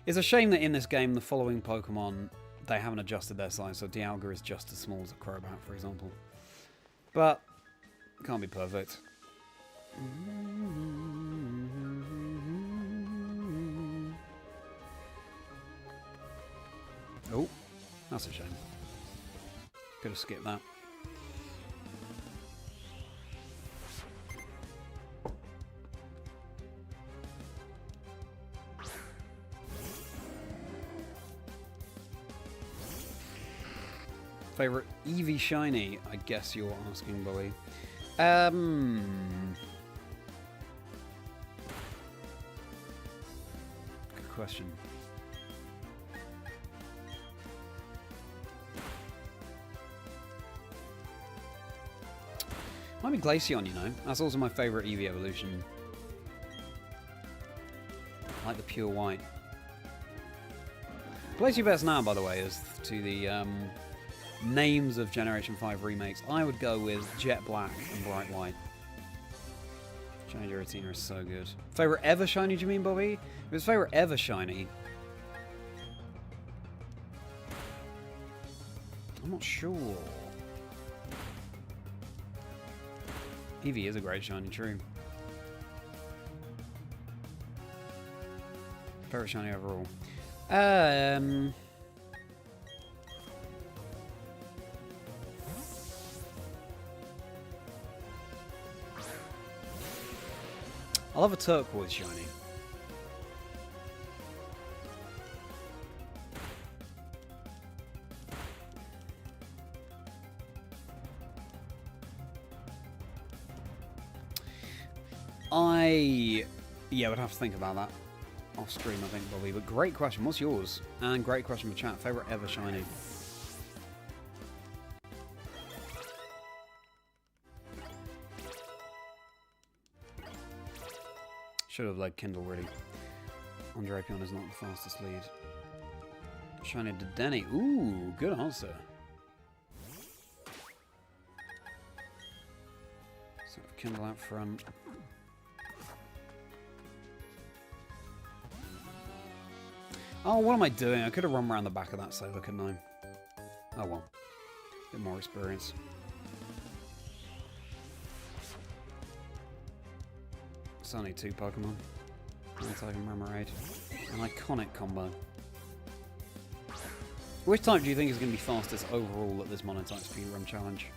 It's a shame that in this game, the following Pokemon, they haven't adjusted their size, so Dialga is just as small as a Crobat, for example. But, can't be perfect. Oh, that's a shame. Could have skipped that. Favorite Eevee shiny? I guess you're asking, Bowie. Good question. Might be Glaceon, you know. That's also my favorite Eevee evolution. I like the pure white. Place your bets now, by the way, is to the names of Generation 5 remakes. I would go with Jet Black and Bright White. Shiny Giratina is so good. Favorite ever shiny, do you mean, Bobby? If it's favorite ever shiny, I'm not sure. Eevee is a great shiny, true. Favorite shiny overall. I love a turquoise shiny. Yeah, would have to think about that off stream, I think, Bobby. But great question. What's yours? And great question for chat. Favorite ever shiny? Should have led Kindle, really. On Drapion is not the fastest lead. Shiny Dedenne. Ooh, good answer. So Kindle out front. Oh, what am I doing? I could have run around the back of that Sailor, couldn't I? Oh well. Bit more experience. It's only 2 Pokemon. MONOTYPE and Roserade. An iconic combo. Which type do you think is going to be fastest overall at this MONOTYPE speedrun challenge?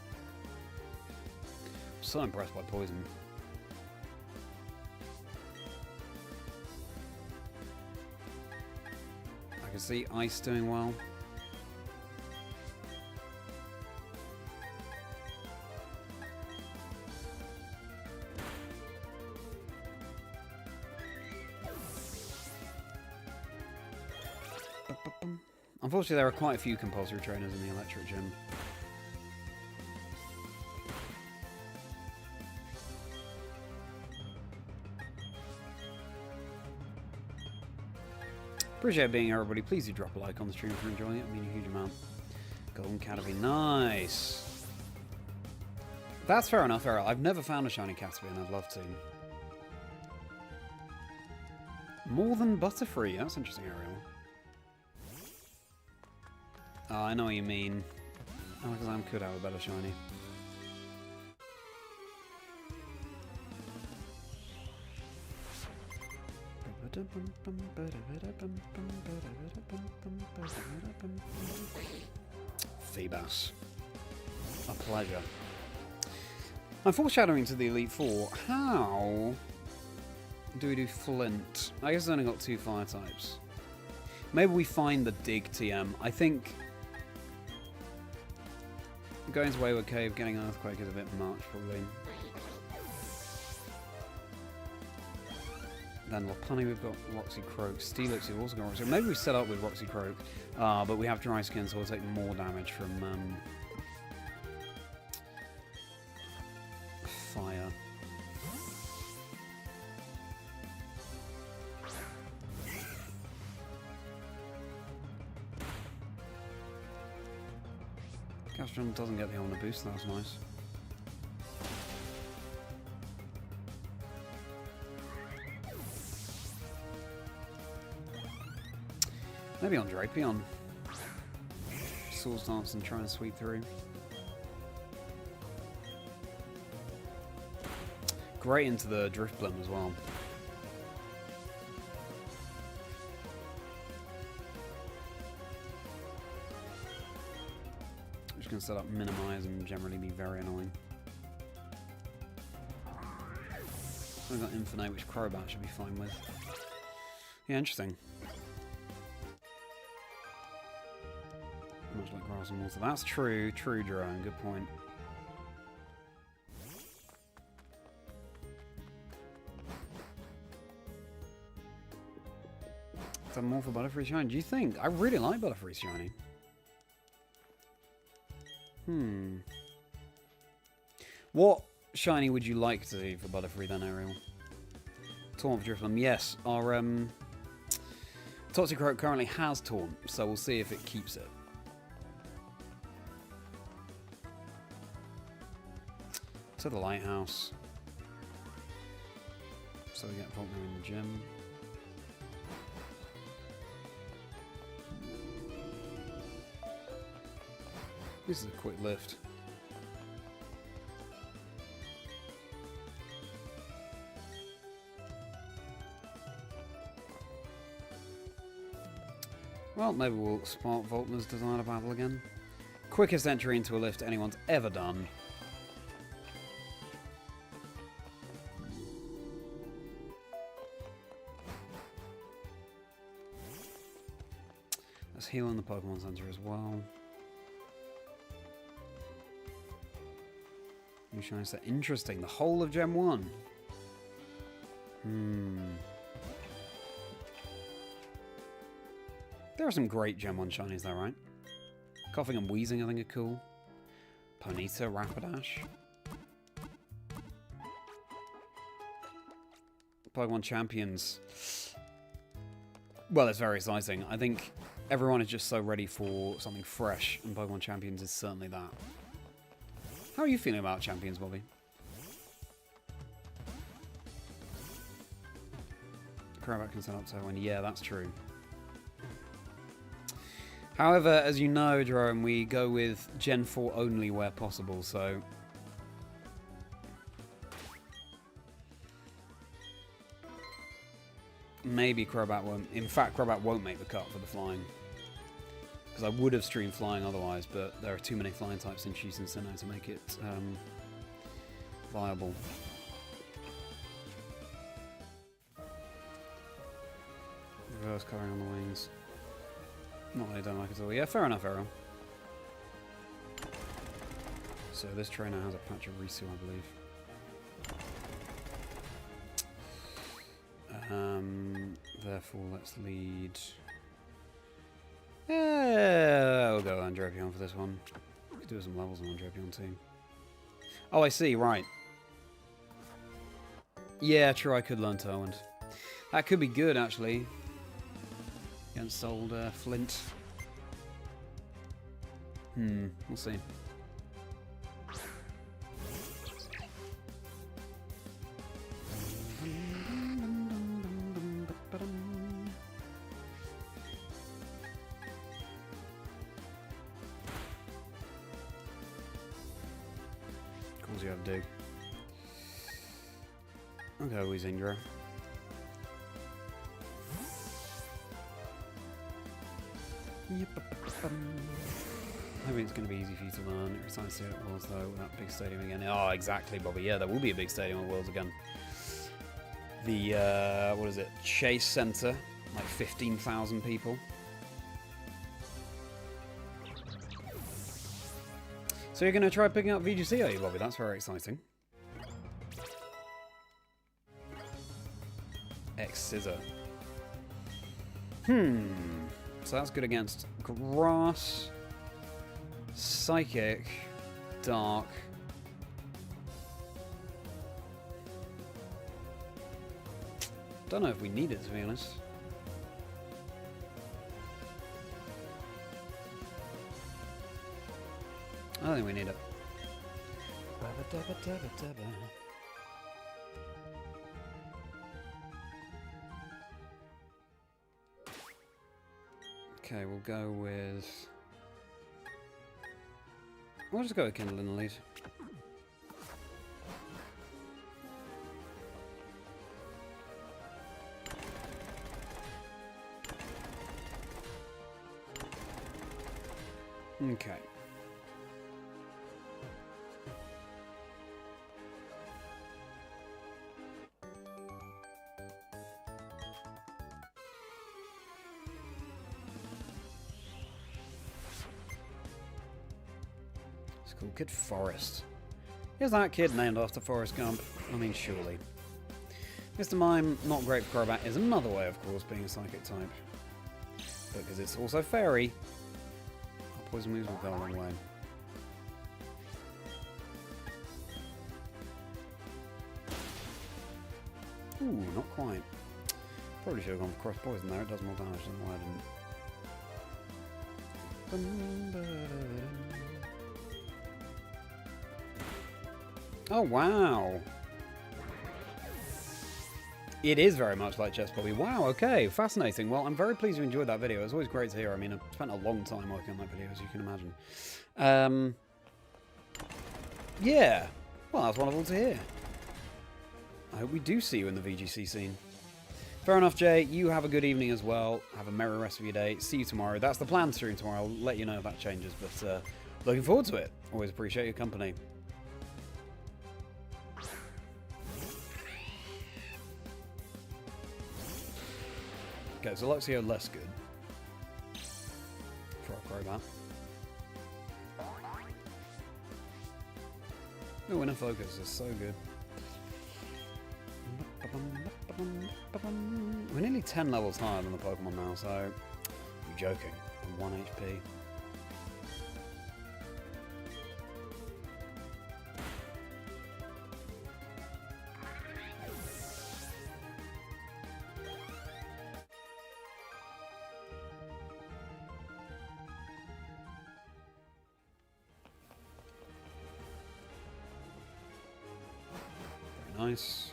I'm so impressed by Poison. I can see Ice doing well. Unfortunately, there are quite a few compulsory trainers in the electric gym. Appreciate being here, everybody. Please do drop a like on the stream if you're enjoying it. I mean a huge amount. Golden Caterpie, nice. That's fair enough, Errol. I've never found a shiny Caterpie and I'd love to. More than Butterfree. That's interesting, Ariel. Oh, I know what you mean. Alakazam could have a better shiny. Feebas. A pleasure. I'm foreshadowing to the Elite Four. How do we do Flint? I guess I've only got 2 fire types. Maybe we find the Dig TM. I think going to Wayward Cave, getting Earthquake is a bit much, probably. Then Lopunny, we've got Roxy Croak. Steelix, we've also got Roxy. Maybe we set up with Roxy Croak, but we have Dry Skin, so we'll take more damage from fire. Gastron doesn't get the Omni boost, that was nice. Maybe on Drapion. Swords Dance and try and sweep through. Great into the Drift Blim as well. Which can set up minimize and generally be very annoying. I've got Infinite, which Crobat should be fine with. Yeah, interesting. Much like grass and water. That's true. True, Drone. Good point. Is that more for Butterfree Shiny? Do you think? I really like Butterfree Shiny. What Shiny would you like to see for Butterfree then, Ariel? Taunt for Drifloon. Yes, our Toxicroak currently has Taunt, so we'll see if it keeps it. To the lighthouse. So we get Pokemon in the gym. This is a quick lift. Well, maybe we'll spark Voltner's Designer Battle again. Quickest entry into a lift anyone's ever done. Let's heal in the Pokemon Center as well. New shiny set. Interesting. The whole of Gen 1. There are some great Gen 1 shinies though, right? Coughing and Weezing I think are cool. Ponyta, Rapidash. Pokemon Champions. Well, it's very exciting. I think everyone is just so ready for something fresh, and Pokemon Champions is certainly that. How are you feeling about Champions, Bobby? Crobat can send up to one. Yeah, that's true. However, as you know, Jerome, we go with Gen 4 only where possible, so... Maybe Crobat won't... In fact, Crobat won't make the cut for the flying. Because I would have streamed flying otherwise, but there are too many flying types in Chiefs and Sinnoh to make it viable. Reverse covering on the wings. Not that I don't like it at all. Yeah, fair enough, Errol. So this trainer has a patch of Risu, I believe. Therefore, let's lead... Yeah, we'll go on Drapion for this one. We could do some levels on Drapion too. Oh, I see, right. Yeah, true, I could learn Tailwind. That could be good, actually. Against old Flint. We'll see. Calls you have dig. Okay, Chazingdra. Hoping it's going to be easy for you to learn. You're excited to see what it was though, with that big stadium again. Oh, exactly, Bobby. Yeah, there will be a big stadium at Worlds again. The, what is it? Chase Center. Like 15,000 people. So you're going to try picking up VGC, are you, Bobby? That's very exciting. X-Scissor. So that's good against Grass, Psychic, Dark. Don't know if we need it, to be honest. I don't think we need it. Okay, we'll go with... We'll just go with Kindle in the lead. Okay. School Kid Forest. Is that kid named after Forrest Gump? I mean, surely. Mr. Mime, not great for Crobat, is another way, of course, being a psychic type. But because it's also fairy, our poison moves will go a long way. Ooh, not quite. Probably should have gone for cross poison there, it does more damage than why I didn't. Oh, wow. It is very much like Chess Bobby. Wow, okay, fascinating. Well, I'm very pleased you enjoyed that video. It was always great to hear. I mean, I've spent a long time working on that video, as you can imagine. Yeah. Well, that's wonderful to hear. I hope we do see you in the VGC scene. Fair enough, Jay. You have a good evening as well. Have a merry rest of your day. See you tomorrow. That's the plan stream tomorrow. I'll let you know if that changes, but looking forward to it. Always appreciate your company. Okay, so Luxio less good for our Crobat. Oh, Inner Focus is so good. We're nearly 10 levels higher than the Pokemon now, so you're joking. I'm 1 HP. Very nice.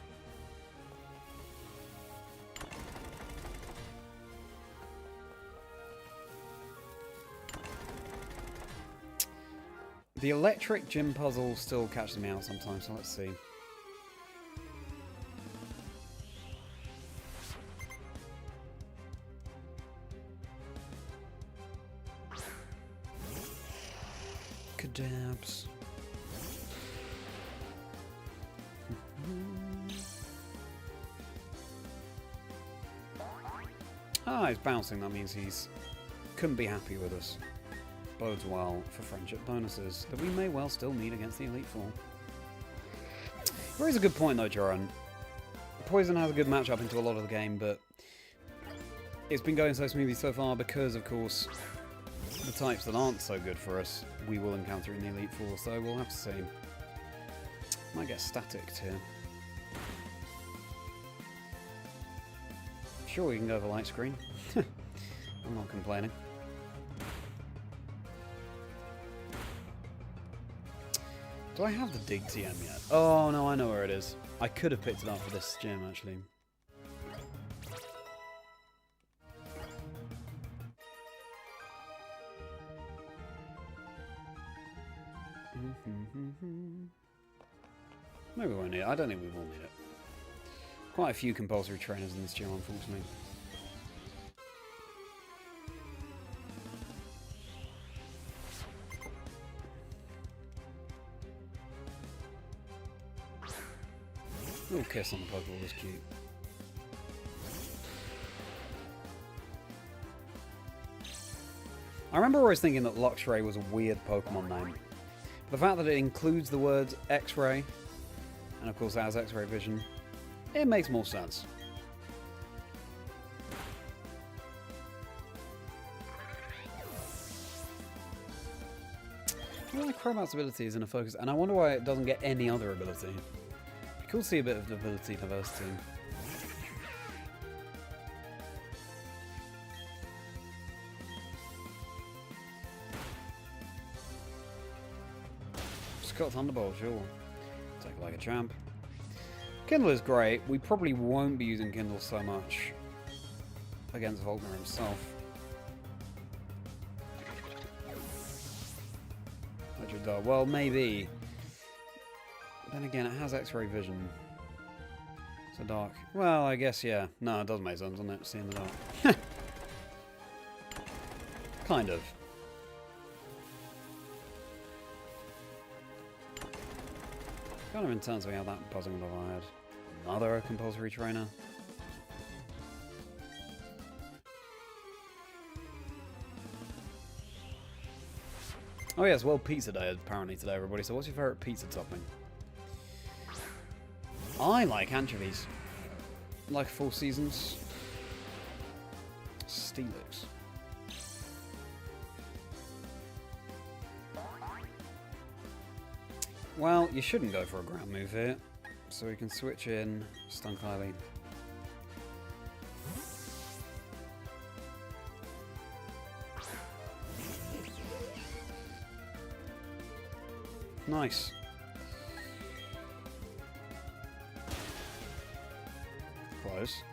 The electric gym puzzle still catches me out sometimes, so let's see. Kadabs. Ah, he's bouncing, that means he's couldn't be happy with us. Bodes well for friendship bonuses that we may well still need against the Elite Four. There is a good point though, Joran. Poison has a good matchup into a lot of the game, but it's been going so smoothly so far because, of course, the types that aren't so good for us we will encounter in the Elite Four, so we'll have to see. Might get staticked here. Sure, we can go for light screen. I'm not complaining. Do I have the Dig TM yet? Oh no, I know where it is. I could have picked it up for this gym actually. Maybe we won't need it. I don't think we will need it. Quite a few compulsory trainers in this gym, unfortunately. Little kiss on the Pokeball was cute. I remember always thinking that Luxray was a weird Pokemon name. But the fact that it includes the words X-Ray, and of course it has X-Ray vision, it makes more sense. I like Crobat's ability is in a focus, and I wonder why it doesn't get any other ability. Cool to see a bit of ability diversity. Scott Thunderbolt, sure. Take it like a champ. Kindle is great. We probably won't be using Kindle so much against Volkner himself. Well, maybe. Then again, it has X-ray vision. So dark. Well, I guess, yeah. No, it does make sense, doesn't it? See in the dark. Kind of. Kind of intense we have that buzzing above our head. Another compulsory trainer. Oh yes, well, pizza day apparently today, everybody. So what's your favourite pizza topping? I like anchovies. Like Four Seasons. Steelix. Well, you shouldn't go for a ground move here. So we can switch in Stunk Highly. Nice. Close.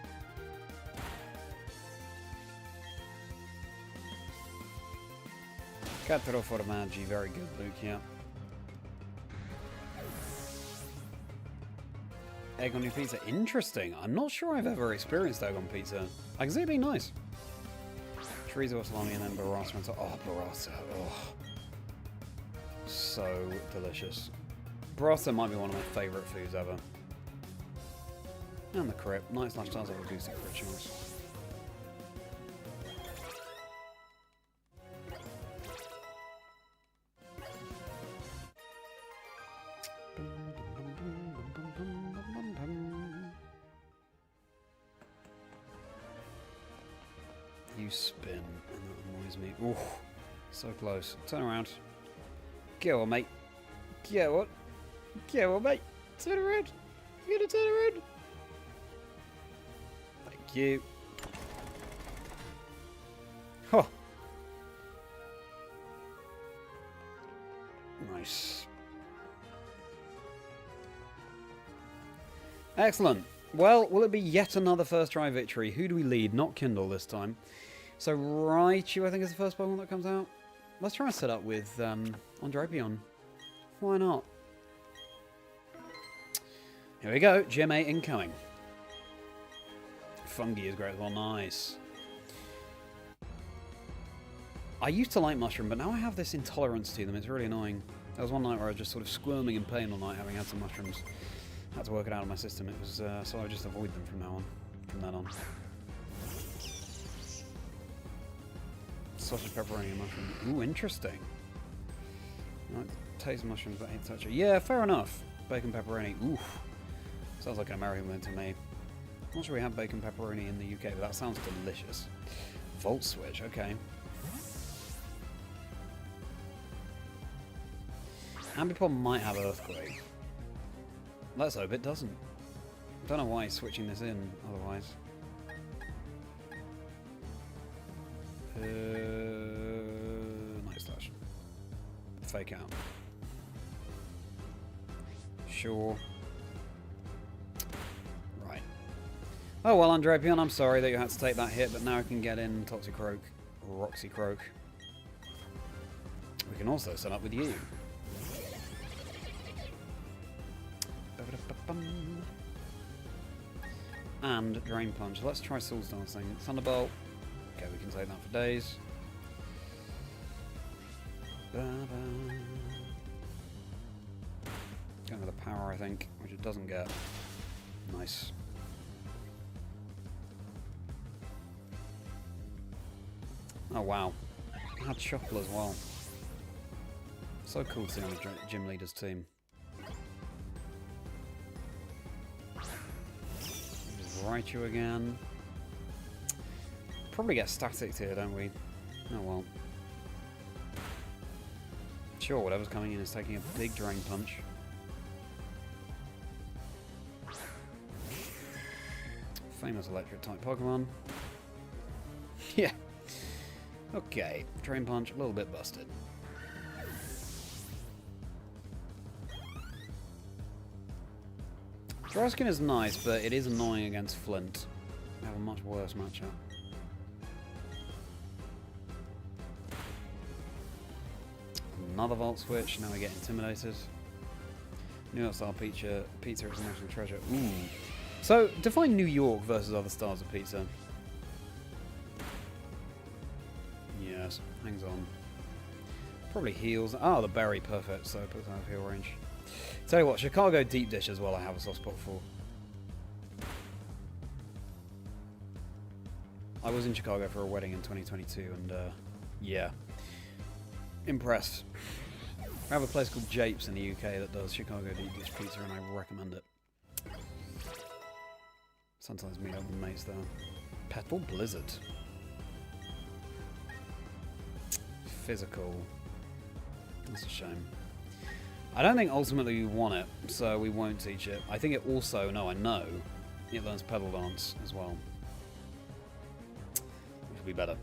Capitolo Formaggi, very good, Luke, yeah. Egg on your pizza, interesting. I'm not sure I've ever experienced egg on pizza. I can see it being nice. Chorizo, salami, and then burrata. Oh, burrata. Oh. So delicious. Burrata might be one of my favourite foods ever. And the crit. Nice lifestyles of a boosted crit chance. You spin, and that annoys me. Ooh, so close. Turn around. Go on, mate. Go on. Go on, mate. Turn around. You're gonna turn around. Thank you. Huh. Nice. Excellent. Well, will it be yet another first try victory? Who do we lead? Not Kindle this time. So Raichu, I think, is the first Pokemon that comes out. Let's try and set up with on Drapion. Why not? Here we go. Gem 8 incoming. Fungi is great as well. Nice. I used to like Mushroom, but now I have this intolerance to them. It's really annoying. There was one night where I was just sort of squirming in pain all night having had some mushrooms. I had to work it out of my system. It was so I just avoid them from now on. From then on. Sausage, pepperoni, and mushroom. Ooh, interesting. Right, taste mushrooms, but hate touch it. Yeah, fair enough. Bacon pepperoni. Ooh, sounds like an American one to me. I'm not sure we have bacon pepperoni in the UK, but that sounds delicious. Volt switch. Okay. Ambipom might have Earthquake. Let's hope it doesn't. Don't know why he's switching this in otherwise. Nice slash. Fake out. Sure. Right. Oh well, Drapion, I'm sorry that you had to take that hit, but now I can get in Toxicroak or Roxycroak. We can also set up with you. And Drain Punch. Let's try Soul Dancing. Thunderbolt. Okay, we can take that for days. Going with the power, I think, which it doesn't get. Nice. Oh wow. I had Shuffle as well. So cool to see on the gym leader's team. Raichu again. Probably get staticked here, don't we? Oh well. Sure, whatever's coming in is taking a big Drain Punch. Famous electric type Pokemon. Yeah. Okay, Drain Punch, a little bit busted. Draskin is nice, but it is annoying against Flint. We have a much worse matchup. Another Volt Switch, now we get intimidated. New York style pizza is a national treasure. Ooh. So, define New York versus other styles of pizza. Yes, hangs on. Probably heals. Ah, the berry, perfect, so it puts out of heal range. Tell you what, Chicago deep dish as well I have a soft spot for. I was in Chicago for a wedding in 2022 and yeah. Impressed. We have a place called Japes in the UK that does Chicago deep dish pizza and I recommend it. Sometimes meet up with mates though. Petal Blizzard. Physical. That's a shame. I don't think ultimately we want it, so we won't teach it. I think it also, no, I know, it learns Pedal Dance as well. Which will be better.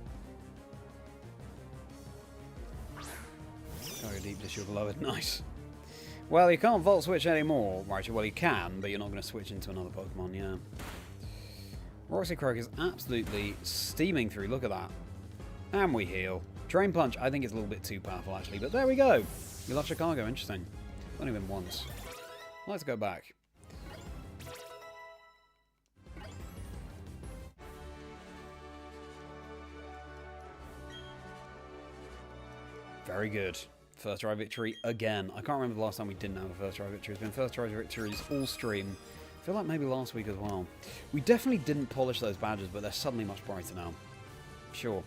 Go deep dish, you've lowered. Nice. Well, you can't Volt Switch anymore. Right, well, you can, but you're not going to switch into another Pokemon, yeah. Toxicroak is absolutely steaming through. Look at that. And we heal. Drain Punch, I think it's a little bit too powerful, actually, but there we go. We love Chicago, interesting. Only been once. Let's go back. Very good. First try victory again. I can't remember the last time we didn't have a first try victory. It's been first try victories all stream. I feel like maybe last week as well. We definitely didn't polish those badges, but they're suddenly much brighter now. Sure.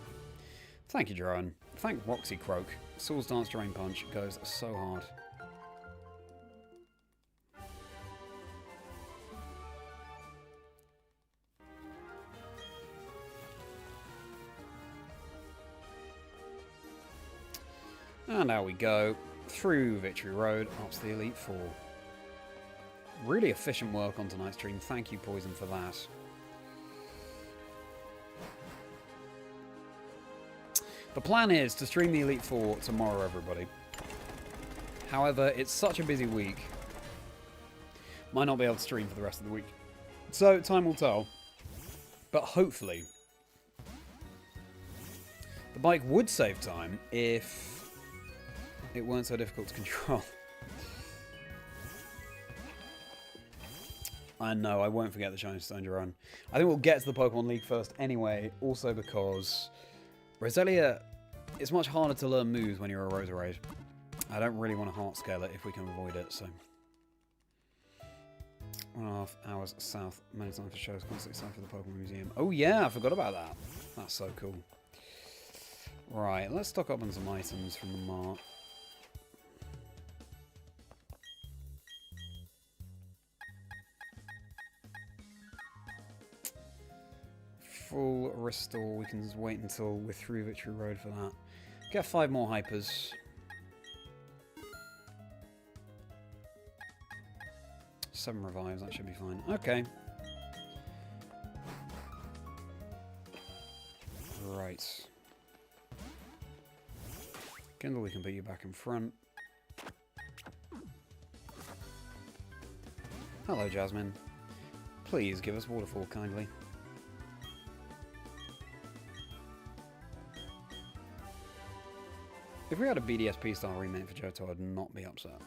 Thank you, Jerome. Thank Toxicroak. Soul's Dance Drain Punch goes so hard. And now we go through Victory Road up to the Elite Four. Really efficient work on tonight's stream. Thank you, Poison, for that. The plan is to stream the Elite Four tomorrow, everybody. However, it's such a busy week. Might not be able to stream for the rest of the week. So, time will tell. But hopefully, the bike would save time if it weren't so difficult to control. I know, I won't forget the Shiny Skuntank run. I think we'll get to the Pokemon League first anyway, also because Roselia, it's much harder to learn moves when you're a Roserade. I don't really want to heart scale it if we can avoid it, so. 1.5 hours south, many times for shows, constantly south for the Pokemon Museum. Oh yeah, I forgot about that. That's so cool. Right, let's stock up on some items from the mart. Full restore, we can wait until we're through Victory Road for that. Get 5 more hypers. 7 revives, that should be fine. Okay. Right. Kindle, we can put you back in front. Hello, Jasmine. Please give us Waterfall kindly. If we had a BDSP style remake for Johto, I'd not be upset.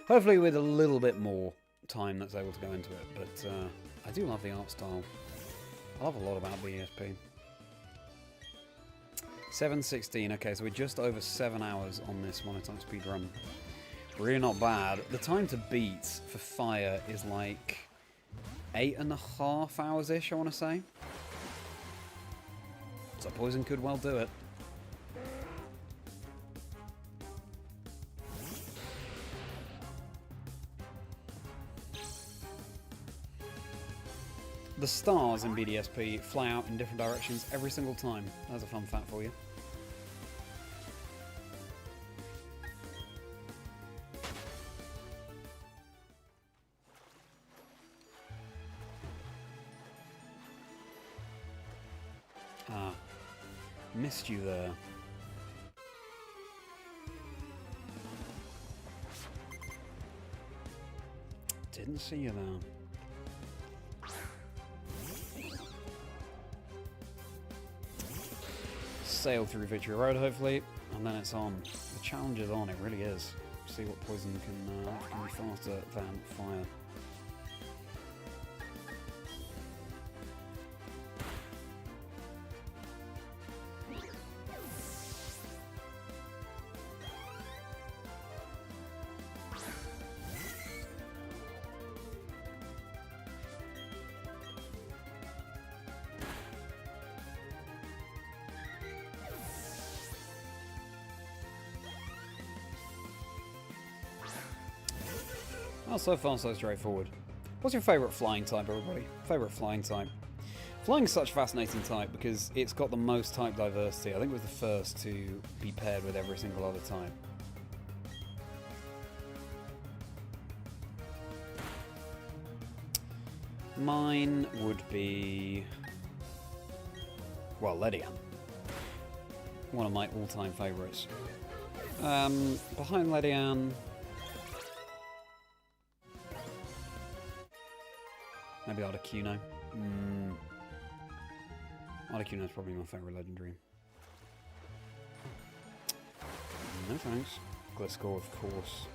Hopefully with a little bit more time that's able to go into it, but I do love the art style. I love a lot about BDSP. 7:16, okay, so we're just over 7 hours on this MONOTYPE speedrun. Really not bad. The time to beat for fire is like 8.5 hours-ish, I want to say. So Poison could well do it. The stars in BDSP fly out in different directions every single time. That's a fun fact for you. Ah, missed you there. Didn't see you there. sail through Victory Road, hopefully, and then it's on. The challenge is on, it really is. See what poison can be faster than fire. Well, so far so straightforward. What's your favourite flying type, everybody? Favourite flying type? Flying is such a fascinating type because it's got the most type diversity. I think it was the first to be paired with every single other type. Mine would be... well, Ledian. One of my all-time favourites. Behind Ledian... maybe Articuno. Articuno is probably my favourite legendary. No thanks. Gliscor, of course.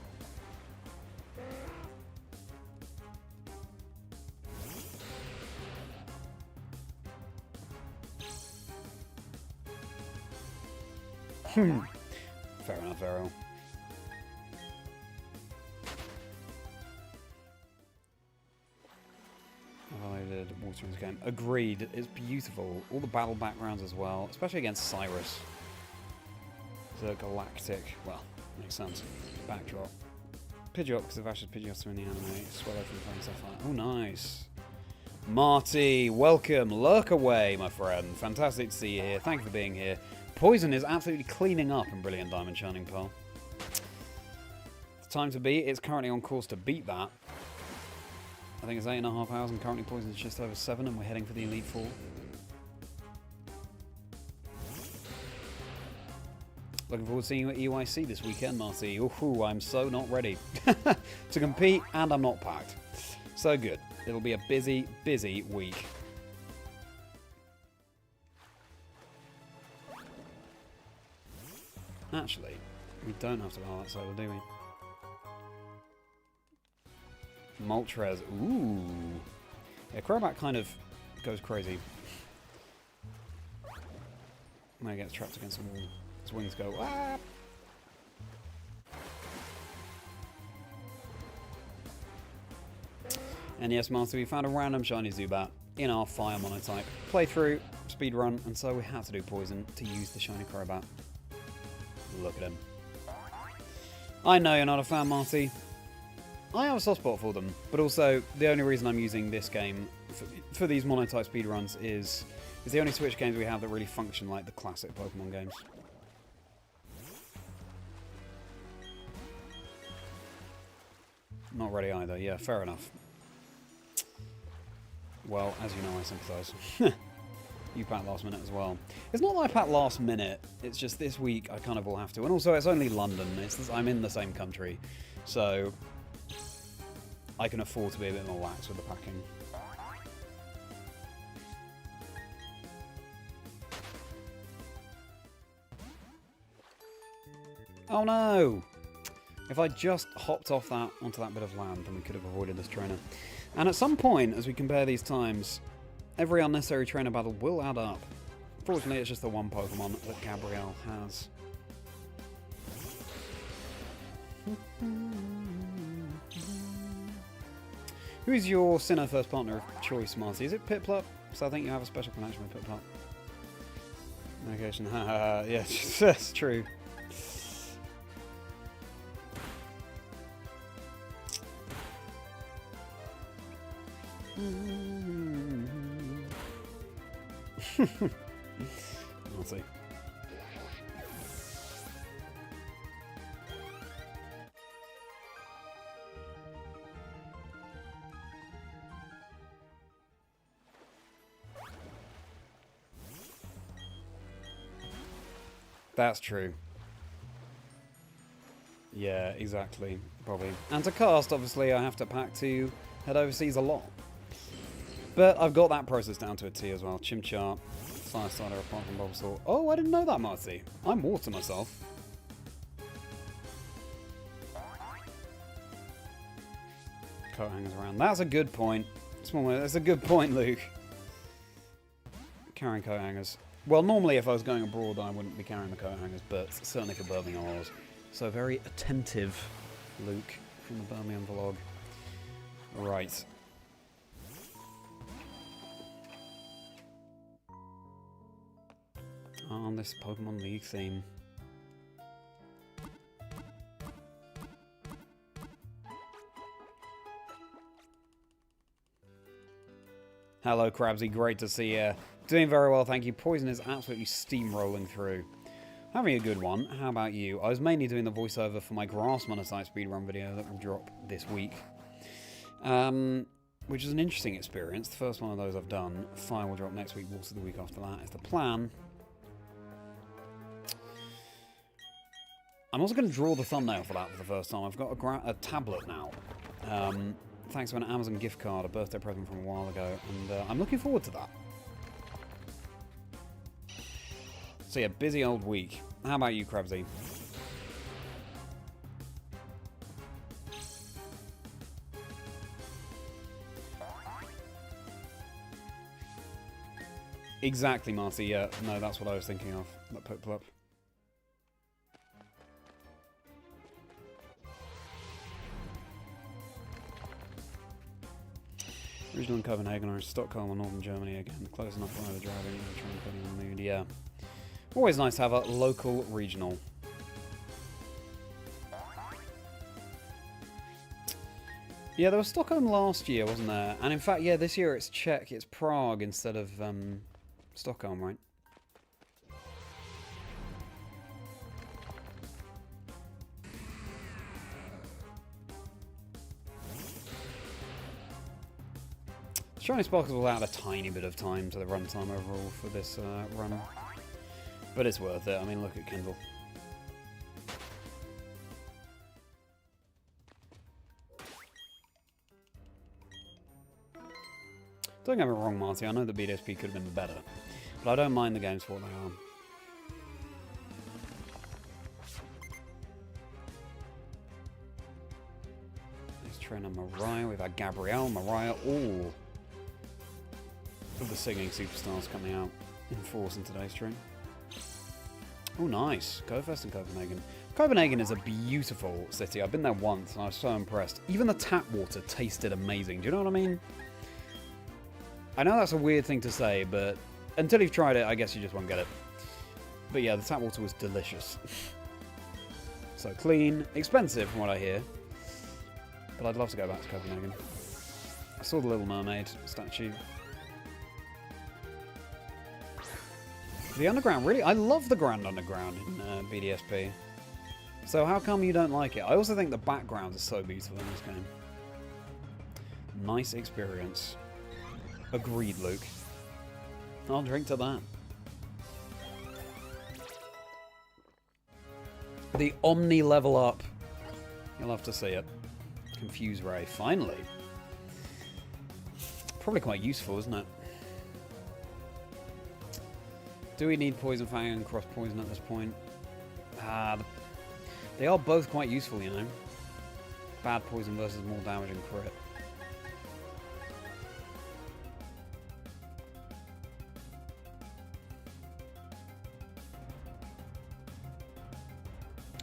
Fair enough, Arrow. Water in this game. Agreed. It's beautiful. All the battle backgrounds as well, especially against Cyrus. The galactic, well, makes sense. Backdrop. Pidgeot, because of Ash's Pidgeot's in the anime. Swallow from playing stuff like that. Oh, nice. Marty, welcome. Lurk away, my friend. Fantastic to see you here. Thank you for being here. Poison is absolutely cleaning up in Brilliant Diamond Shining Pearl. The time to beat. It's currently on course to beat that. I think it's 8.5 hours and currently Poison's just over 7 and we're heading for the Elite Four. Looking forward to seeing you at EYC this weekend, Marty. Ooh, I'm so not ready to compete and I'm not packed. So good. It'll be a busy, busy week. Actually, we don't have to battle that solo, do we? Moltres, ooh. Yeah, Crobat kind of goes crazy. When he gets trapped against the wall, his wings go, ah! And yes, Master, we found a random Shiny Zubat in our Fire Monotype playthrough, speedrun, and so we had to do Poison to use the Shiny Crobat. Look at him. I know you're not a fan, Marty. I have a soft spot for them, but also the only reason I'm using this game for these Monotype speedruns is the only Switch games we have that really function like the classic Pokemon games. Not ready either, yeah, fair enough. Well, as you know, I sympathise. You packed last minute as well. It's not that I packed last minute, it's just this week I kind of will have to. And also, it's only London, I'm in the same country, so I can afford to be a bit more lax with the packing. Oh no! If I just hopped off that onto that bit of land, then we could have avoided this trainer. And at some point, as we compare these times, every unnecessary trainer battle will add up. Fortunately, it's just the one Pokemon that Gabrielle has. Who is your Sinnoh first partner of choice, Marty? Is it Piplup? So I think you have a special connection with Piplup. Negation, haha, yeah, that's true. I'll see. That's true. Yeah, exactly. Probably. And to cast, obviously, I have to pack to head overseas a lot. But I've got that process down to a T as well. Chimchar, Fire Starter, apart from Bulbasaur. Oh, I didn't know that, Marty. I'm water myself. Coat hangers around. That's a good point. That's a good point, Luke. Carrying coat hangers. Well, normally if I was going abroad, I wouldn't be carrying the coat hangers, but certainly for Birmingham I was. So very attentive, Luke, from the Birmingham vlog. Right. On this Pokemon League theme. Hello, Crabsy. Great to see you. Doing very well, thank you. Poison is absolutely steamrolling through. Having a good one. How about you? I was mainly doing the voiceover for my Grass MONOTYPE speedrun video that will drop this week. Which is an interesting experience. The first one of those I've done. Fire will drop next week, Water the week after that is the plan. I'm also going to draw the thumbnail for that for the first time. I've got a tablet now. Thanks to an Amazon gift card, a birthday present from a while ago, and I'm looking forward to that. So yeah, busy old week. How about you, Crabsy? Exactly, Marty. Yeah, no, that's what I was thinking of. That Piplup. Original in Copenhagen or Stockholm or Northern Germany again. Close enough for either driving and trying to put in the mood. Yeah. Always nice to have a local regional. Yeah, there was Stockholm last year, wasn't there? And in fact, yeah, this year it's Czech. It's Prague instead of Stockholm, right? Shiny Sparkles will add a tiny bit of time to the runtime overall for this run. But it's worth it. I mean, look at Kindle. Don't get me wrong, Marty. I know that BDSP could have been better. But I don't mind the games for what they are. Let's train on Mariah. We've had Gabrielle, Mariah, all of the singing superstars coming out in force in today's stream. Oh, nice. Go first in Copenhagen. Copenhagen is a beautiful city. I've been there once and I was so impressed. Even the tap water tasted amazing. Do you know what I mean? I know that's a weird thing to say, but until you've tried it, I guess you just won't get it. But yeah, the tap water was delicious. So clean, expensive from what I hear. But I'd love to go back to Copenhagen. I saw the Little Mermaid statue. The underground, really? I love the Grand Underground in BDSP. So how come you don't like it? I also think the background is so beautiful in this game. Nice experience. Agreed, Luke. I'll drink to that. The Omni level up. You'll have to see it. Confuse Ray, finally. Probably quite useful, isn't it? Do we need Poison Fang and Cross Poison at this point? They are both quite useful, you know. Bad Poison versus more damage and crit.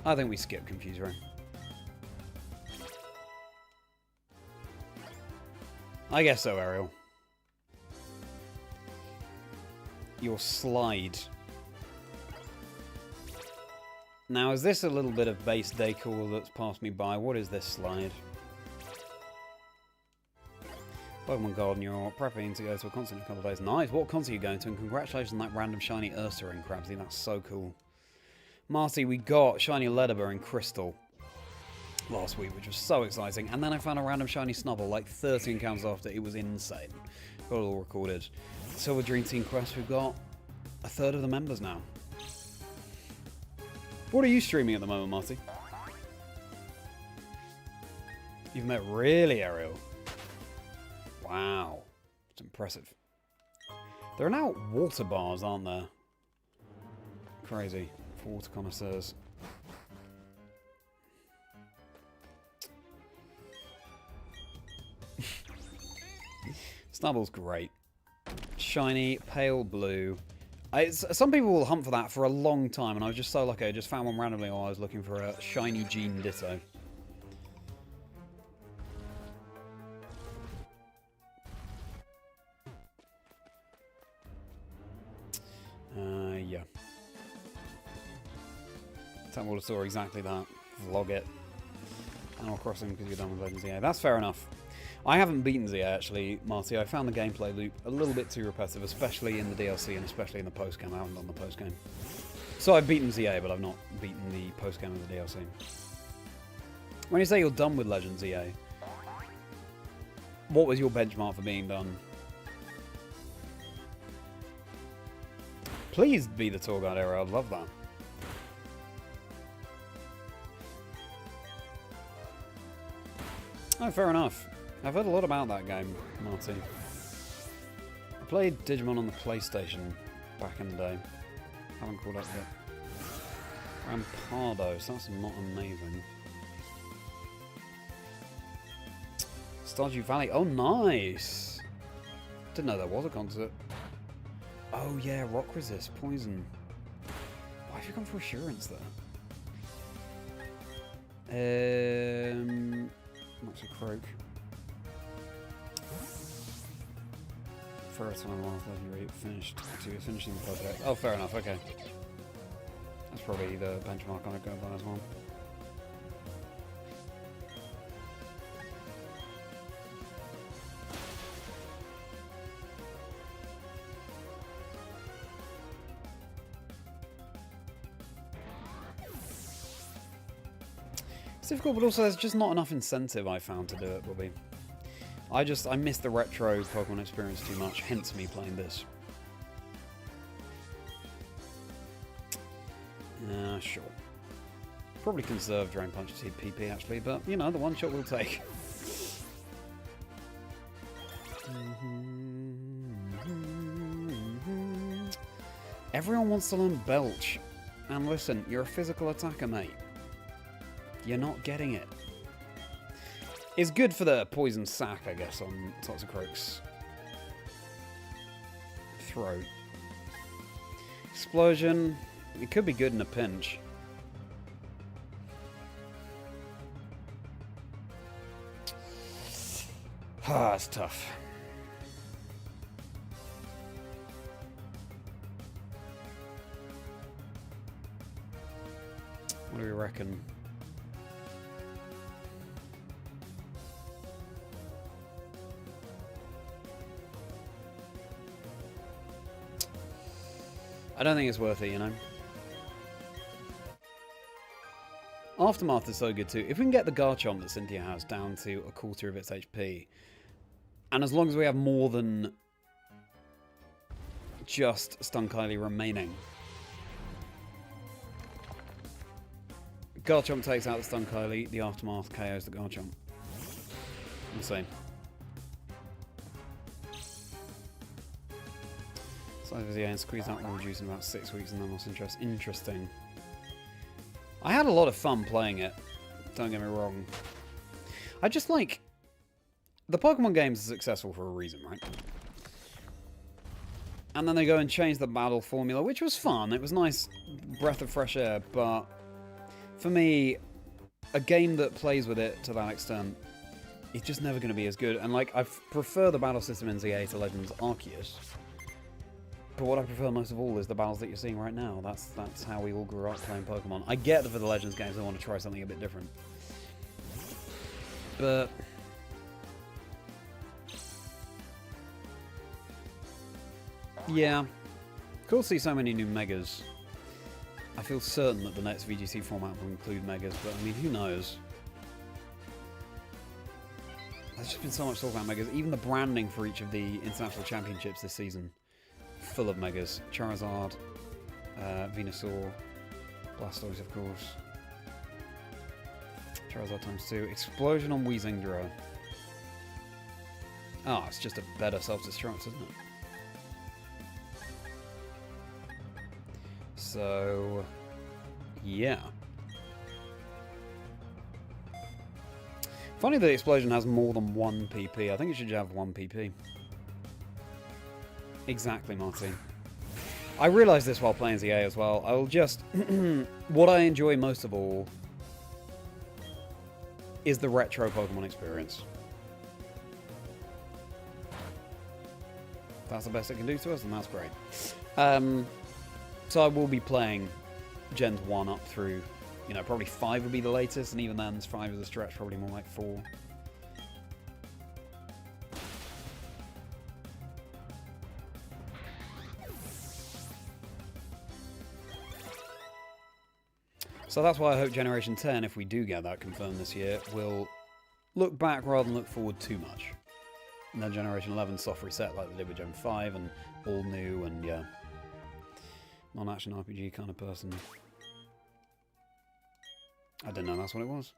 I think we skip Confuse Ray. I guess so, Ariel. Your slide. Now, is this a little bit of base decor that's passed me by? What is this slide? Pokemon Garden, you're prepping to go to a concert in a couple of days. Nice. What concert are you going to? And congratulations on that random shiny Ursa in Crabsy. That's so cool. Marty, we got shiny Ledyba in Crystal last week, which was so exciting. And then I found a random shiny Snubble like 13 encounters after. It was insane. Got it all recorded. Silver Dream Team Quest, we've got a third of the members now. What are you streaming at the moment, Marty? You've met really, Ariel? Wow. It's impressive. There are now water bars, aren't there? Crazy. For water connoisseurs. Snubble's great. Shiny, pale blue. Some people will hunt for that for a long time, and I was just so lucky. I just found one randomly while I was looking for a shiny Gene Ditto. Yeah. Temple saw exactly that. Vlog it. Animal Crossing because you're done with Legends ZA. That's fair enough. I haven't beaten ZA actually, Marty. I found the gameplay loop a little bit too repetitive, especially in the DLC and especially in the post-game. I haven't done the post-game. So I've beaten ZA, but I've not beaten the post-game of the DLC. When you say you're done with Legends ZA, what was your benchmark for being done? Please be the tour guide era, I'd love that. Oh, fair enough. I've heard a lot about that game, Marty. I played Digimon on the PlayStation back in the day. Haven't caught up yet. Rampardo, so that's not amazing. Stardew Valley, oh nice! Didn't know there was a concert. Oh yeah, Rock Resist, Poison. Why have you gone for Assurance there? Toxicroak. First time last rate finished to finishing the project. Oh, fair enough, okay. That's probably the benchmark I'm going by as well. It's difficult, but also there's just not enough incentive I found to do it, Bobby. I miss the retro Pokemon experience too much, hence me playing this. Sure. Probably conserve Drain Punch to PP actually, but you know, the one shot we'll take. Everyone wants to learn Belch. And listen, you're a physical attacker, mate. You're not getting it. It's good for the poison sac, I guess, on Toxicroak's throat. Explosion. It could be good in a pinch. Ah, it's tough. What do we reckon? I don't think it's worth it, you know. Aftermath is so good too. If we can get the Garchomp that Cynthia has down to a quarter of its HP, and as long as we have more than just Skuntank remaining, Garchomp takes out the Skuntank, the Aftermath KOs the Garchomp. Insane. Size of the and squeeze out more juice in about 6 weeks and then lost interest. Interesting. I had a lot of fun playing it. Don't get me wrong. I just like... The Pokemon games are successful for a reason, right? And then they go and change the battle formula, which was fun. It was nice breath of fresh air, but... For me, a game that plays with it to that extent, it's just never going to be as good. And like, I prefer the battle system in ZA to Legends Arceus. But what I prefer most of all is the battles that you're seeing right now. That's how we all grew up playing Pokemon. I get that for the Legends games I want to try something a bit different. But... yeah. Cool to see so many new Megas. I feel certain that the next VGC format will include Megas, but I mean, who knows? There's just been so much talk about Megas. Even the branding for each of the International Championships this season. Full of Megas. Charizard, Venusaur, Blastoise, of course. Charizard ×2. Explosion on Chazingdra. Oh, it's just a better self-destruct, isn't it? So, yeah. Funny that the explosion has more than 1 PP. I think it should have 1 PP. Exactly, Marty. I realised this while playing ZA as well. I will just... what I enjoy most of all is the retro Pokemon experience. If that's the best it can do to us, then that's great. So I will be playing Gens 1 up through, you know, probably 5 would be the latest, and even then, 5 is a stretch, probably more like 4. So that's why I hope Generation 10, if we do get that confirmed this year, will look back rather than look forward too much. And then Generation 11 soft reset like they did with Gen 5 and all new and yeah. Non-action RPG kind of person. I didn't know that's what it was.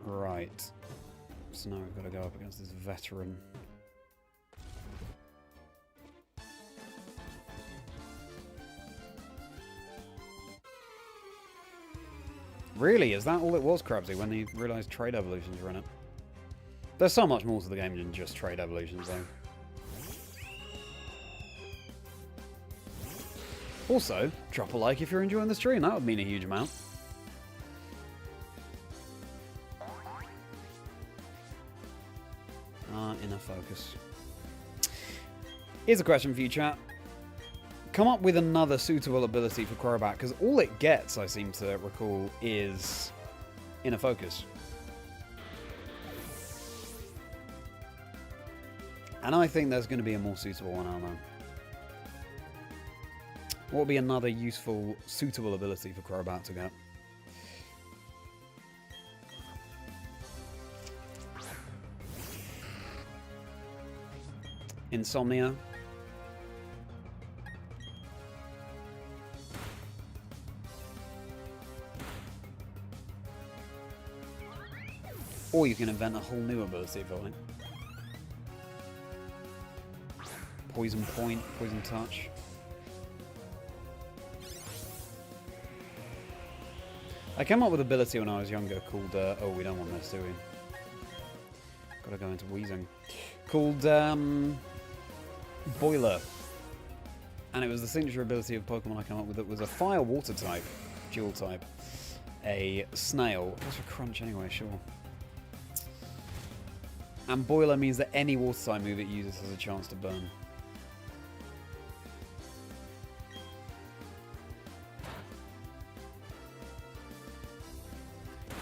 Right. So now we've got to go up against this veteran. Really? Is that all it was, Krabsy, when they realised trade evolutions were in it? There's so much more to the game than just trade evolutions, though. Also, drop a like if you're enjoying the stream. That would mean a huge amount. Inner focus. Here's a question for you, chat. Come up with another suitable ability for Crobat, because all it gets, I seem to recall, is inner focus. And I think there's going to be a more suitable one out there. What would be another useful, suitable ability for Crobat to get? Insomnia. Or you can invent a whole new ability if you like. Poison Point, Poison Touch. I came up with an ability when I was younger called, oh, we don't want this, do we? Gotta go into Weezing. Called, Boiler. And it was the signature ability of Pokemon I came up with that was a Fire-Water type, dual type. A snail. It goes for Crunch anyway, sure. And Boiler means that any water type move it uses has a chance to burn.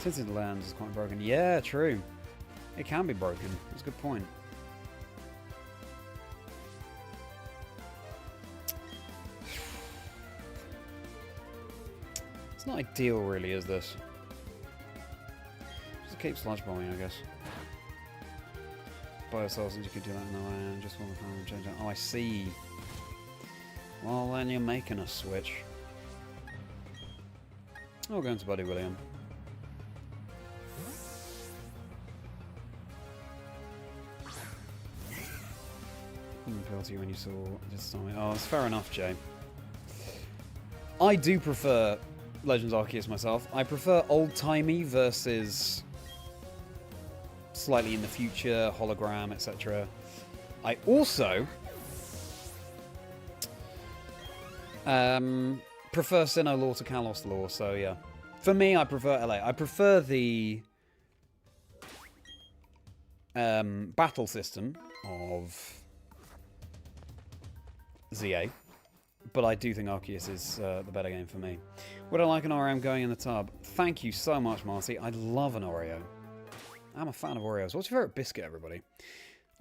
Tinted Lands is quite broken. Yeah, true. It can be broken. That's a good point. It's not ideal, really, is this? Just keep sludge bombing, I guess. By yourselves, and you could do that. No, I just want to change that. Oh, I see. Well, then you're making a switch. I'll go into Buddy William. Appeal to you when you saw this time. Oh, it's fair enough, Jay. I do prefer Legends Arceus myself. I prefer old-timey versus slightly in the future, hologram, etc. I also prefer Sinnoh lore to Kalos lore, so yeah. For me, I prefer LA. I prefer the battle system of ZA, but I do think Arceus is the better game for me. Would I like an Oreo? I'm going in the tub. Thank you so much, Marty. I love an Oreo. I'm a fan of Oreos. What's your favourite biscuit, everybody?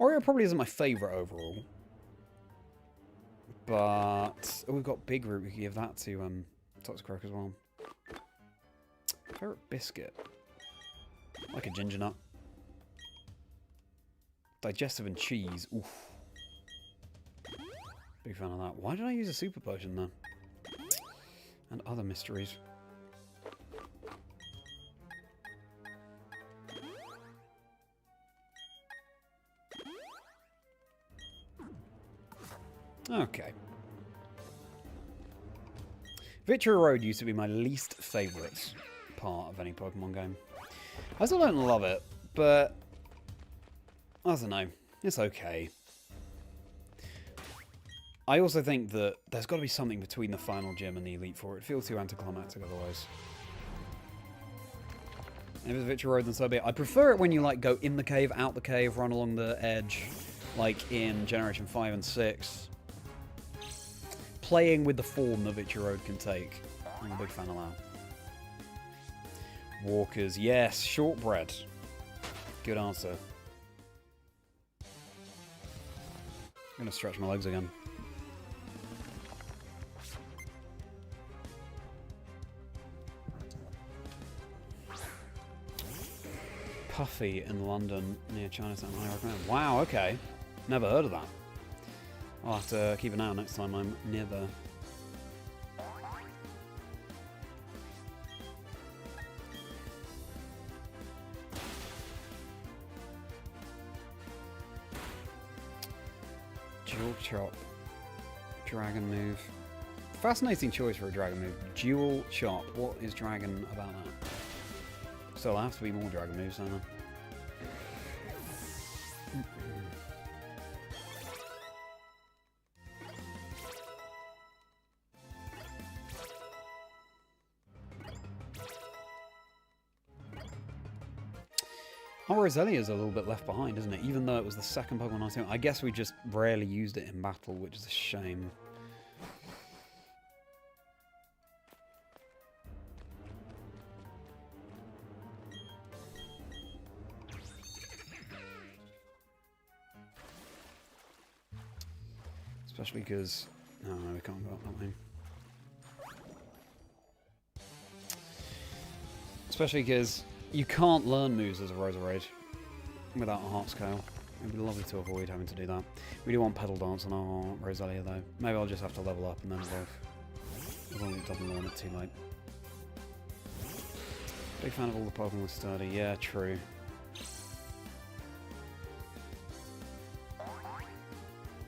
Oreo probably isn't my favourite overall. But oh, we've got Big Root. We can give that to Toxicroak as well. Favourite biscuit? Like a ginger nut. Digestive and cheese. Oof. Big fan of that. Why did I use a super potion then? And other mysteries. Okay. Victory Road used to be my least favourite part of any Pokemon game. I still don't love it, but I don't know. It's okay. I also think that there's got to be something between the final gym and the Elite Four. It feels too anticlimactic otherwise. If it's Victory Road, then so be it. I prefer it when you, like, go in the cave, out the cave, run along the edge, like in Generation 5 and 6. Playing with the form that Victory Road can take. I'm a big fan of that. Walkers, yes. Shortbread. Good answer. I'm going to stretch my legs again. Puffy in London near Chinatown. I recommend. Wow, okay. Never heard of that. I'll have to keep an eye on next time I'm near there. Dual Chop. Dragon move. Fascinating choice for a dragon move. Dual Chop. What is dragon about that? So there have to be more dragon moves, don't there? Roselia is a little bit left behind, isn't it? Even though it was the second Pokemon I was. I guess we just rarely used it in battle, which is a shame. Especially because... No, we can't go up that way. Especially because you can't learn moves as a Roserade without a heart scale. It'd be lovely to avoid having to do that. We do want Pedal Dance on our Roselia though. Maybe I'll just have to level up and then evolve. As long as it doesn't learn it too late. Big fan of all the Pokemon with Sturdy. Yeah, true.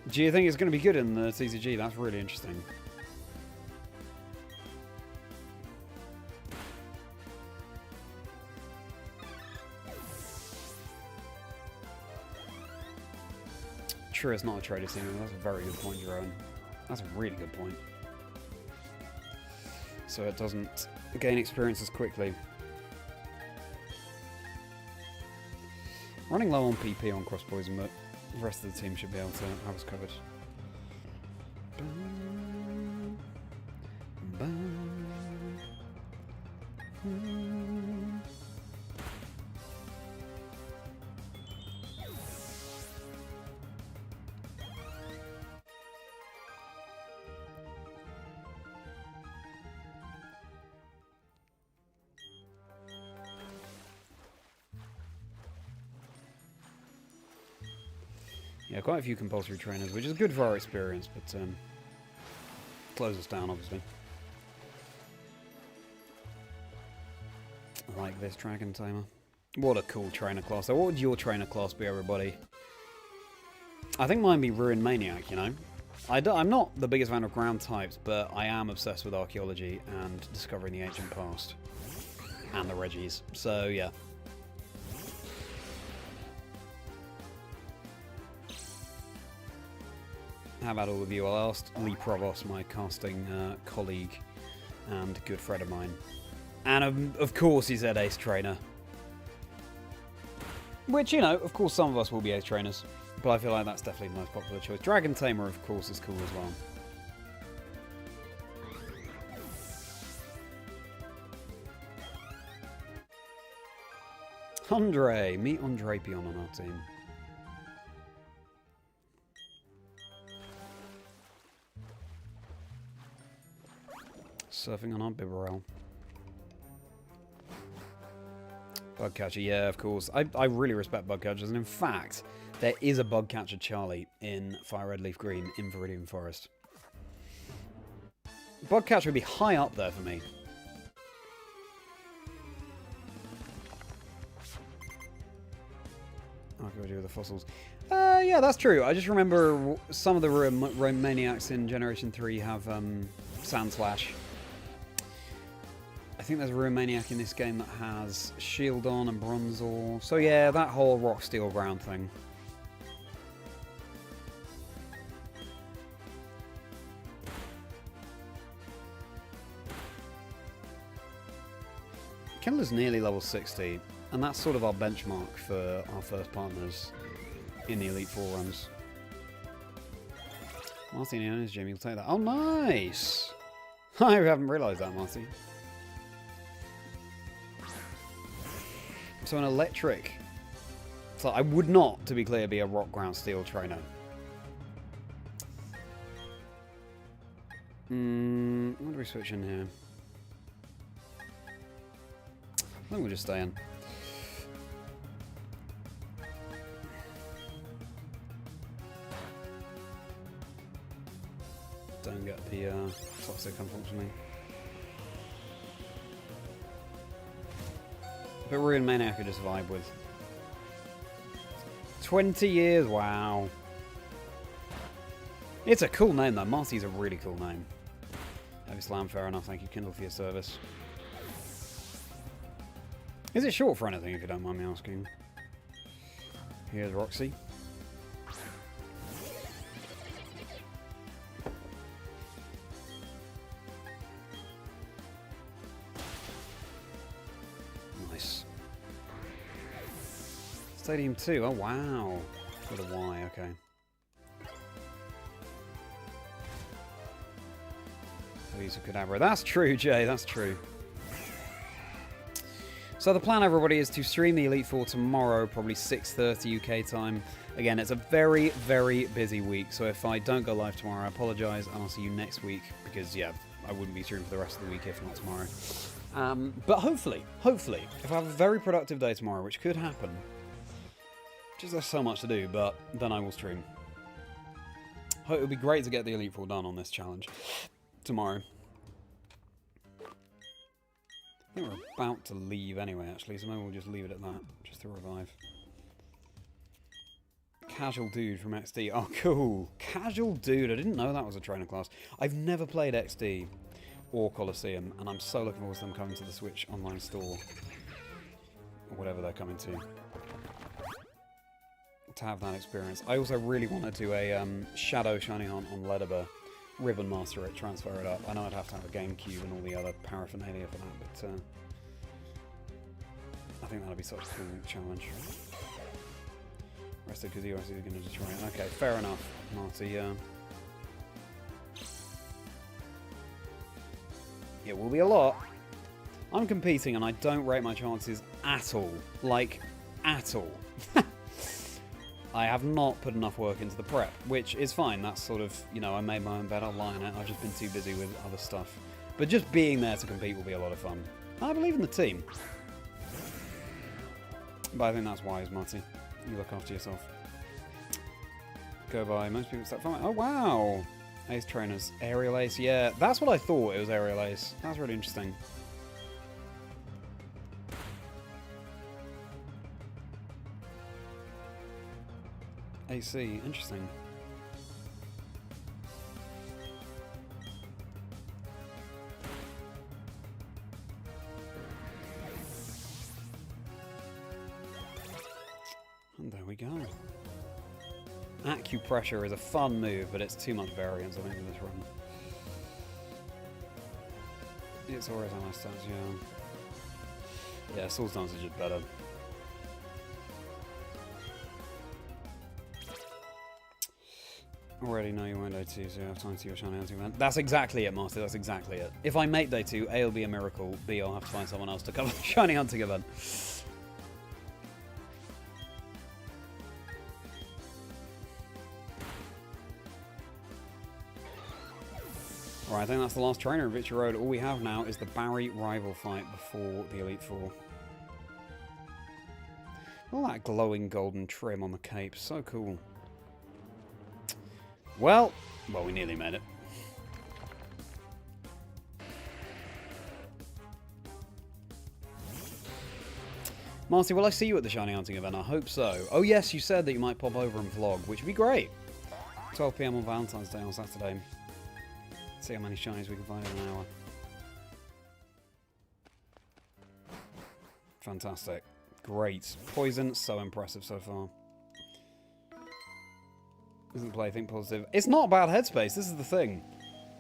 Do you think it's going to be good in the TCG? That's really interesting. True, it's not a trader team. That's a very good point, Jerome. That's a really good point. So it doesn't gain experience as quickly. Running low on PP on Cross Poison, but the rest of the team should be able to have us covered. Yeah, quite a few compulsory trainers, which is good for our experience, but slows us down, obviously. I like this Dragon Tamer. What a cool trainer class. So what would your trainer class be, everybody? I think mine would be Ruin Maniac, you know? I'm not the biggest fan of ground types, but I am obsessed with archaeology and discovering the ancient past. And the Reggies. So, yeah. How about all of you? I asked Lee Provost, my casting colleague and good friend of mine. And of course he said Ace Trainer. Which, you know, of course some of us will be Ace Trainers. But I feel like that's definitely the most popular choice. Dragon Tamer, of course, is cool as well. Andre. Meet Drapion on our team. Surfing on our Bibarel. Bugcatcher, yeah, of course. I really respect Bugcatchers, and in fact, there is a Bugcatcher Charlie in Fire Red Leaf Green in Viridian Forest. Bugcatcher would be high up there for me. What can we do with the fossils? Yeah, that's true. I just remember some of the Romaniacs in Generation 3 have Sand Slash. I think there's a Romaniac in this game that has Shield on and Bronzor. So yeah, that whole Rock, Steel, Ground thing. Kindler's nearly level 60, and that's sort of our benchmark for our first partners in the Elite Four runs. Marty and his Jimmy will take that. Oh, nice! I haven't realised that, Marty. So an electric. So I would not, to be clear, be a Rock, Ground, Steel trainer. What do we switch in here? I think we'll just stay in. Don't get the toxic, unfortunately. But Ruin Maniac could just vibe with. 20 years, wow. It's a cool name though. Marty's a really cool name. Heavy Slam, fair enough. Thank you, Kindle, for your service. Is it short for anything, if you don't mind me asking? Here's Roxy. Nice. Stadium 2. Oh, wow. With a Y, okay. Use a Kadabra. That's true, Jay. That's true. So the plan, everybody, is to stream the Elite Four tomorrow, probably 6:30 UK time. Again, it's a very, very busy week, so if I don't go live tomorrow, I apologise, and I'll see you next week, because, yeah, I wouldn't be streaming for the rest of the week if not tomorrow. But hopefully, if I have a very productive day tomorrow, which could happen, just there's so much to do, but then I will stream. It would be great to get the Elite Four done on this challenge tomorrow. I think we're about to leave anyway, actually, so maybe we'll just leave it at that, just to revive. Casual Dude from XD. Oh, cool. Casual Dude. I didn't know that was a trainer class. I've never played XD or Colosseum, and I'm so looking forward to them coming to the Switch online store, or whatever they're coming to have that experience. I also really want to do a Shadow Shiny Hunt on Leatherber. Ribbon Master it, transfer it up. I know I'd have to have a GameCube and all the other paraphernalia for that, but I think that'd be such a cool challenge. Rested because the OS is going to destroy it. Okay, fair enough, Marty. It will be a lot. I'm competing and I don't rate my chances at all. Like, at all. I have not put enough work into the prep, which is fine. That's sort of, you know, I made my own bed, I'll lie on it. I've just been too busy with other stuff. But just being there to compete will be a lot of fun. And I believe in the team. But I think that's wise, Marty. You look after yourself. Go by. Most people start from it. Oh, wow. Ace trainers. Aerial Ace. Yeah, that's what I thought. It was Aerial Ace. That's really interesting. AC, interesting. And there we go. Acupressure is a fun move, but it's too much variance, I think, in this run. It's always on my stats, yeah. Yeah, Soul Stance is just better. Already know you won't day 2, so you have time to your Shiny Hunting event. That's exactly it, Master. That's exactly it. If I make day 2, A will be a miracle, B I'll have to find someone else to cover the Shiny Hunting event. Alright, I think that's the last trainer in Victory Road. All we have now is the Barry rival fight before the Elite Four. All that glowing golden trim on the cape. So cool. Well, we nearly made it. Marcy, will I see you at the Shiny Hunting event? I hope so. Oh yes, you said that you might pop over and vlog, which would be great. 12 PM on Valentine's Day on Saturday. See how many shinies we can find in an hour. Fantastic. Great. Poison, so impressive so far. Isn't the plaything positive? It's not a bad headspace, this is the thing.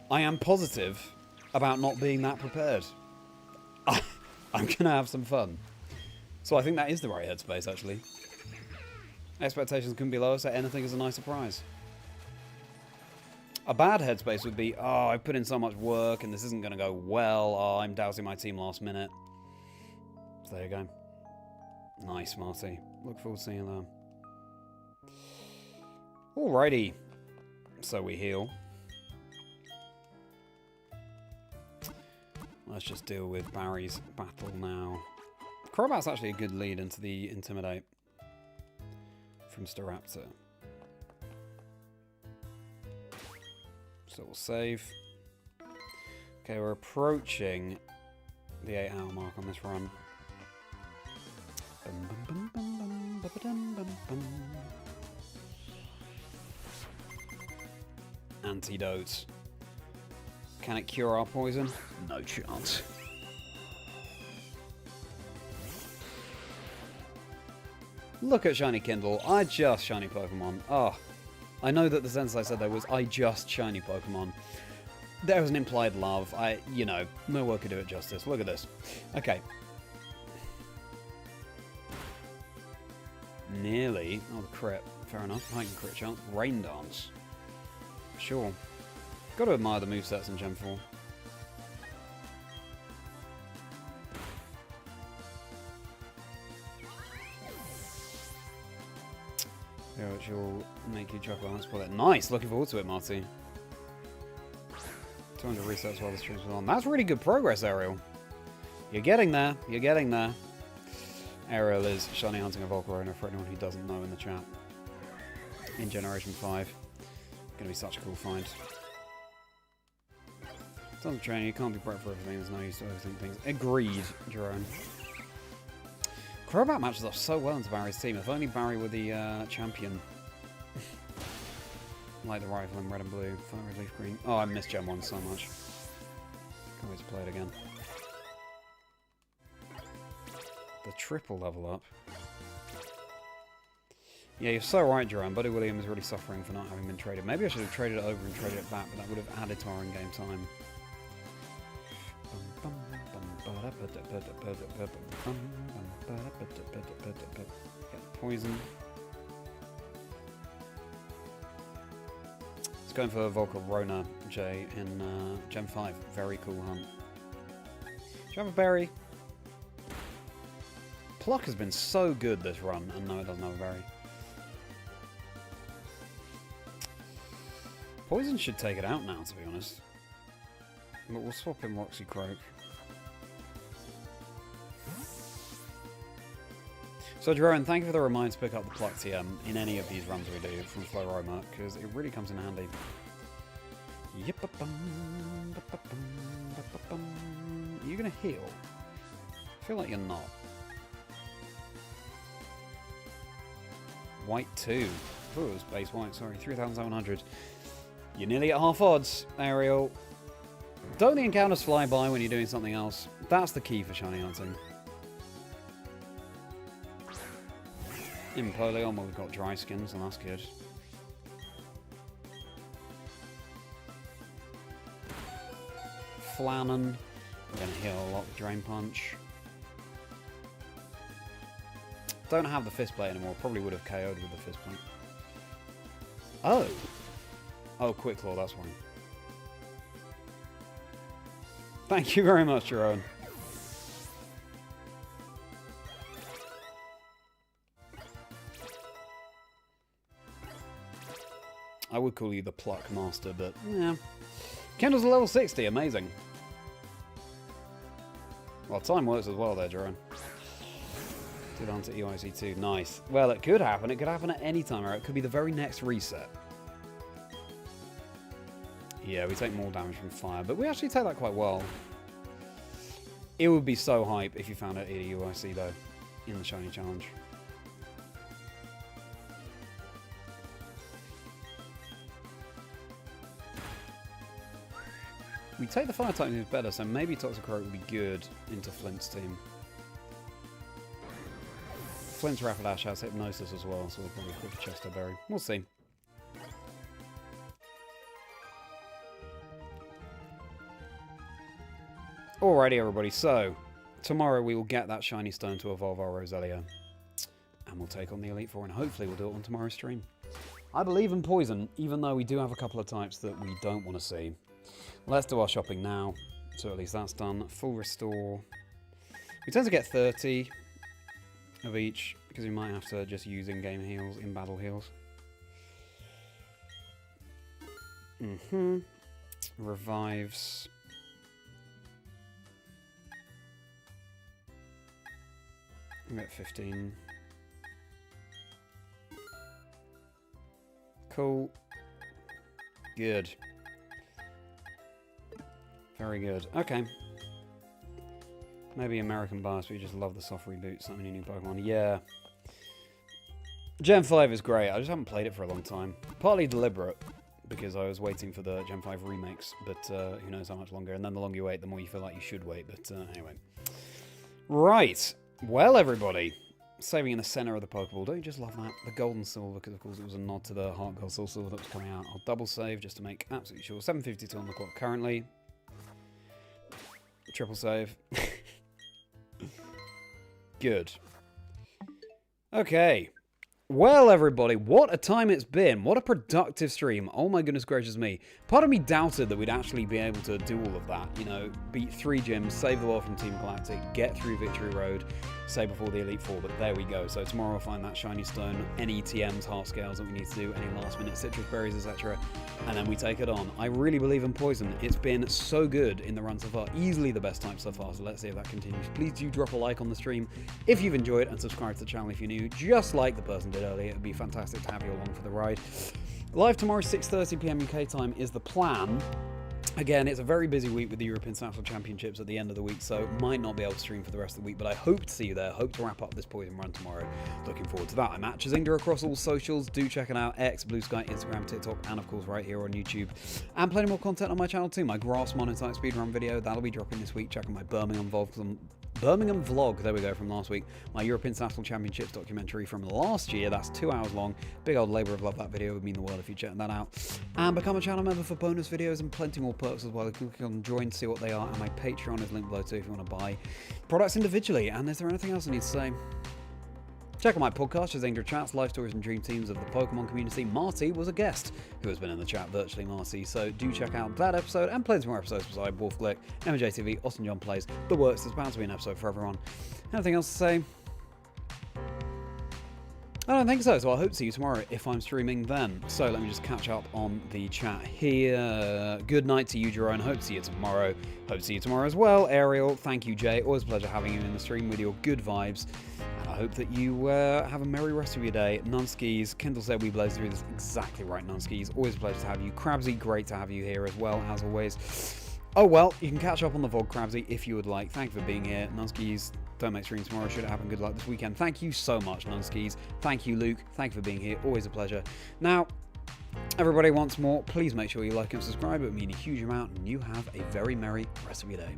I am positive about not being that prepared. I'm gonna have some fun. So I think that is the right headspace, actually. Expectations couldn't be lower, so anything is a nice surprise. A bad headspace would be, oh, I've put in so much work and this isn't gonna go well. Oh, I'm dousing my team last minute. So there you go. Nice, Marty. Look forward to seeing you there. Alrighty. So we heal. Let's just deal with Barry's battle now. Crobat's actually a good lead into the Intimidate from Staraptor. So we'll save. Okay, we're approaching the 8-hour mark on this run. Antidote. Can it cure our poison? No chance. Look at Shiny Kindle. I just Shiny Pokemon. Oh, I know that the sensei said there was I just Shiny Pokemon. There was an implied love. You know, no word could do it justice. Look at this. Okay. Nearly. Oh, the crit. Fair enough. Heightened crit chance. Rain Dance. Sure. Got to admire the movesets in Gen 4. Yeah, which will make you chuckle. Let's pull it. Nice! Looking forward to it, Marty. 200 resets while the stream's on. That's really good progress, Ariel. You're getting there. You're getting there. Ariel is Shiny Hunting a Volcarona for anyone who doesn't know in the chat. In Generation 5. Gonna be such a cool find. Tons of training, you can't be prepped for everything, there's no use to overthink things. Agreed, Jerome. Crobat matches up so well into Barry's team. If only Barry were the champion. Like the rifle in red and blue, fire red, leaf green. Oh, I missed Gen 1 so much. Can't wait to play it again. The triple level up. Yeah, you're so right, Jerome. Buddy William is really suffering for not having been traded. Maybe I should have traded it over and traded it back, but that would have added to our in-game time. Get poison. It's going for Volcarona J in Gen 5. Very cool hunt. Do you have a berry? Pluck has been so good this run, and no, it doesn't have a berry. Poison should take it out now, to be honest. But we'll swap in Toxicroak. So, Jerome, thank you for the reminder to pick up the Pluck TM in any of these runs we do from Floroma, because it really comes in handy. Are you going to heal? I feel like you're not. White 2. Oh, it was base white, sorry. 3,700. You're nearly at half odds, Ariel. Don't the encounters fly by when you're doing something else? That's the key for Shiny Hunting. In Polion, well, we've got dry skins, and that's good. Flannan. We're going to heal a lot with Drain Punch. Don't have the Fist Plate anymore. Probably would have KO'd with the Fist Plate. Oh! Oh, Quick Claw, that's one. Thank you very much, Jerome. I would call you the Pluck Master, but yeah. Kendall's a level 60, amazing. Well, time works as well there, Jerome. Did on to EYC2, nice. Well, it could happen. It could happen at any time, or it could be the very next reset. Yeah, we take more damage from fire, but we actually take that quite well. It would be so hype if you found it at EYC, though. in the Shiny Challenge. We take the Fire type moves better, so maybe Toxicroak would be good into Flint's team. Flint's Rapidash has Hypnosis as well, so we'll probably quick Chesto Berry. We'll see. Alrighty everybody, so tomorrow we will get that Shiny Stone to evolve our Roselia. And we'll take on the Elite Four, and hopefully we'll do it on tomorrow's stream. I believe in Poison, even though we do have a couple of types that we don't want to see. Let's do our shopping now, so at least that's done. Full Restore. We tend to get 30 of each, because we might have to just use in-game heals, in-battle heals. Revives. We get 15. Cool. Good. Very good. Okay. Maybe American bias, but you just love the soft reboots, so many new Pokemon. Yeah. Gen 5 is great. I just haven't played it for a long time. Partly deliberate, because I was waiting for the Gen 5 remakes, but who knows how much longer. And then the longer you wait, the more you feel like you should wait. But anyway. Right. Well, everybody. Saving in the center of the Pokeball. Don't you just love that? The gold and silver, because of course it was a nod to the Heart Gold Soul Silver that was coming out. I'll double save just to make absolutely sure. 7:52 on the clock currently. Triple save. Good. Okay. Well, everybody, what a time it's been. What a productive stream. Oh my goodness gracious me. Part of me doubted that we'd actually be able to do all of that. You know, beat 3 gyms, save the world from Team Galactic, get through Victory Road, say before the Elite Four, but there we go. So tomorrow we'll find that Shiny Stone, any TMs, Heart Scales that we need to do, any last minute Citrus Berries, etc. And then we take it on. I really believe in Poison. It's been so good in the run so far. Easily the best type so far, so let's see if that continues. Please do drop a like on the stream if you've enjoyed, and subscribe to the channel if you're new, just like the person did earlier. It would be fantastic to have you along for the ride. Live tomorrow, 6:30 PM UK time is the plan. Again, it's a very busy week with the European National Championships at the end of the week, so might not be able to stream for the rest of the week, but I hope to see you there. Hope to wrap up this Poison run tomorrow. Looking forward to that. I'm at Chazingdra across all socials. Do check it out. X, Blue Sky, Instagram, TikTok, and of course right here on YouTube. And plenty more content on my channel too. My Grass Monotype Speedrun video, that'll be dropping this week. Check out my Birmingham vlog, there we go, from last week. My European National Championships documentary from last year, that's 2 hours long. Big old labour of love. That video would mean the world if you check that out. And become a channel member for bonus videos and plenty more perks as well. Click on join to see what they are, and my Patreon is linked below too if you want to buy products individually. And is there anything else I need to say? Check out my podcast, Chazingdra Chats, Life Stories and Dream Teams of the Pokemon community. Marty was a guest who has been in the chat virtually, Marty. So do check out that episode and plenty more episodes beside Wolf Glick, MJTV, Austin John Plays, The Works. There's bound to be an episode for everyone. Anything else to say? I don't think so, so I hope to see you tomorrow if I'm streaming then. So let me just catch up on the chat here. Good night to you, Jerome. Hope to see you tomorrow. Hope to see you tomorrow as well. Ariel, thank you, Jay. Always a pleasure having you in the stream with your good vibes. And I hope that you have a merry rest of your day. Nunskis, Kendall said we blaze through this exactly right, Nunskis. Always a pleasure to have you. Crabsy, great to have you here as well, as always. Oh well, you can catch up on the VOD, Crabsy, if you would like. Thank you for being here. Nunskis, don't make streams tomorrow. Should it happen, good luck this weekend. Thank you so much, Nunskis. Thank you, Luke. Thank you for being here. Always a pleasure. Now, everybody, once more, please make sure you like and subscribe. It would mean a huge amount, and you have a very merry rest of your day.